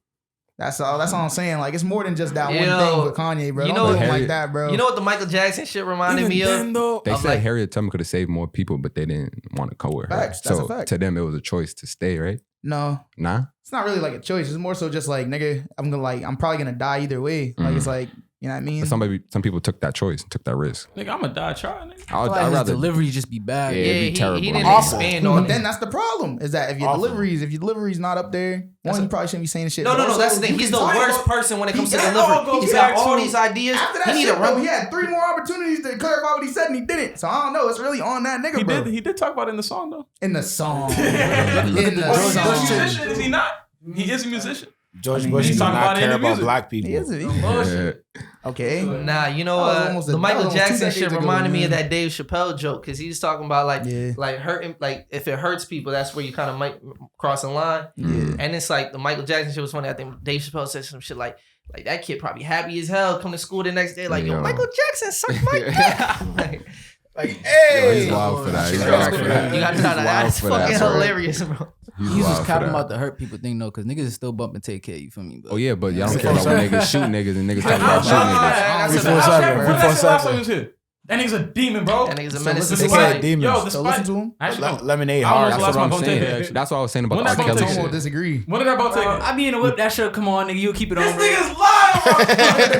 That's all I'm saying. Like, it's more than just that one Yo, thing with Kanye, bro. you Don't know- do him Harry- like that, bro. You know what the Michael Jackson shit reminded me of? though, They Of said like- Harriet Tubman could have saved more people, but they didn't want to go with her. Facts, that's So a fact. to them, it was a choice to stay, right? No, Nah. it's not really like a choice. It's more so just like, nigga, I'm probably gonna die either way. Like, it's like, you know what I mean? But some people took that choice, took that risk. nigga, I'm gonna die trying, nigga. I feel like I'd his rather. delivery just be bad. Yeah, Yeah, it'd be terrible. he didn't Awful. expand But on then it. that's the problem, is that if your delivery's not up there, one, you probably shouldn't be saying shit. No, But also, that's the thing. you He's can the talk worst about- person when it comes to That delivery. all goes He's got back all to- these ideas. After He that need shit, to though, run. he had 3 more opportunities to clarify what he said and he didn't. So I don't know. It's really on that nigga, bro. He did talk about it in the song though. In the song. Look at In the the George song. Bush musician, is he not? He is a musician. George I mean, Bush he's does talking not about it in care the about music. black people. He is a Bullshit. Okay. Nah, you know, That was almost the Michael almost 2 Jackson decades shit ago, reminded me of man. that Dave Chappelle joke because he's talking about Yeah. like hurting, like if it hurts people, that's where you kind of might cross a line. Yeah. And it's like the Michael Jackson shit was funny. I think Dave Chappelle said some shit like that kid probably happy as hell come to school the next day like, yo, Yeah. Michael Jackson sucked my dick. Like, Like, Yo, hey, he's wild for that. He's you wild for that. gotta He's try to. wild That's for that, fucking bro. hilarious, bro. He's He was wild just for capping that. about the hurt people thing though, because niggas is still bumping take care. You feel me? But Oh yeah, but y'all don't care about when niggas shoot niggas and niggas talk about shooting niggas. That's Last 347. time he was here. That nigga's a demon, bro. That nigga's a So menace to listen They to said society. demons. Yo, So despite listen to him. actually, no. Lemonade I don't hard. know That's what I'm Bone saying. Tape, actually. That's what I was saying about When the that R. Bone Kelly Tape Tomo shit. disagree. When did that about take? I be in the whip. That shit. Come on, nigga. You keep it on. This bro. nigga's lying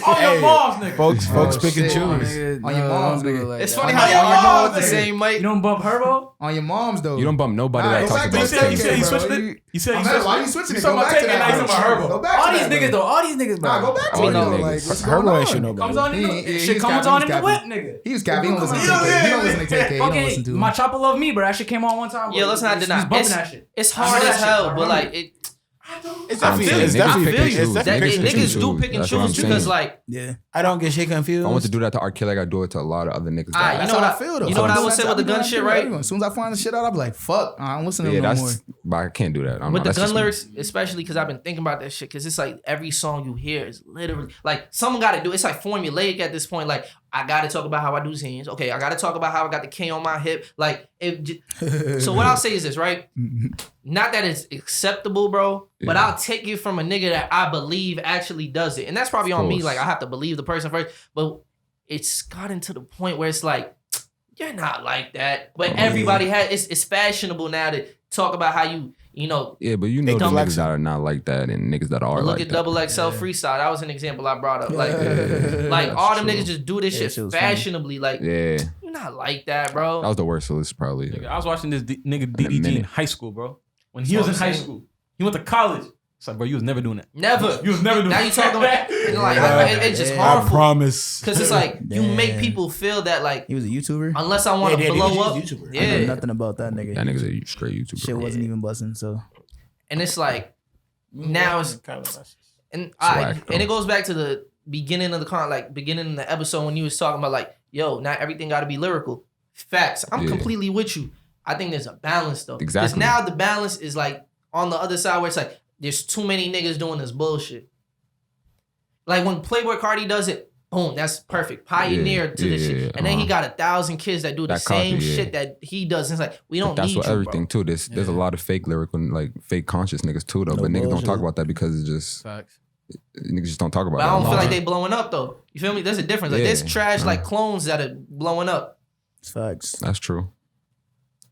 on your mom's, nigga. Folks pick and shit. choose. Nigga, On your no, mom's, don't do it nigga. like It's that. funny On how your y'all mom's, with the nigga. same mic. You don't bump Herbo? On your mom's though. You don't bump nobody Nah, that go talks back to about the He tape, said he bro. switched it. He said he switched Why it. you switching You it? Go talking about back to taking that. nice bro. about Herbo. Go back to All that, these niggas bro. though. All these niggas, bro. Nah, go back to All it these though. niggas. Like, what's Herbo going ain't on? shit nobody. Comes on in the He- shit he's comes capping, on in he's the whip, capping. nigga. He was capping. He don't listen to Yeah, TK. He yeah, don't listen to TK. He don't listen Fucking to my him. chopper love me, bro. That shit came on one time. Yeah, let's not He was deny. bumping that shit. It's I know hard that as shit. hell, I but remember like it. It's I feel definitely, you. it's I definitely feel pick, you. it's That definitely pick and niggas choose. do pick and That's what I'm choose because saying. like Yeah. I don't get shit confused. If I want to do that to R. Kelly, I gotta do it to a lot of other niggas. Ah, that- you That's know how what I feel though. you know what I Sometimes would say with the gun shit, right? As soon as I find the shit out, I'm like, fuck, I don't listen to yeah, him no more. that's. But I can't do that. I'm With not, the that's gun just me. lyrics, especially because I've been thinking about that shit. Because it's like every song you hear is literally like someone got to do. It's like formulaic at this point. Like I got to talk about how I do hands. Okay, I got to talk about how I got the K on my hip. Like so what I'll say is this, right? Not that it's acceptable, bro, but Yeah. I'll take it from a nigga that I believe actually does it, and that's probably on me. course. Like I have to believe the person first, but it's gotten to the point where it's like you're not like that. But everybody has. It's fashionable now to talk about how you know. Yeah, but you know the don't- niggas that are not like that and niggas that are Look like at that. Double XL freestyle. That was an example I brought up. Like, Yeah. like all them true. niggas just do this Yeah, shit shit was funny. fashionably. Like, Yeah, you're not like that, bro. that was the worst list probably. Nigga, I was watching this nigga a DDG in minute. high school, bro. When he was in high school, he went to college. It's like, bro, you was never doing that. Never. You was never doing Now that. you talking about and like it's just I harmful promise. because it's like you make Damn. people feel that like He was a YouTuber. unless I want to Yeah, blow he up, was a YouTuber. I know yeah. nothing about that nigga. That nigga's a straight YouTuber. Shit wasn't even busting. So And it's like now it's and Swag, bro. and it goes back to the beginning of the beginning of the episode when you was talking about like, yo, not everything got to be lyrical. Facts. I'm Yeah. completely with you. I think there's a balance though. Because Exactly. now the balance is like on the other side where it's like there's too many niggas doing this bullshit. Like when Playboy Cardi does it, boom, that's perfect. Pioneer to this shit. And then he got 1,000 kids that do the That same copy, yeah. shit that he does. And it's like, we don't That's need what you, everything bro. too. There's a lot of fake lyrical, like fake conscious niggas too though. No but niggas don't bullshit. talk about that because it's just Facts. niggas just don't talk about But that. I don't a feel lot. like they blowing up though. You feel me? There's a difference. Like Yeah. there's trash like clones that are blowing up. it's facts. That's true.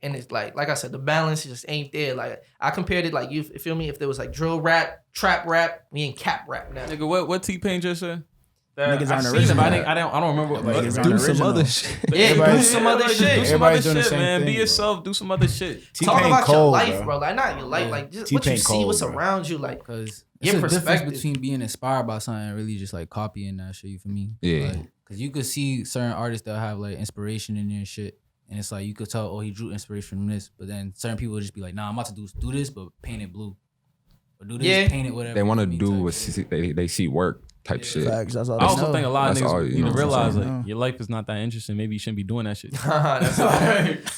And it's like I said, the balance just ain't there. Like I compared it like you feel me? If there was like drill rap, trap rap, we in cap rap now. Nigga, what T-Pain just said? Niggas I aren't seen original. him. I don't remember what. Niggas Do aren't some original. other shit. Yeah, do Everybody's- some other Do shit. some other Everybody's doing the shit, same man. thing, Be bro. yourself. Do some other shit. Talk T-Pain about your cold, life, bro. Like not your life, Yeah. like just what you T-Pain see, what's cold, bro. around you, like Because Your it's a difference perspective. between being inspired by something and really just like copying that shit. You for me? Yeah. Because you could see certain artists that have like inspiration in their shit, and it's like you could tell, oh, he drew inspiration from this. But then certain people would just be like, nah, I'm about to do this, but paint it blue, or do this, Yeah. paint it whatever. They want to you do mean, what type shit. they see work type shit. Facts. That's all. I also know. think a lot of That's all, niggas you need know to what I'm realize saying? like your life is not that interesting. Maybe you shouldn't be doing that shit. that's all.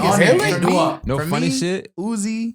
niggas on hit it. for Do me- up. No for funny me, shit. Uzi,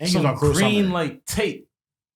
And he was some on Cruel green Summer. like tape.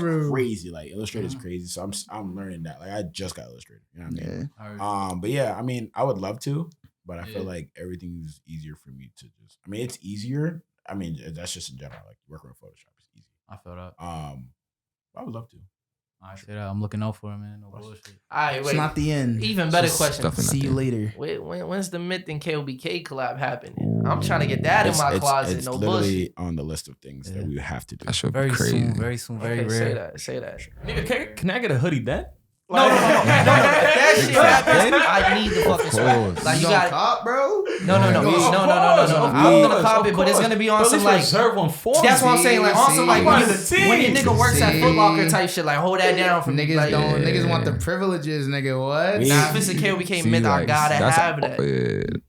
Bro. crazy. Like Illustrator is crazy. So I'm learning that. Like I just got Illustrator. You know what I mean? Yeah. But yeah, I mean, I would love to, but I feel like everything's easier for me to just. I mean, it's easier. I mean, that's just in general. Like working with Photoshop is easy. I feel that. I would love to. I say that. I'm looking out for it, man. No bullshit. All right, It's wait. not the end. Even better Just question. stuff in See you later. When's the Myth and KOBK collab happening? I'm trying to get that in my closet. It's No literally bullshit. on the list of things that we have to do. That should be Very crazy. soon. Very soon. Very Okay, rare. say that. Nigga, can I get a hoodie then? No. That shit happens. I need the fucking swag. course. Like you gonna got. cop, bro? No. I'm gonna cop it, but it's gonna be on some like. reserve one for That's what I'm See, saying. Like on some like see. when your nigga works at See. Foot Locker type shit. Like hold that down for me. Niggas Like, don't. Niggas want the privileges, nigga. What? We- Nah, if it's a KOBK Myth, I gotta have that.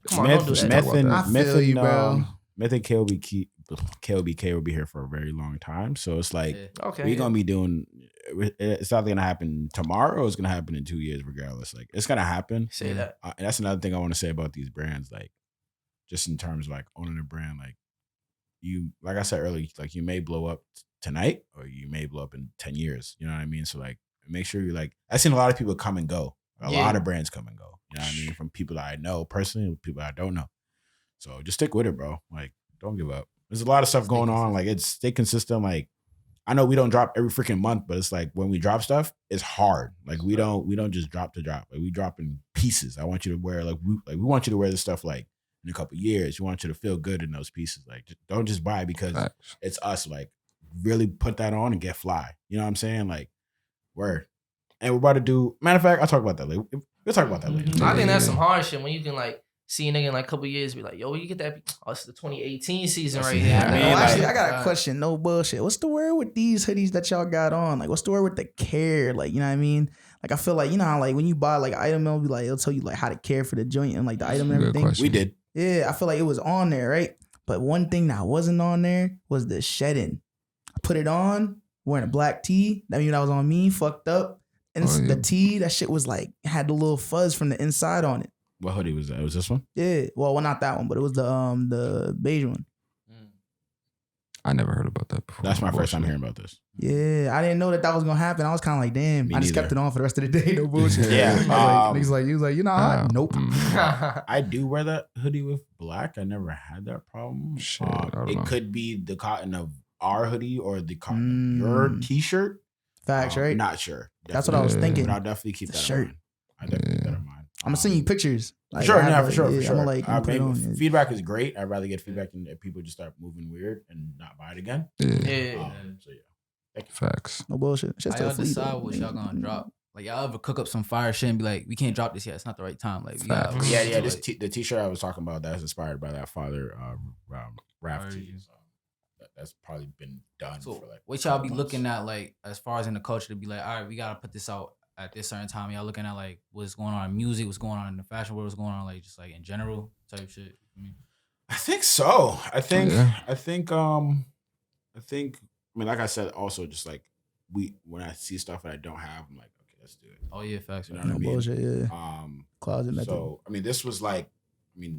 Come on, don't do that. Myth I feel you, and bro. Myth and KOBK will be here for a very long time. So it's like Okay. we're gonna be doing. It's not gonna happen tomorrow. It's gonna happen in 2 years, regardless. Like it's gonna happen. Say that. And that's another thing I want to say about these brands. Like, just in terms of like owning a brand, like you, like I said earlier, like you may blow up tonight or you may blow up in 10 years. You know what I mean? So like, make sure you like. I've seen a lot of people come and go. A lot of brands come and go. You know what I mean? From people that I know personally, people I don't know. So just stick with it, bro. Like, don't give up. There's a lot of stuff going on. Like, it's stay consistent. Like, I know we don't drop every freaking month, but it's like when we drop stuff, it's hard. Like we don't just drop to drop. Like we drop in pieces. I want you to wear we want you to wear this stuff like in a couple of years. We want you to feel good in those pieces. Like don't just buy it because it's us. Like really put that on and get fly. You know what I'm saying? Like word. And we're about to do. Matter of fact, I'll talk about that later. We'll talk about that later. I think that's some hard shit when you can like see a nigga in like a couple years be like, yo, you get that? Oh, it's the 2018 season right here. I mean, Actually, like- I got a question. No bullshit. What's the word with these hoodies that y'all got on? Like, what's the word with the care? Like, you know what I mean? Like, I feel like, you know how like when you buy like an item, it'll be like, it'll tell you like how to care for the joint and like the item and Good everything. question. We did. Yeah, I feel like it was on there, right? But one thing that wasn't on there was the shedding. I put it on, wearing a black tee. That mean that was on me, fucked up. And the tee, that shit was like, had the little fuzz from the inside on it. What hoodie was that? Was this one? Yeah. Well, not that one, but it was the beige one. I never heard about that before. That's my first time hearing about this. Yeah, I didn't know that was gonna happen. I was kind of like, damn. Me I just neither. kept it on for the rest of the day. No bullshit. Yeah, Niggas like, you was like, you know, hot? Nope. I do wear that hoodie with black. I never had that problem. Shit, I don't know. It could be the cotton of our hoodie or the cotton of your t-shirt. Facts, right? Not sure. That's what I was thinking. But I'll definitely keep The that shirt. in mind. I definitely keep that in mind. I'm gonna send you pictures. Like, Sure, I have yeah, a- for sure, yeah, for sure. I'm gonna, like, put it on, yeah. Feedback is great. I'd rather get feedback than if people just start moving weird and not buy it again. Yeah. So yeah. Facts. No bullshit. It's just How y'all a fleet, decide though. what y'all gonna drop? Like y'all ever cook up some fire shit and be like, we can't drop this yet. It's not the right time. Like we gotta Facts. Yeah. like, The t-shirt I was talking about, that's inspired by that Father Raft tee. So that's probably been done So for like. what y'all be months. looking at like as far as in the culture to be like, all right, we gotta put this out at this certain time. Y'all looking at like what's going on in music, what's going on in the fashion world, what's going on like just like in general type shit. I mean, I think so. I think. Yeah. I think. I mean, like I said, also just like when I see stuff that I don't have, I'm like, okay, let's do it. oh yeah, facts. You know facts. what I No mean? bullshit. Yeah. Closet method. So I mean, this was like,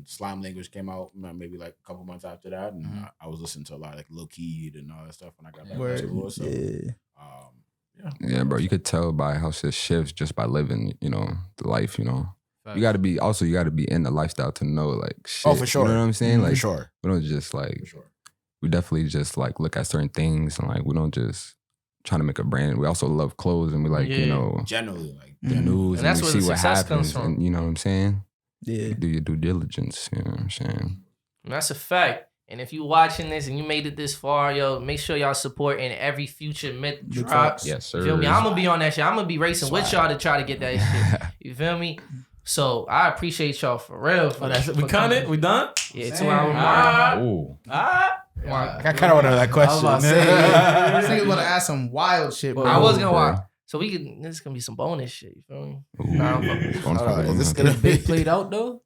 Slime Language came out maybe like a couple months after that, and Mhm. I was listening to a lot of like Lil Keed and all that stuff when I got back Word. to school. So Yeah. yeah. Yeah, bro. You could tell by how shit shifts just by living, the life, Facts. You gotta be in the lifestyle to know like shit. Oh, for sure. You know what I'm saying? Like For sure. we don't just like For sure. we definitely just like look at certain things and like we don't just try to make a brand. We also love clothes and we like, Yeah. Generally, like the Mhm. news And that's we where see the what success happens comes from. and you know what I'm saying? Yeah. Do your due diligence, you know what I'm saying? And that's a fact. And if you watching this and you made it this far, yo, make sure y'all supporting every future Myth Big drops. facts. Yes, You sir. feel me? I'm gonna be on that shit. I'm gonna be racing with y'all to try to get that shit. You feel me? So I appreciate y'all for real. Oh, that's it. We cut it? We done? Yeah, 2 hour mark. I kind of want to know that I was question. about to say, This nigga's gonna ask some wild shit, bro. I was gonna bro. watch. So we can. This is gonna be some bonus shit. You feel me? Ooh. Nah, I'm fucking- Bonus Hold on, content, is this bonus gonna Big played out though.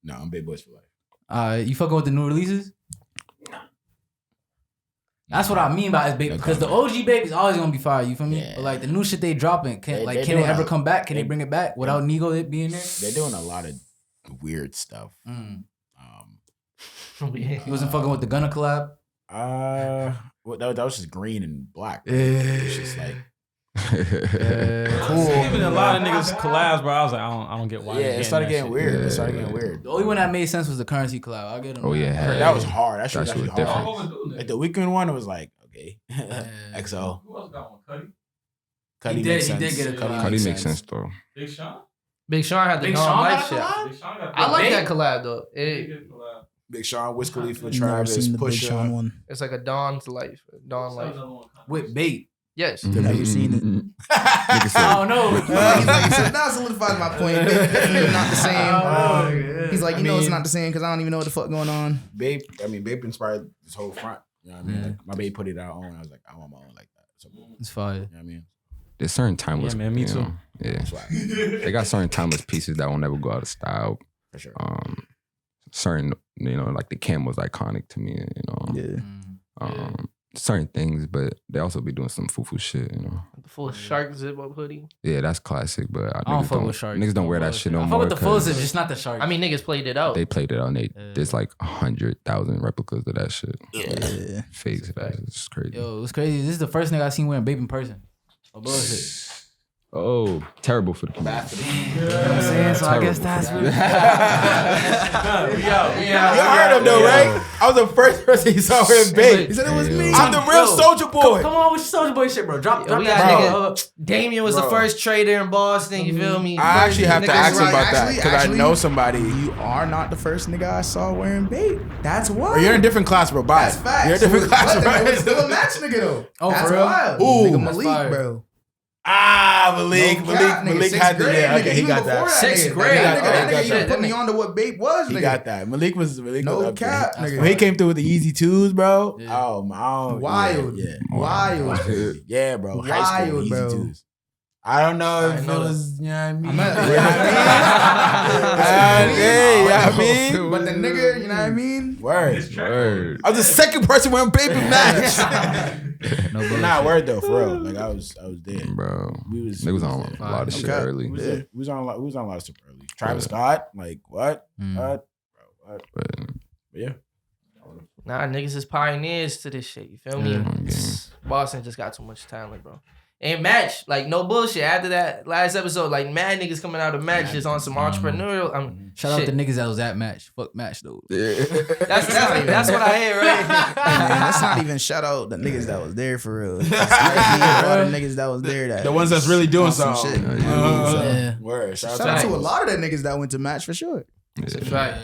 No, I'm Big Boys for life. You fucking with the new releases? That's what I mean by it's big They're because the coming. OG baby is always gonna be fire. You feel me? Yeah. But like the new shit they dropping, can They can it doing ever a- come back? Can they they- bring it back without Nigo it being there? They're doing a lot of weird stuff. Mm. Yeah. He wasn't fucking with the Gunna collab. Well, that was just green and black. Yeah. It's just like Cool. Even a lot of niggas collabs, bro. I was like, I don't get why. Yeah, it started getting weird. It started getting weird. The only one that made sense was the currency collab. I'll get him. Oh yeah, That was hard. That shit was That shit actually was hard. different. Like the weekend one, it was like, okay, XO. Who else got one? Cuddy? Cuddy He did- makes he did sense. get a collab. Cuddy makes sense though. Big Sean? Big Sean had the Big Dawn Sean Life got a shit. collab? Big Sean got I like Big? that collab though. Big collab. Big Sean, Wiz Khalifa, Never Travis, seen the Big Sean Pusha. one. It's like a Dawn's Life. Dawn Life. With bait. Yes. Never seen it. Nigga said, I don't know. He's like, so that solidifies my point. It's not the same. He's like, it's not the same because I don't even know what the fuck going on. Babe, Babe inspired this whole front. You know what I mean? Like, my babe put it out on. I was like, I want my own like that. So, you know It's fire. what I mean? there's certain timeless. Yeah, man, me you too. know, yeah, That's why. they got certain timeless pieces that will never go out of style. For sure. Certain, like the Cam was iconic to me. Yeah. Certain things, but they also be doing some foo shit. The full shark zip up hoodie. Yeah, that's classic. But I don't fuck with sharks. Niggas don't wear that shit no I fuck more. with the full 'cause zip, just not the shark. I mean, niggas played it out. They played it on. There's like 100,000 replicas of that shit. Yeah. Fakes. That's crazy. Yo, it was crazy. This is the first nigga I seen wearing babe in person. Oh, bullshit. Oh, terrible for the community. You know what I'm saying? So I guess that's what You heard him though, right? I was the first person he saw wearing Babe. He said it was me. I'm the real Soldier Boy. Come on with your Soldier Boy shit, bro. Drop We that got shit. nigga. Damien was the Bro. first trader in Boston. You feel me? I actually have to Niggas ask him right. about that because I know somebody. You are not the first nigga I saw wearing bait. That's Or wild. you're in a different class, bro. Bye. That's facts. You're in a different class, But then it was right? still a match nigga though. Oh, That's for real? wild. Ooh. Nigga That's Malik, fire. bro. Malik. No cap, nigga, Malik sixth had the grade, yeah. nigga, Okay, he even got before that. Sixth nigga. grade. That He nigga got put me on to what bait was, He nigga. got that. Malik was No up there. cap, nigga. When he came through with the Easy Twos, bro. Yeah. Oh my, Wild. yeah, Wild. yeah, bro. High school Wild, Easy bro. Twos. I don't know if it know that. was, you know what I mean? I'm not- But the nigga, you know what I mean? Word. I was the second person wearing Baby match. No bullshit. Nah, word though, for real. Like I was there. Bro. We was Niggas on a lot of shit Okay. early. We was on a lot of stuff early. Travis Scott, like what? Mm. What? Bro, what? But But yeah. Nah, niggas is pioneers to this shit. You feel me? Yeah. Boston just got too much talent, bro. And Match, like no bullshit. After that last episode, like mad niggas coming out of Match just on some entrepreneurial. Shout out shit. the niggas that was at match. Fuck match though. That's what I hear, right? Man, let's not even shout out the niggas that was there for real. A lot of niggas that was there that The ones that's really doing on some something. shit. Yeah. Word. Shout Shout out to a those. lot of the niggas that went to match for sure. Right.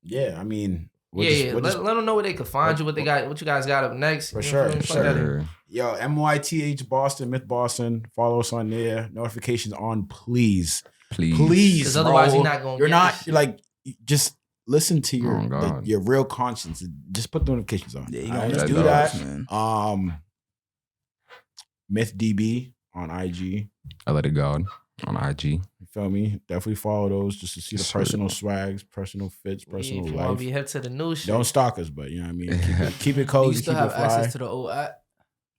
Yeah, I mean, Yeah. Let them know where they could find you, what you guys got up next. For You sure, feel me? for Fuck that. Sure. Yo, MYTH Boston, Myth Boston. Follow us on there. Notifications on, please. Please. Please. 'Cause otherwise bro. you're not gonna You're get not, this. you're like, just listen to your Oh, God. your real conscience. Just put the notifications on. Yeah, you All gonna right, that do does. that. man. MythDB on IG. I let it go on IG. You feel me? Definitely follow those just to see the Sure. personal swags, personal fits, If personal you want to life. be hip to the new shit. Don't stalk us, but you know what I mean? Keep it Do cozy, you keep still it have fly. access to the old app?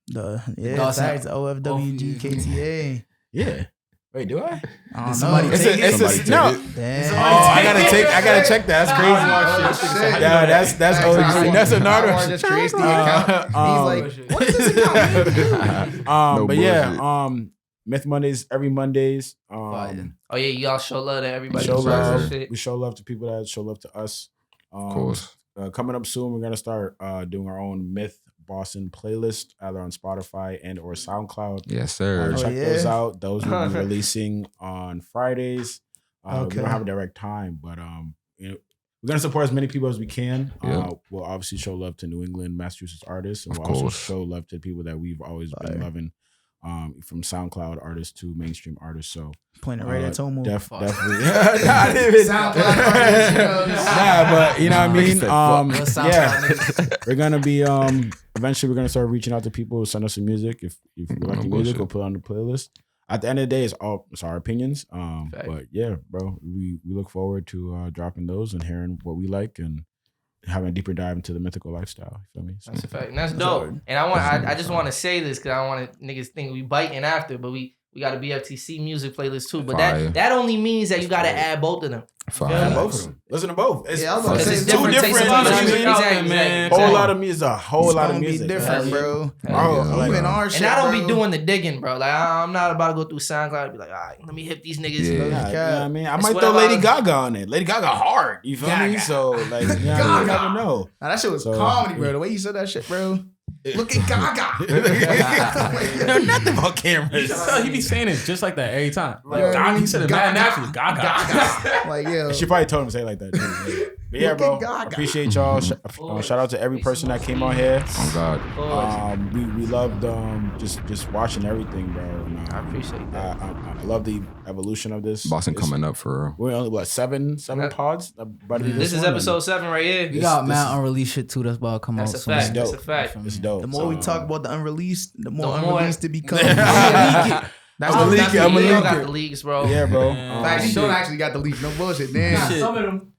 Dodson. Dodson. The OFWGKTA. Yeah. Wait, do I? I Did don't somebody know. It's take a, it's Somebody a, no. take it. Damn. I gotta check that. That's crazy. Oh, shit. Yeah, that's OG. That's another. I just creates the account. He's like, what is this account? No But yeah, bullshit. Myth Mondays every Mondays. Oh yeah, y'all show love to We everybody. show who supports love. this shit. We show love to people that show love to us. Of course. Coming up soon, we're gonna start doing our own Myth Boston playlist, either on Spotify and or SoundCloud. Yes, sir. Oh, Check yeah. those out. Those will be releasing on Fridays. We Okay. don't have a direct time, but you know, we're gonna support as many people as we can. Yeah. We'll obviously show love to New England, Massachusetts artists, and Of we'll also course. show love to people that we've always been Fire. loving, from SoundCloud artists to mainstream artists. So Pointing right at Tomo. definitely. Not even. SoundCloud artists, you know, Nah, but you know what I mean. Let's sound Yeah, we're gonna be eventually we're gonna start reaching out to people, send us some music. If you like No your music, bullshit. we'll put it on the playlist. At the end of the day, it's our opinions. Fact. But yeah, bro, we look forward to dropping those and hearing what we like and having a deeper dive into the mythical lifestyle. You feel me? So, That's a fact. And that's dope. And I just want to say this because I don't want niggas think we biting after, but we We got a BFTC music playlist too, but Fire. that only means that you gotta add both of them. Fire. Both of them. Listen to both. It's, Yeah, I was about to it's say, two different different tastes of music. music. Exactly, man. Whole lot of music. A whole It's lot of gonna be music. different, bro. Bro, Even our shit, And I don't bro. be doing the digging, bro. Like I'm not about to go through SoundCloud and be like, all right, let me hit these niggas. Yeah. Yeah, you know what I mean? I It's might throw whatever Lady I- Gaga on it. Lady Gaga hard. You feel me? So, like, you know, you never know. Nah, that shit was So, comedy, bro. The way you said that shit, bro. Look at Gaga. Know nothing about cameras. He be saying it just like that every time. Like, Yeah. God, he said it mad naturally. Gaga. Like, yeah. She probably told him to say it like that. Too. But yeah, Look bro. at Gaga. Appreciate y'all. Shout out to every person that came on here. Oh God. We loved just watching everything, bro. And, I appreciate that. I love the evolution of this. Boston It's- coming up for real. We're only what seven pods. About to be This is one, episode 7 right here. We got this mad is- unreleased shit too. That's about to come That's out a soon. fact. dope. That's a fact. It's dope. The more we talk about the unreleased, the more The more- unreleased it becomes. That's a leak. I'm a We don't leak. got the leaks, bro. Yeah, bro. In fact, he don't actually got the leak. No bullshit. Damn. Shit. Some of them.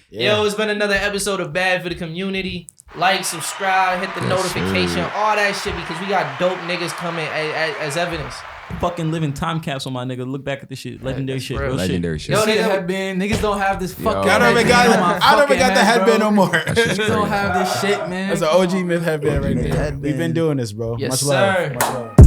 Yo, it's been another episode of Bad for the Community. Like, subscribe, hit the Yes, notification, sir. all that shit because we got dope niggas coming as evidence. Fucking living time capsule, my nigga. Look back at this shit. Legendary That's shit. real. Real Legendary shit. shit. Yo, See the nigga- headband. Niggas don't have this fucking I don't even got headband on my I don't even fucking got the head, headband bro. no more. Niggas don't have this shit, man. That's an OG myth headband right there. Headband. We've been doing this, bro. Yes, Much sir. love. Much love.